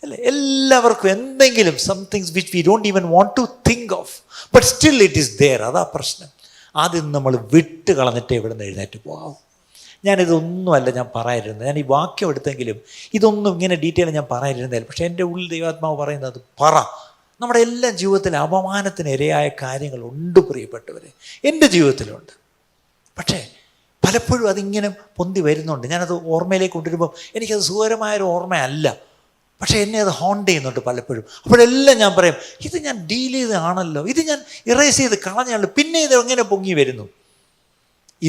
അല്ലേ? എല്ലാവർക്കും എന്തെങ്കിലും somethings which we don't even want to think of, but still it is there. അതാ പ്രശ്നം. ആദ്യം നമ്മൾ വിട്ട് കളഞ്ഞിട്ടേ ഇവിടെ നിന്ന് എഴുന്നേറ്റ് പോകാവും. ഞാനിതൊന്നുമല്ല ഞാൻ പറയാതിരുന്നത്, ഞാൻ ഈ വാക്യം എടുത്തെങ്കിലും ഇതൊന്നും ഇങ്ങനെ ഡീറ്റെയിൽ ഞാൻ പറയാതിരുന്നില്ല. പക്ഷേ എൻ്റെ ഉള്ളിൽ ദൈവാത്മാവ് പറയുന്നത് നമ്മുടെ എല്ലാ ജീവിതത്തിൽ അപമാനത്തിന് ഇരയായ കാര്യങ്ങളുണ്ട് പ്രിയപ്പെട്ടവരെ, എൻ്റെ ജീവിതത്തിലുണ്ട്. പക്ഷേ പലപ്പോഴും അതിങ്ങനെ പൊന്തി വരുന്നുണ്ട്. ഞാനത് ഓർമ്മയിലേക്ക് കൊണ്ടുവരുമ്പോൾ എനിക്കത് സുഖകരമായൊരു ഓർമ്മയല്ല, പക്ഷേ എന്നെ അത് ഹോണ്ട് ചെയ്യുന്നുണ്ട് പലപ്പോഴും. അപ്പോഴെല്ലാം ഞാൻ പറയും, ഇത് ഞാൻ ഡീൽ ചെയ്തതാണല്ലോ, ഇത് ഞാൻ ഇറേസ് ചെയ്ത് കളഞ്ഞാണല്ലോ, പിന്നെ ഇത് എങ്ങനെ പൊങ്ങി വരുന്നു.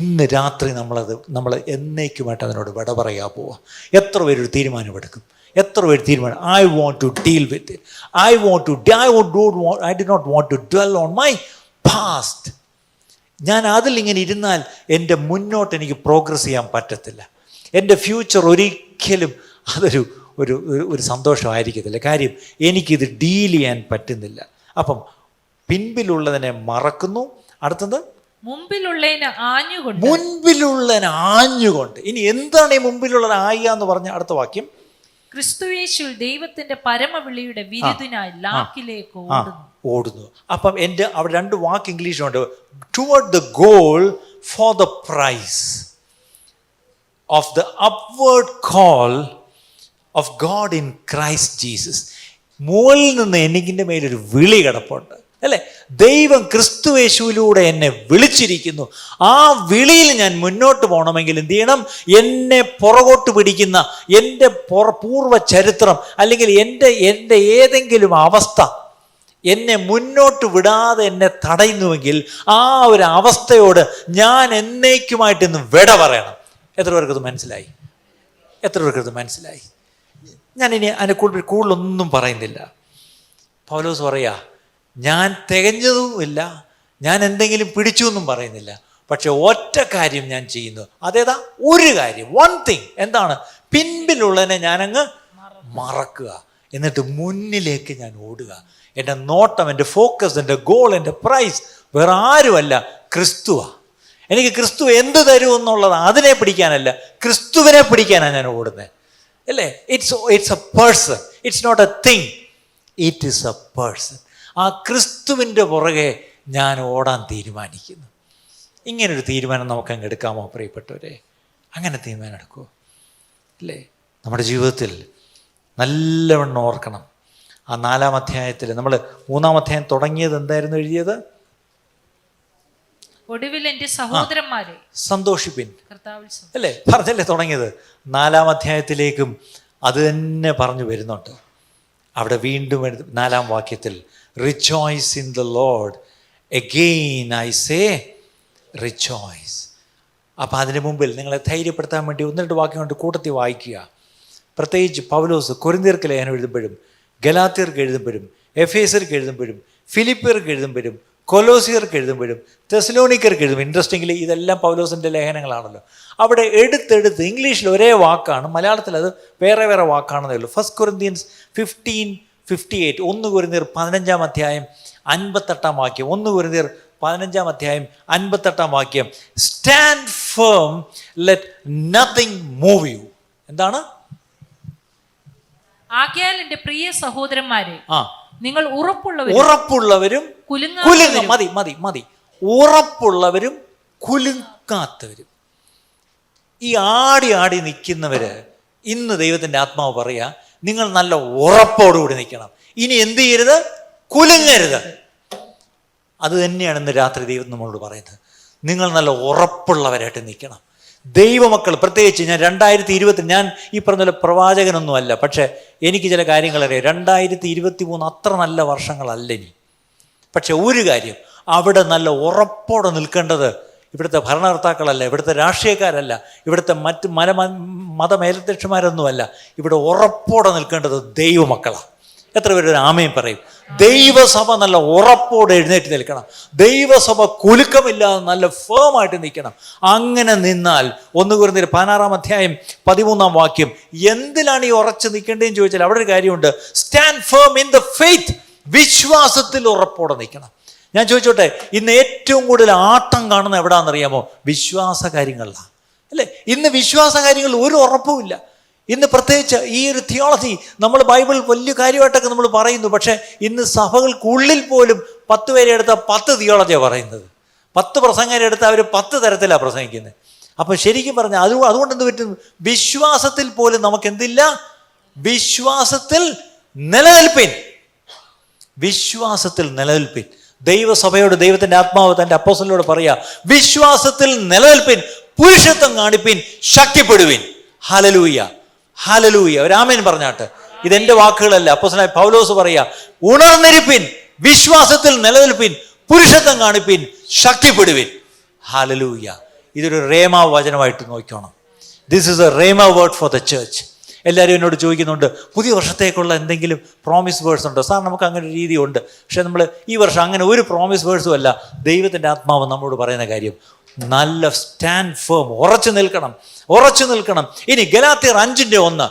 ഇന്ന് രാത്രി നമ്മൾ എന്നേക്കുമായിട്ട് അതിനോട് വിട പറയാൻ പോവുക. എത്ര പേരൊരു തീരുമാനമെടുക്കും? എത്ര പേര് തീരുമാനം? I want to deal with it. I do not want to dwell on my past. ഞാൻ അതിലിങ്ങനെ ഇരുന്നാൽ എൻ്റെ മുന്നോട്ട് എനിക്ക് പ്രോഗ്രസ് ചെയ്യാൻ പറ്റത്തില്ല. എൻ്റെ ഫ്യൂച്ചർ ഒരിക്കലും അതൊരു ഒരു ഒരു സന്തോഷമായിരിക്കത്തില്ല. കാര്യം എനിക്കിത് ഡീൽ ചെയ്യാൻ പറ്റുന്നില്ല. അപ്പം പിൻപിലുള്ളതിനെ മറക്കുന്നു. അടുത്തത് മുമ്പിലുള്ളതിനെ ആഞ്ഞുകൊണ്ട്. ഇനി എന്താണ് ഈ മുമ്പിലുള്ളത് ആയുക എന്ന് പറഞ്ഞ അടുത്ത വാക്യം? ക്രിസ്തുയേശുവിൽ ദൈവത്തിന്റെ പരമവിളിയുടെ വിരുദിനായി ലാക്കിലേക്ക് ഓടുന്നു. അപ്പം എൻ്റെ അവിടെ രണ്ട് വാക്ക് ഇംഗ്ലീഷിലുണ്ട്. Toward the goal for the prize of the upward call of God in Christ Jesus. മുകളിൽ നിന്ന് എനിക്കിൻ്റെ മേലൊരു വിളി കിടപ്പുണ്ട്, അല്ലേ? ദൈവം ക്രിസ്തുയേശുവിലൂടെ എന്നെ വിളിച്ചിരിക്കുന്നു. ആ വിളിയിൽ ഞാൻ മുന്നോട്ട് പോകണമെങ്കിൽ എന്ത് ചെയ്യണം? എന്നെ പുറകോട്ട് പിടിക്കുന്ന എൻ്റെ പൂർവ്വ ചരിത്രം അല്ലെങ്കിൽ എൻ്റെ ഏതെങ്കിലും അവസ്ഥ എന്നെ മുന്നോട്ട് വിടാതെ എന്നെ തടയുന്നുവെങ്കിൽ ആ ഒരു അവസ്ഥയോട് ഞാൻ എന്നേക്കുമായിട്ട് ഇന്ന് വിട പറയണം. എത്ര പേർക്കത് മനസ്സിലായി? ഞാനിനി അതിനെ കൂടുതലൊന്നും പറയുന്നില്ല. പൗലോസ് പറയാ, ഞാൻ തികഞ്ഞതുമില്ല, ഞാൻ എന്തെങ്കിലും പിടിച്ചു എന്നും പറയുന്നില്ല, പക്ഷെ ഒറ്റ കാര്യം ഞാൻ ചെയ്യുന്നു. അതേതാ? ഒരു കാര്യം, വൺ തിങ്. എന്താണ്? പിൻപിലുള്ളതിനെ ഞാനങ്ങ് മറക്കുക, എന്നിട്ട് മുന്നിലേക്ക് ഞാൻ ഓടുക. എൻ്റെ നോട്ടം, എൻ്റെ ഫോക്കസ്, എൻ്റെ ഗോൾ, എൻ്റെ പ്രൈസ് വേറെ ആരുമല്ല, ക്രിസ്തുവാ. എനിക്ക് ക്രിസ്തു എന്ത് തരും എന്നുള്ളത് അതിനെ പിടിക്കാനല്ല, ക്രിസ്തുവിനെ പിടിക്കാനാണ് ഞാൻ ഓടുന്നത്, അല്ലേ? It's a person, it's not a thing, it is a person. ആ ക്രിസ്തുവിൻ്റെ പുറകെ ഞാൻ ഓടാൻ തീരുമാനിക്കുന്നു. ഇങ്ങനൊരു തീരുമാനം നമുക്കങ്ങ് എടുക്കാമോ പ്രിയപ്പെട്ടവരെ? അങ്ങനെ തീരുമാനം എടുക്കുമോ? അല്ലേ? നമ്മുടെ ജീവിതത്തിൽ നല്ലവണ്ണം ഓർക്കണം. ആ 4-ാം അധ്യായത്തിൽ നമ്മൾ 3-ാം അധ്യായം തുടങ്ങിയത് എന്തായിരുന്നു എഴുതിയത്? ഒടുവിൽ എൻ്റെ സഹോദരന്മാരെ സന്തോഷിപ്പിൻ, അല്ലേ? പറഞ്ഞല്ലേ തുടങ്ങിയത്. 4-ാം അധ്യായത്തിലേക്കും അത് തന്നെ പറഞ്ഞു വരുന്നുണ്ട്. അവിടെ വീണ്ടും 4-ാം വാക്യത്തിൽ rejoice in the Lord again I say rejoice. അപ്പം അതിന് മുമ്പിൽ നിങ്ങളെ ധൈര്യപ്പെടുത്താൻ വേണ്ടി 1-2 വാക്യം കൊണ്ട് കൂട്ടത്തിൽ വായിക്കുക. പ്രത്യേകിച്ച് പൗലോസ് കൊരിന്ത്യർക്ക് ലേഖനം എഴുതുമ്പോഴും, ഗലാത്യർക്ക് എഴുതുമ്പോഴും, എഫേസർക്ക് എഴുതുമ്പോഴും, ഫിലിപ്പിയർക്ക് എഴുതുമ്പോഴും, കൊലോസിയർക്ക് എഴുതുമ്പോഴും, തെസലോനിക്കർക്ക് എഴുതുമ്പോൾ, ഇൻട്രസ്റ്റിംഗ്ലി ഇതെല്ലാം പൗലോസിൻ്റെ ലേഖനങ്ങളാണല്ലോ. അവിടെ എടുത്തെടുത്ത് ഇംഗ്ലീഷിൽ ഒരേ വാക്കാണ്, മലയാളത്തിൽ അത് വേറെ വേറെ വാക്കാണെന്നേ ഉള്ളൂ. 1 Corinthians 15:58, 1 കൊരിന്ത്യർ 15-ാം അധ്യായം 58-ാം വാക്യം, 1 കൊരിന്ത്യർ 15-ാം അധ്യായം 58-ാം വാക്യം, stand firm, let nothing move you. എന്താണ്? ആകയാൽ എൻ്റെ പ്രിയ സഹോദരന്മാരെ, നിങ്ങൾ ഉറപ്പുള്ളവരും മതി ഉറപ്പുള്ളവരും കുലുങ്ങാത്തവരും. ഈ ആടി ആടി നിൽക്കുന്നവര് ഇന്ന് ദൈവത്തിൻ്റെ ആത്മാവ് പറയാ, നിങ്ങൾ നല്ല ഉറപ്പോടുകൂടി നിൽക്കണം. ഇനി എന്ത് ചെയ്യരുത്? കുലുങ്ങരുത്. അത് തന്നെയാണ് ഇന്ന് രാത്രി ദൈവം നമ്മളോട് പറയുന്നത്. നിങ്ങൾ നല്ല ഉറപ്പുള്ളവരായിട്ട് നിൽക്കണം. ദൈവമക്കൾ പ്രത്യേകിച്ച്, ഞാൻ 2020, ഞാൻ ഈ പറഞ്ഞ പോലെ പ്രവാചകനൊന്നും അല്ല, പക്ഷേ എനിക്ക് ചില കാര്യങ്ങളറിയാം. 2023 അത്ര നല്ല വർഷങ്ങളല്ല ഇനി. പക്ഷെ ഒരു കാര്യം, അവിടെ നല്ല ഉറപ്പോടെ നിൽക്കേണ്ടത് ഇവിടുത്തെ ഭരണകർത്താക്കളല്ല, ഇവിടുത്തെ രാഷ്ട്രീയക്കാരല്ല, ഇവിടുത്തെ മറ്റ് മതമേലധ്യക്ഷന്മാരൊന്നുമല്ല. ഇവിടെ ഉറപ്പോടെ നിൽക്കേണ്ടത് ദൈവമക്കളാണ്. എത്ര പേര് ഒരു ആമയും പറയും? ദൈവസഭ നല്ല ഉറപ്പോടെ എഴുന്നേറ്റ് നിൽക്കണം. ദൈവസഭ കുലുക്കമില്ലാതെ നല്ല ഫേമായിട്ട് നിൽക്കണം. അങ്ങനെ നിന്നാൽ 1 കൊരിന്ത്യർ 16-13 എന്തിലാണ് ഈ ഉറച്ചു നിൽക്കേണ്ടതെന്ന് ചോദിച്ചാൽ അവിടെ ഒരു കാര്യമുണ്ട്. Stand firm in the faith. വിശ്വാസത്തിൽ ഉറപ്പോടെ നിൽക്കണം. ഞാൻ ചോദിച്ചോട്ടെ, ഇന്ന് ഏറ്റവും കൂടുതൽ ആട്ടം കാണുന്ന എവിടാണെന്നറിയാമോ? വിശ്വാസ കാര്യങ്ങളിലാണ്, അല്ലേ? ഇന്ന് വിശ്വാസ കാര്യങ്ങളിൽ ഒരു ഉറപ്പുമില്ല. ഇന്ന് പ്രത്യേകിച്ച് ഈ ഒരു തിയോളജി നമ്മൾ ബൈബിൾ വലിയ കാര്യമായിട്ടൊക്കെ നമ്മൾ പറയുന്നു. പക്ഷേ ഇന്ന് സഭകൾക്കുള്ളിൽ പോലും 10 പേരെ എടുത്താൽ 10 തിയോളജിയാണ് പറയുന്നത്. 10 പ്രസംഗരെ എടുത്താൽ അവർ 10 തരത്തിലാണ് പ്രസംഗിക്കുന്നത്. അപ്പോൾ ശരിക്കും പറഞ്ഞാൽ അതുകൊണ്ട് എന്ത് പറ്റും? വിശ്വാസത്തിൽ പോലും നമുക്ക് എന്തില്ല? വിശ്വാസത്തിൽ നിലനിൽപ്പിൻ. വിശ്വാസത്തിൽ നിലനിൽപ്പിൻ. ദൈവസഭയോട് ദൈവത്തിൻ്റെ ആത്മാവ് തൻ്റെ അപ്പോസ്തലനോട് പറയാ, വിശ്വാസത്തിൽ നിലനിൽപ്പിൻ, പുരുഷത്വം കാണിപ്പിൻ, ശക്തിപ്പെടുവിൻ. Hallelujah, hallelujah. ഒരു ആമേൻ പറഞ്ഞാട്ട്. ഇതെന്റെ വാക്കുകളല്ല, അപ്പോസ്തലനായ പൗലോസ് പറയാ, ഉണർന്നിരിപ്പിൻ, വിശ്വാസത്തിൽ നിലനിൽപ്പിൻ, പുരുഷത്വം കാണിപ്പിൻ, ശക്തിപ്പെടുവിൻ. ഹല്ലേലൂയ. ഇതൊരു റേമ വചനമായിട്ട് നോക്കണം. This is a rhema word for the church. എല്ലാവരും എന്നോട് ചോദിക്കുന്നുണ്ട്, പുതിയ വർഷത്തേക്കുള്ള എന്തെങ്കിലും പ്രോമിസ് വേഴ്സ് ഉണ്ടോ? സാർ, നമുക്ക് അങ്ങനെ ഒരു രീതിയുണ്ട്. പക്ഷെ നമ്മൾ ഈ വർഷം അങ്ങനെ ഒരു പ്രോമിസ് വേഴ്സും അല്ല. ദൈവത്തിൻ്റെ ആത്മാവ് നമ്മളോട് പറയുന്ന കാര്യം, നല്ല സ്റ്റാൻഡ് ഫേം, ഉറച്ചു നിൽക്കണം, ഉറച്ചു നിൽക്കണം. ഇനി ഗലാത്യർ 5:1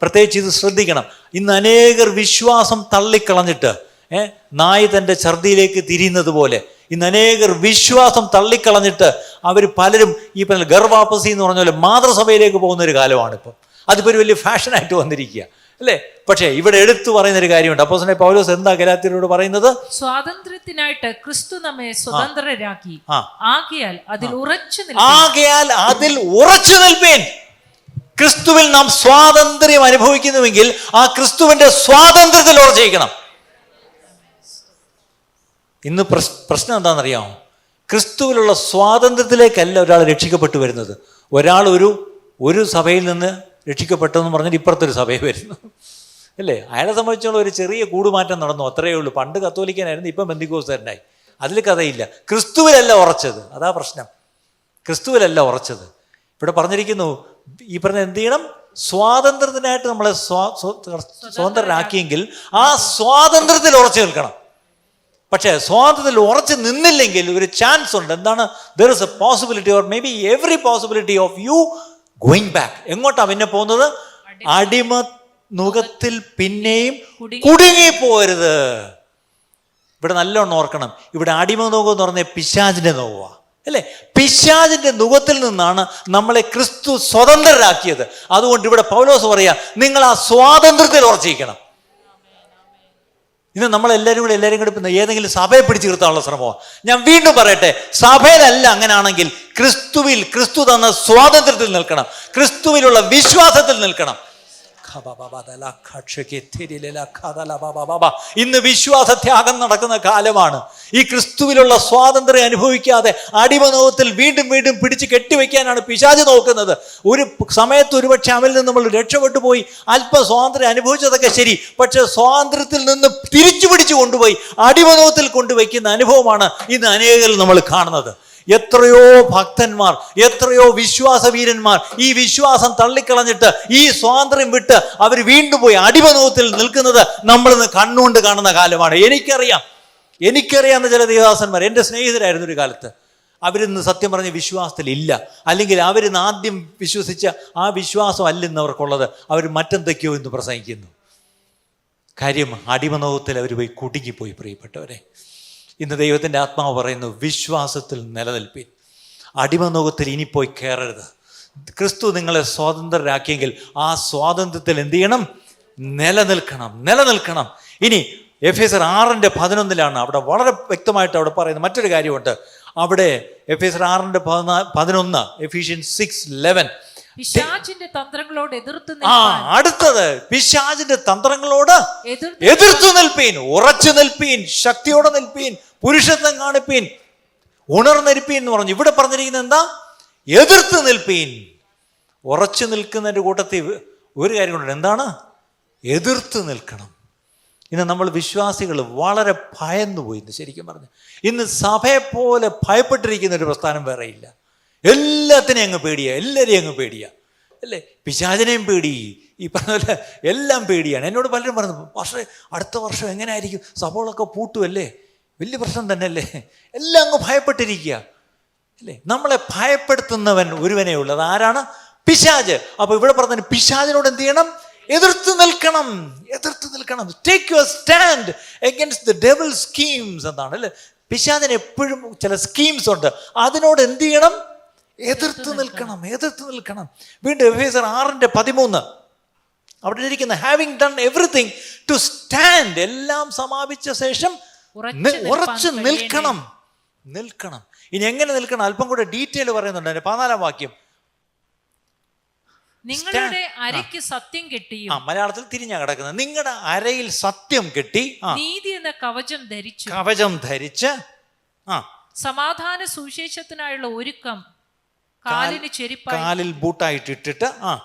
പ്രത്യേകിച്ച് ഇത് ശ്രദ്ധിക്കണം. ഇന്ന് അനേകർ വിശ്വാസം തള്ളിക്കളഞ്ഞിട്ട് നായ തൻ്റെ ഛർദിയിലേക്ക് തിരിയുന്നത് പോലെ ഇന്ന് അനേകർ വിശ്വാസം തള്ളിക്കളഞ്ഞിട്ട് അവർ പലരും ഈ പറഞ്ഞ ഗർവാപസി എന്ന് പറഞ്ഞ പോലെ മാതൃസഭയിലേക്ക് പോകുന്ന ഒരു കാലമാണിപ്പം. അതിപ്പോൾ ഒരു വലിയ ഫാഷനായിട്ട് വന്നിരിക്കുക, അല്ലേ? പക്ഷേ ഇവിടെ എടുത്തു പറയുന്ന ഒരു കാര്യമുണ്ട്. അപ്പോസ്തലനായ പൗലോസ് എന്താ ഗലാത്യരോട് പറയുന്നത്? സ്വാതന്ത്ര്യത്തിനായിട്ട് ക്രിസ്തു നമ്മെ സ്വതന്ത്രരാക്കി, ആകയാൽ അതിൽ ഉറച്ചു നിൽപ്പീൻ. ക്രിസ്തുവിൽ നാം സ്വാതന്ത്ര്യം അനുഭവിക്കുന്നുവെങ്കിൽ ആ ക്രിസ്തുവിന്റെ സ്വാതന്ത്ര്യത്തിൽ ഉറച്ചിരിക്കണം. ഇന്ന് പ്രശ്നം എന്താണെന്നറിയാമോ? ക്രിസ്തുവിലുള്ള സ്വാതന്ത്ര്യത്തിലേക്കല്ല ഒരാൾ രക്ഷിക്കപ്പെട്ടു വരുന്നത്. ഒരാൾ ഒരു സഭയിൽ നിന്ന് രക്ഷിക്കപ്പെട്ടെന്ന് പറഞ്ഞാൽ ഇപ്പുറത്തൊരു സഭയിൽ വരുന്നു, അല്ലേ? അയാളെ സംബന്ധിച്ചോളം ഒരു ചെറിയ കൂടുമാറ്റം നടന്നു, അത്രയേ ഉള്ളൂ. പണ്ട് കത്തോലിക്കനായിരുന്നു, ഇപ്പം പെന്തിക്കോസ്തുകാരനായി. അതിൽ കഥയില്ല. ക്രിസ്തുവിലല്ല ഉറച്ചത്, അതാ പ്രശ്നം. ക്രിസ്തുവിലല്ല ഉറച്ചത്. ഇവിടെ പറഞ്ഞിരിക്കുന്നു, ഈ പറഞ്ഞ എന്ത് ചെയ്യണം? സ്വാതന്ത്ര്യത്തിനായിട്ട് നമ്മളെ സ്വതന്ത്രരാക്കിയെങ്കിൽ ആ സ്വാതന്ത്ര്യത്തിൽ ഉറച്ചു നിൽക്കണം. പക്ഷേ സ്വാതന്ത്ര്യത്തിൽ ഉറച്ചു നിന്നില്ലെങ്കിൽ ഒരു ചാൻസ് ഉണ്ട്. എന്താണ്? There is A possibility, or may be every possibility of you going back. എങ്ങോട്ടാ പിന്നെ പോകുന്നത്? അടിമ നുകത്തിൽ പിന്നെയും കുടുങ്ങിപ്പോരുത്. ഇവിടെ നല്ലോണം ഓർക്കണം, ഇവിടെ അടിമ നുകം എന്ന് പറഞ്ഞാൽ പിശാചിന്റെ നുകവാ, അല്ലേ? പിശാചിന്റെ നുകത്തിൽ നിന്നാണ് നമ്മളെ ക്രിസ്തു സ്വതന്ത്രരാക്കിയത്. അതുകൊണ്ട് ഇവിടെ പൗലോസ് പറയാ, നിങ്ങൾ ആ സ്വാതന്ത്ര്യത്തിൽ ഉറച്ചിരിക്കണം. ഇന്ന് നമ്മളെല്ലാവരും കൂടെ ഏതെങ്കിലും സഭയെ പിടിച്ചു നിർത്താനുള്ള ശ്രമമാണ്. ഞാൻ വീണ്ടും പറയട്ടെ, സഭയിലല്ല. അങ്ങനെയാണെങ്കിൽ ക്രിസ്തു തന്ന സ്വാതന്ത്ര്യത്തിൽ നിൽക്കണം, ക്രിസ്തുവിലുള്ള വിശ്വാസത്തിൽ നിൽക്കണം. ഇന്ന് വിശ്വാസത്യാഗം നടക്കുന്ന കാലമാണ്. ഈ ക്രിസ്തുവിലുള്ള സ്വാതന്ത്ര്യം അനുഭവിക്കാതെ അടിമനോകത്തിൽ വീണ്ടും വീണ്ടും പിടിച്ച് കെട്ടിവെക്കാനാണ് പിശാച് നോക്കുന്നത്. ഒരു സമയത്ത് ഒരുപക്ഷെ അവരിൽ നിന്ന് നമ്മൾ രക്ഷപ്പെട്ടു പോയി അല്പം സ്വാതന്ത്ര്യം അനുഭവിച്ചതൊക്കെ ശരി, പക്ഷെ സ്വാതന്ത്ര്യത്തിൽ നിന്ന് തിരിച്ചു പിടിച്ചു കൊണ്ടുപോയി അടിമനോകത്തിൽ കൊണ്ടുവയ്ക്കുന്ന അനുഭവമാണ് ഇന്ന് അനേകരിൽ നമ്മൾ കാണുന്നത്. എത്രയോ ഭക്തന്മാർ, എത്രയോ വിശ്വാസവീരന്മാർ ഈ വിശ്വാസം തള്ളിക്കളഞ്ഞിട്ട് ഈ സ്വാതന്ത്ര്യം വിട്ട് അവർ വീണ്ടും പോയി അടിമനോകത്തിൽ നിൽക്കുന്നത് നമ്മളിന്ന് കണ്ണുകൊണ്ട് കാണുന്ന കാലമാണ്. എനിക്കറിയാവുന്ന ചില ദേവദാസന്മാർ എൻ്റെ സ്നേഹിതരായിരുന്നു ഒരു കാലത്ത്. അവരിന്ന് സത്യം പറഞ്ഞ വിശ്വാസത്തിൽ ഇല്ല, അല്ലെങ്കിൽ അവരിന്ന് ആദ്യം വിശ്വസിച്ച ആ വിശ്വാസം അല്ലെന്ന് അവർക്കുള്ളത്. അവർ മറ്റെന്തൊക്കെയോ ഇന്ന് പ്രസംഗിക്കുന്നു. കാര്യം അടിമനോകത്തിൽ അവർ പോയി കുടുങ്ങിപ്പോയി. പ്രിയപ്പെട്ടവരെ, ഇന്ന് ദൈവത്തിൻ്റെ ആത്മാവ് പറയുന്നു, വിശ്വാസത്തിൽ നിലനിൽപ്പിൻ, അടിമനോകത്തിൽ ഇനി പോയി കയറരുത്. ക്രിസ്തു നിങ്ങളെ സ്വതന്ത്രരാക്കിയെങ്കിൽ ആ സ്വാതന്ത്ര്യത്തിൽ എന്ത് ചെയ്യണം? നിലനിൽക്കണം. ഇനി എഫേസ്യർ 6:11 അവിടെ വളരെ വ്യക്തമായിട്ട് അവിടെ പറയുന്ന മറ്റൊരു കാര്യമുണ്ട്. അവിടെ എഫേസ്യർ 6:11, Ephesians 6:11, പിശാചിന്റെ തന്ത്രങ്ങളോട് അടുത്തത് പിശാചിന്റെ തന്ത്രങ്ങളോട് എതിർത്തു നിൽപ്പീൻ, ഉറച്ചു നിൽപ്പീൻ, ശക്തിയോടെ നിൽപ്പീൻ, പുരുഷത്വം കാണിപ്പീൻ, ഉണർന്നിരിപ്പീൻ എന്ന് പറഞ്ഞു. ഇവിടെ പറഞ്ഞിരിക്കുന്നത് എന്താ? എതിർത്ത് നിൽപ്പീൻ. ഉറച്ചു നിൽക്കുന്നതിൻ്റെ കൂട്ടത്തിൽ ഒരു കാര്യം കൊണ്ടുണ്ട്. എന്താണ്? എതിർത്ത് നിൽക്കണം. ഇന്ന് നമ്മൾ വിശ്വാസികൾ വളരെ ഭയന്നുപോയി. ഇന്ന് ശരിക്കും പറഞ്ഞു, ഇന്ന് സഭയെപ്പോലെ ഭയപ്പെട്ടിരിക്കുന്ന ഒരു പ്രസ്ഥാനം വേറെ ഇല്ല. എല്ലാത്തിനെയും അങ്ങ് പേടിയാണ്, എല്ലാവരെയും അങ്ങ് പേടിയാണ്, അല്ലേ? പിശാചിനെയും പേടി, ഈ പറഞ്ഞ പോലെ എല്ലാം പേടിയാണ്. എന്നോട് പലരും പറഞ്ഞു, പക്ഷേ അടുത്ത വർഷം എങ്ങനെയായിരിക്കും, സഭകളൊക്കെ പൂട്ടുമല്ലേ, വലിയ പ്രശ്നം തന്നെ അല്ലേ, എല്ലാം അങ്ങ് ഭയപ്പെട്ടിരിക്കുക അല്ലേ. നമ്മളെ ഭയപ്പെടുത്തുന്നവൻ ഒരുവനേ ഉള്ളത്, ആരാണ്? പിശാച്. അപ്പോൾ ഇവിടെ പറഞ്ഞ പിശാചിനോട് എന്ത് ചെയ്യണം? എതിർത്ത് നിൽക്കണം, എതിർത്ത് നിൽക്കണം. Take your stand against the devil schemes എന്നാണ്, അല്ലേ? പിശാചിന് എപ്പോഴും ചില സ്കീംസ് ഉണ്ട്, അതിനോട് എന്ത് ചെയ്യണം? എതിർത്ത് നിൽക്കണം, എതിർത്ത് നിൽക്കണം. വീണ്ടും എഫേസ്യർ 6:13 അവിടെ ഇരിക്കുന്ന having done everything to stand, എല്ലാം സമാപിച്ച ശേഷം ഉറച്ചു നിൽക്കണം, നിൽക്കണം. ഇനി എങ്ങനെ നിൽക്കണം? അല്പം കൂടെ ഡീറ്റെയിൽ പറയുന്നുണ്ട്. അതിന്റെ 14-ാം വാക്യം, നിങ്ങളുടെ അരയ്ക്ക് സത്യം കെട്ടിയും, മലയാളത്തിൽ തിരിഞ്ഞാ കിടക്കുന്നത്, നിങ്ങളുടെ അരയിൽ സത്യം കെട്ടി, നീതി എന്ന കവചം ധരിച്ചു, കവചം ധരിച്ച്, സമാധാന സുവിശേഷത്തിനായുള്ള ഒരുക്കം കാലിന് ചെരിപ്പായി, കാലിൽ ബൂട്ടായിട്ടിട്ടിട്ട്,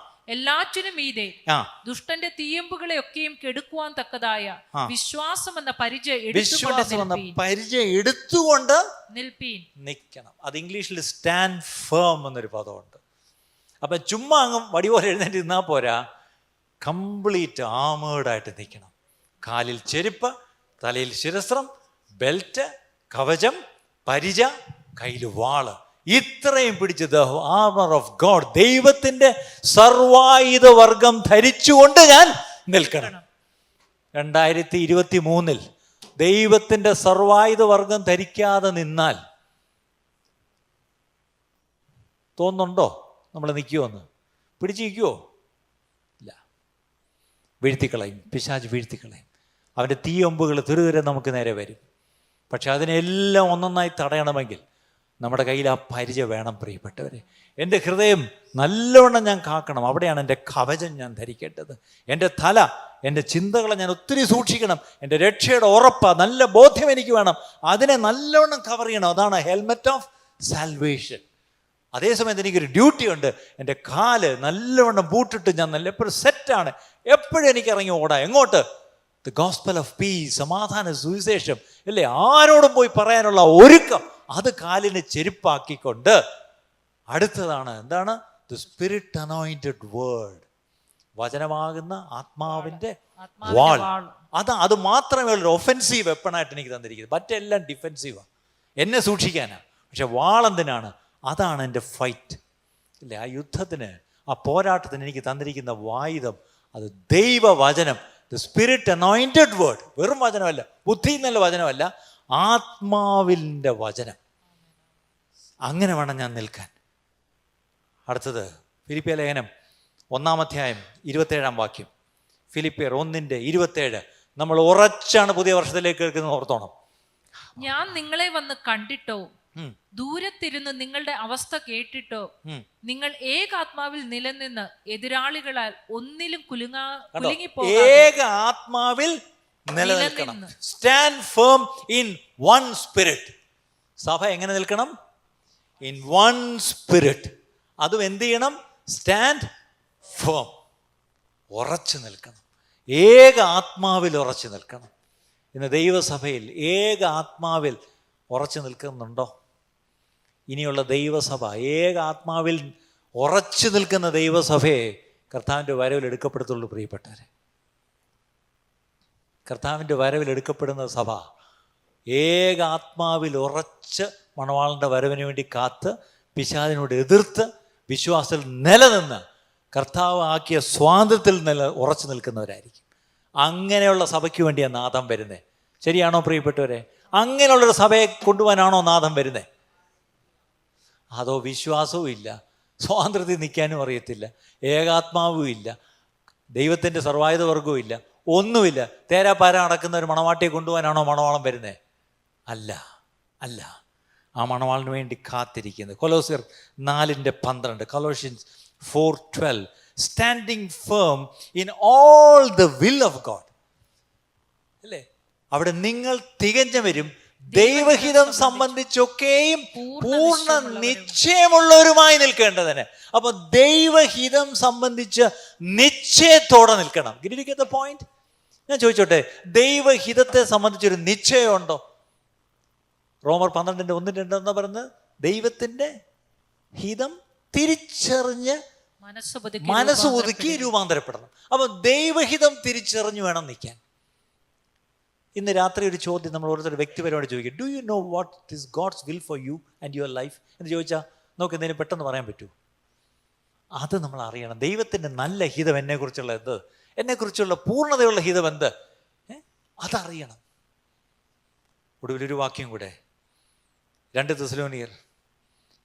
എല്ലാറ്റിനും മീതെ ദുഷ്ടന്റെ തീയമ്പുകളെ ഒക്കെയും കെടുക്കുവാൻ തക്കതായ വിശ്വാസം എന്ന പരിചയം എടുത്തുകൊണ്ട് നിൽപ്പീൻ. നിൽക്കണം. അത് ഇംഗ്ലീഷിൽ സ്റ്റാൻഡ് ഫേം എന്നൊരു പദമുണ്ട്. അപ്പൊ ചുമ്മാ അങ്ങും വടി പോലെ എഴുന്നേറ്റ് നിന്നാൽ പോരാ, കംപ്ലീറ്റ് ആമേർഡായിട്ട് നിൽക്കണം. കാലിൽ ചെരുപ്പ്, തലയിൽ ശിരസ്ത്രം, ബെൽറ്റ്, കവചം, പരിച, കയ്യിൽ വാള്, ഇത്രയും പിടിച്ച് ദ ആർമർ ഓഫ് ഗോഡ്, ദൈവത്തിന്റെ സർവായുധ വർഗം ധരിച്ചുകൊണ്ട് ഞാൻ നിൽക്കണം. 2023 ദൈവത്തിന്റെ സർവായുധ വർഗം ധരിക്കാതെ നിന്നാൽ തോന്നുന്നുണ്ടോ നമ്മൾ നിൽക്കുമെന്ന്? പിടിച്ചിരിക്കുമോ? ഇല്ല, വീഴ്ത്തിക്കളയും, പിശാച് വീഴ്ത്തിക്കളയും. അവൻ്റെ തീയൊമ്പുകൾ തുരുതുരെ നമുക്ക് നേരെ വരും. പക്ഷെ അതിനെല്ലാം ഒന്നൊന്നായി തടയണമെങ്കിൽ നമ്മുടെ കയ്യിൽ ആ പരിചയ വേണം. പ്രിയപ്പെട്ടവരെ, എൻ്റെ ഹൃദയം നല്ലവണ്ണം ഞാൻ കാക്കണം, അവിടെയാണ് എൻ്റെ കവചം ഞാൻ ധരിക്കേണ്ടത്. എൻ്റെ തല, എൻ്റെ ചിന്തകളെ ഞാൻ ഒത്തിരി സൂക്ഷിക്കണം. എൻ്റെ രക്ഷയുടെ ഉറപ്പ്, നല്ല ബോധ്യം എനിക്ക് വേണം, അതിനെ നല്ലവണ്ണം കവർ ചെയ്യണം. അതാണ് ഹെൽമെറ്റ് ഓഫ് സാൽവേഷൻ. അതേസമയത്ത് എനിക്കൊരു ഡ്യൂട്ടി ഉണ്ട്, എൻ്റെ കാല് നല്ലവണ്ണം ബൂട്ടിട്ട് ഞാൻ നല്ല എപ്പോഴും സെറ്റാണ്, എപ്പോഴും എനിക്ക് ഇറങ്ങി ഓടാം. എങ്ങോട്ട്? ദ ഗോസ്പൽ ഓഫ് പീസ്, സമാധാന സുവിശേഷം, അല്ലേ? ആരോടും പോയി പറയാനുള്ള ഒരുക്കം, അത് കാലിന് ചെരുപ്പാക്കിക്കൊണ്ട് അടുത്തതാണ് എന്താണ്? ദ സ്പിരിറ്റ് അനോയിന്റഡ് വേർഡ്, വചനമാകുന്ന ആത്മാവിൻ്റെ വാൾ. അത് മാത്രമേ ഉള്ളൊരു ഒഫെൻസീവ് വെപ്പണായിട്ട് എനിക്ക് തന്നിരിക്കുന്നത്. മറ്റെല്ലാം ഡിഫെൻസീവാണ്, എന്നെ സൂക്ഷിക്കാനാണ്. പക്ഷെ വാളെന്തിനാണ്? അതാണ് എൻ്റെ ഫൈറ്റ്, ഇല്ലേ? ആ യുദ്ധത്തിന്, ആ പോരാട്ടത്തിന് എനിക്ക് തന്നിരിക്കുന്ന ആയുധം അത് ദൈവവചനം, ദ സ്പിരിറ്റ് അനോയിന്റഡ് വേർഡ്. വെറും വചനമല്ല, ബുദ്ധി എന്നുള്ള വചനമല്ല, ആത്മാവിൻ്റെ വചനം. അങ്ങനെ വേണം ഞാൻ നിൽക്കാൻ. അടുത്തത് ഫിലിപ്പിയ ലേഖനം 1-ാം 27-ാം വാക്യം. ഫിലിപ്പിയർ 1:27. നമ്മൾ ഉറച്ചാണ് പുതിയ വർഷത്തിലേക്ക് കേൾക്കുന്നത്, ഓർത്തോണം. ഞാൻ നിങ്ങളെ വന്ന് കണ്ടിട്ടോ ദൂരത്തിരുന്ന് നിങ്ങളുടെ അവസ്ഥ കേട്ടിട്ടോ നിങ്ങൾ ഏകാത്മാവിൽ നിലനിന്ന് എതിരാളികളാൽ ഒന്നിലും കുലുങ്ങിപ്പോകാതെ ഏക ആത്മാവിൽ നിലനിൽക്കണം. Stand firm in one spirit. സഭ എങ്ങനെ നിൽക്കണം? In one spirit. അതും എന്ത് ചെയ്യണം? സ്റ്റാൻഡ് ഫേം, ഉറച്ചു നിൽക്കണം. ഏക ആത്മാവിൽ ഉറച്ചു നിൽക്കണം. ഇന്ന് ദൈവസഭയിൽ ഏക ആത്മാവിൽ ഉറച്ചു നിൽക്കുന്നുണ്ടോ? ഇനിയുള്ള ദൈവസഭ ഏക ആത്മാവിൽ ഉറച്ചു നിൽക്കുന്ന ദൈവസഭയെ കർത്താവിൻ്റെ വരവിൽ എടുക്കപ്പെടുത്തുള്ളൂ. പ്രിയപ്പെട്ടവരെ, കർത്താവിൻ്റെ വരവിൽ എടുക്കപ്പെടുന്ന സഭ ഏക ആത്മാവിൽ ഉറച്ച് മണവാളൻ്റെ വരവിന് വേണ്ടി കാത്ത് പിശാചിനോട് എതിർത്ത് വിശ്വാസത്തിൽ നിലനിന്ന് കർത്താവ് ആക്കിയ സ്വാതന്ത്ര്യത്തിൽ ഉറച്ചു നിൽക്കുന്നവരായിരിക്കും. അങ്ങനെയുള്ള സഭയ്ക്ക് വേണ്ടിയാണ് നാഥൻ വരുന്നത്. ശരിയാണോ പ്രിയപ്പെട്ടവരെ? അങ്ങനെയുള്ളൊരു സഭയെ കൊണ്ടുപോകാനാണോ നാഥൻ വരുന്നത്? അതോ വിശ്വാസവും ഇല്ല, സ്വാതന്ത്ര്യത്തിൽ നിൽക്കാനും അറിയത്തില്ല, ഏകാത്മാവും ഇല്ല, ദൈവത്തിൻ്റെ സർവായുധ വർഗവും ഇല്ല, ഒന്നുമില്ല, തേരാപ്പാര നടക്കുന്ന ഒരു മണവാട്ടിയെ കൊണ്ടുപോകാനാണോ മണവാളം വരുന്നത്? അല്ല, അല്ല. ആ മണവാളിന് വേണ്ടി കാത്തിരിക്കുന്നത്. കൊലോസ്യർ 4:12, Colossians 4:12, standing firm in all the will of God, അല്ലേ? അവിടെ നിങ്ങൾ തികഞ്ഞവരും ദൈവഹിതം സംബന്ധിച്ചൊക്കെയും പൂർണ്ണ നിശ്ചയമുള്ളവരുമായി നിൽക്കേണ്ടതിന്. അപ്പൊ ദൈവഹിതം സംബന്ധിച്ച് നിശ്ചയത്തോടെ നിൽക്കണം. Did you get the point? ഞാൻ ചോദിച്ചോട്ടെ, ദൈവഹിതത്തെ സംബന്ധിച്ചൊരു നിശ്ചയമുണ്ടോ? റോമർ 12:1-2 എന്താ പറയുന്നത്? ദൈവത്തിൻ്റെ ഹിതം തിരിച്ചറിഞ്ഞ് മനസ്സ് ഒതുക്കി രൂപാന്തരപ്പെടണം. അപ്പം ദൈവഹിതം തിരിച്ചറിഞ്ഞു വേണം നിൽക്കാൻ. ഇന്ന് രാത്രി ഒരു ചോദ്യം നമ്മൾ ഓരോരുത്തർ വ്യക്തിപരമായിട്ട് ചോദിക്കും. Do you know what is God's will for you and your life എന്ന് ചോദിച്ചാൽ നമുക്ക് എന്തെങ്കിലും പെട്ടെന്ന് പറയാൻ പറ്റൂ? അത് നമ്മൾ അറിയണം. ദൈവത്തിൻ്റെ നല്ല ഹിതം എന്നെക്കുറിച്ചുള്ള എന്ത്, എന്നെക്കുറിച്ചുള്ള പൂർണ്ണതയുള്ള ഹിതം എന്ത്, അതറിയണം. ഒടുവിലൊരു വാക്യം കൂടെ, 2 തെസ്സലോനിയർ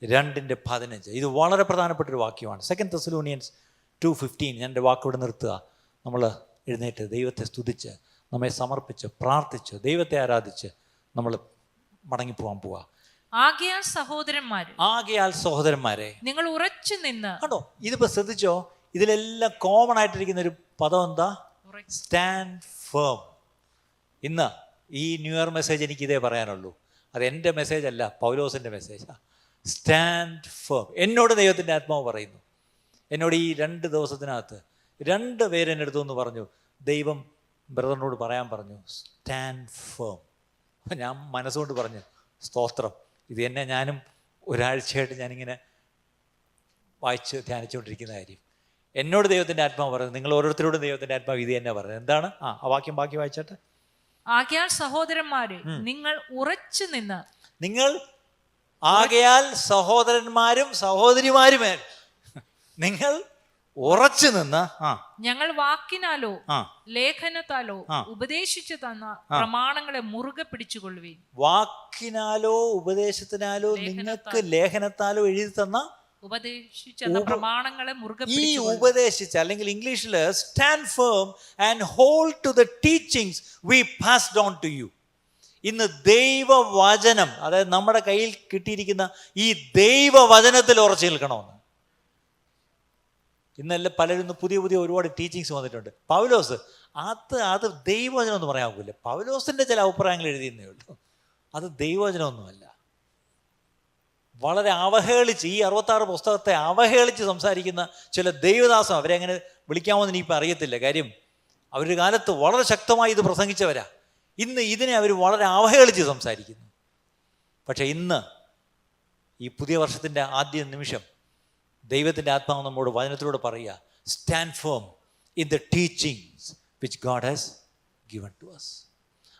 2:15. ഇത് വളരെ പ്രധാനപ്പെട്ടൊരു വാക്യമാണ്. 2 തെസ്സലോനിയൻസ് 2:15. ഞാൻ എൻ്റെ വാക്കോടെ നിർത്തുക. നമ്മൾ എഴുന്നേറ്റ് ദൈവത്തെ സ്തുതിച്ച് നമ്മെ സമർപ്പിച്ച് പ്രാർത്ഥിച്ച് ദൈവത്തെ ആരാധിച്ച് നമ്മൾ മടങ്ങിപ്പോവാൻ പോവാ. ആകയാൽ സഹോദരന്മാരെ നിങ്ങൾ ഉറച്ചു നിന്ന്. കണ്ടോ, ഇതിപ്പോ ശ്രദ്ധിച്ചോ, ഇതിലെല്ലാം കോമൺ ആയിട്ടിരിക്കുന്ന ഒരു പദം എന്താ? Stand firm. ഇന്ന് ഈ ന്യൂ ഇയർ മെസ്സേജ് എനിക്ക് ഇതേ പറയാനുള്ളൂ. അത് എൻ്റെ മെസ്സേജ് അല്ല, പൗലോസിൻ്റെ മെസ്സേജാണ്. Stand firm. എന്നോട് ദൈവത്തിൻ്റെ ആത്മാവ് പറയുന്നു. എന്നോട് ഈ 2 ദിവസത്തിനകത്ത് 2 പേര് എൻ്റെ അടുത്തൊന്ന് പറഞ്ഞു, ദൈവം ബ്രദറിനോട് പറയാൻ പറഞ്ഞു സ്റ്റാൻഡ് ഫേം. അപ്പം ഞാൻ മനസ്സുകൊണ്ട് പറഞ്ഞു, സ്തോത്രം. ഇത് തന്നെ ഞാനും ഒരാഴ്ചയായിട്ട് ഞാനിങ്ങനെ വായിച്ച് ധ്യാനിച്ചുകൊണ്ടിരിക്കുന്ന കാര്യം. എന്നോട് ദൈവത്തിൻ്റെ ആത്മാവ് പറയുന്നത്, നിങ്ങൾ ഓരോരുത്തരോടും ദൈവത്തിൻ്റെ ആത്മാവ് ഇത് തന്നെ പറയുന്നത്. എന്താണ്? ആ വാക്യം ബാക്കി വായിച്ചാട്ടെ. ആകയാൽ സഹോദരന്മാരെ നിങ്ങൾ ഉറച്ചു നിന്ന്. ആകയാൽ സഹോദരന്മാരും സഹോദരിമാരുമേ നിങ്ങൾ ഉറച്ചു നിന്ന് ഞങ്ങൾ വാക്കിനാലോ ലേഖനത്താലോ ഉപദേശിച്ചു തന്ന പ്രമാണങ്ങളെ മുറുകെ പിടിച്ചുകൊള്ളുവീൻ. വാക്കിനാലോ ഉപദേശത്തിനാലോ നിങ്ങൾക്ക് ലേഖനത്താലോ എഴുതി തന്ന പ്രമാണങ്ങളെ മുറുകെ ഈ ഉപദേശിച്ച, അല്ലെങ്കിൽ ഇംഗ്ലീഷിൽ stand firm and hold to the teachings we passed on to you. ഇന്ന് ദൈവവചനം, അതായത് നമ്മുടെ കയ്യിൽ കിട്ടിയിരിക്കുന്ന ഈ ദൈവവചനത്തിൽ ഉറച്ചു നിൽക്കണമെന്ന്. ഇന്നെല്ലാം പലരും പുതിയ ഒരുപാട് ടീച്ചിങ്സ് വന്നിട്ടുണ്ട്. പൗലോസ് അത് ദൈവവചനം എന്ന് പറയാൻ പോകില്ല. പൗലോസിൻ്റെ ചില അഭിപ്രായങ്ങൾ എഴുതിയെന്നേ ഉള്ളൂ. അത് ദൈവവചനമൊന്നുമല്ല. വളരെ അവഹേളിച്ച്, ഈ 66 പുസ്തകത്തെ അവഹേളിച്ച് സംസാരിക്കുന്ന ചില ദൈവദാസം, അവരെ അങ്ങനെ വിളിക്കാമെന്ന് ഇനിയിപ്പോൾ അറിയത്തില്ല. കാര്യം അവരൊരു കാലത്ത് വളരെ ശക്തമായി ഇത് പ്രസംഗിച്ചവരാ. ഇന്ന് ഇതിനെ അവർ വളരെ അവഹേളിച്ച് സംസാരിക്കുന്നു. പക്ഷേ ഇന്ന് ഈ പുതിയ വർഷത്തിൻ്റെ ആദ്യ നിമിഷം ദൈവത്തിൻ്റെ ആത്മാവ് നമ്മോട് വചനത്തിലൂടെ പറയുക, stand firm in the teachings which God has given to us.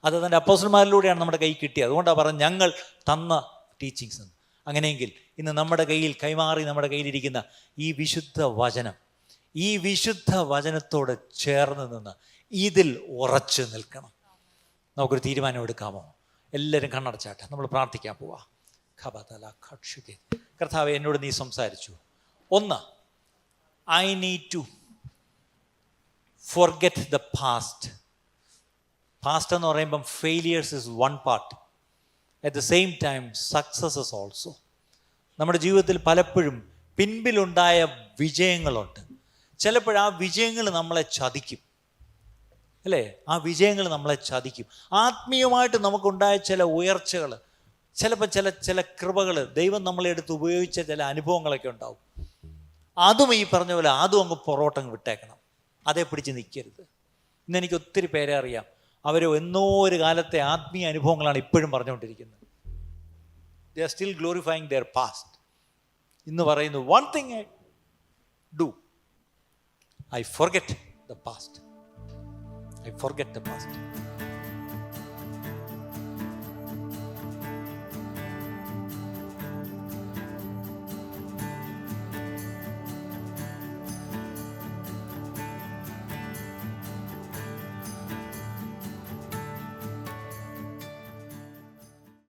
അത് തൻ്റെ അപ്പോസ്തലന്മാരിലൂടെയാണ് നമ്മുടെ കൈ കിട്ടിയത്. അതുകൊണ്ടാണ് പറഞ്ഞത് ഞങ്ങൾ തന്ന ടീച്ചിങ്സ് എന്ന്. അങ്ങനെയെങ്കിൽ ഇന്ന് നമ്മുടെ കയ്യിൽ കൈമാറി നമ്മുടെ കയ്യിലിരിക്കുന്ന ഈ വിശുദ്ധ വചനം, ഈ വിശുദ്ധ വചനത്തോട് ചേർന്ന് നിന്ന് ഇതിൽ ഉറച്ചു നിൽക്കണം. നമുക്കൊരു തീരുമാനം എടുക്കാമോ? എല്ലാവരും കണ്ണടച്ചാട്ടെ, നമ്മൾ പ്രാർത്ഥിക്കാൻ പോവാ. കർത്താവേ, എന്നോട് നീ സംസാരിച്ചു. ഒന്ന്, I need to forget the past. Past എന്ന് പറയുമ്പം failures is one part, at the same time successes also. നമ്മുടെ ജീവിതത്തിൽ പലപ്പോഴും പിൻപിലുണ്ടായ വിജയങ്ങളുണ്ട്. ചിലപ്പോൾ ആ വിജയങ്ങൾ നമ്മളെ ചതിക്കും, അല്ലേ? ആ വിജയങ്ങൾ നമ്മളെ ചതിക്കും. ആത്മീയമായിട്ട് നമുക്കുണ്ടായ ചില ഉയർച്ചകൾ, ചിലപ്പോൾ ചില കൃപകൾ, ദൈവം നമ്മളെ എടുത്ത് ഉപയോഗിച്ച ചില അനുഭവങ്ങളൊക്കെ ഉണ്ടാവും. അതും ഈ പറഞ്ഞ പോലെ അതും അങ്ങ് പൊറോട്ടങ്ങ് വിട്ടേക്കണം. അതേ പിടിച്ച് നിൽക്കരുത്. ഇന്ന് എനിക്ക് ഒത്തിരി പേരെ അറിയാം, അവർ എന്നോ ഒരു കാലത്തെ ആത്മീയ അനുഭവങ്ങളാണ് ഇപ്പോഴും പറഞ്ഞുകൊണ്ടിരിക്കുന്നത്. They are still glorifying their past. ഇന്ന് പറയുന്നു, one thing I do, I forget the past. I forget the past.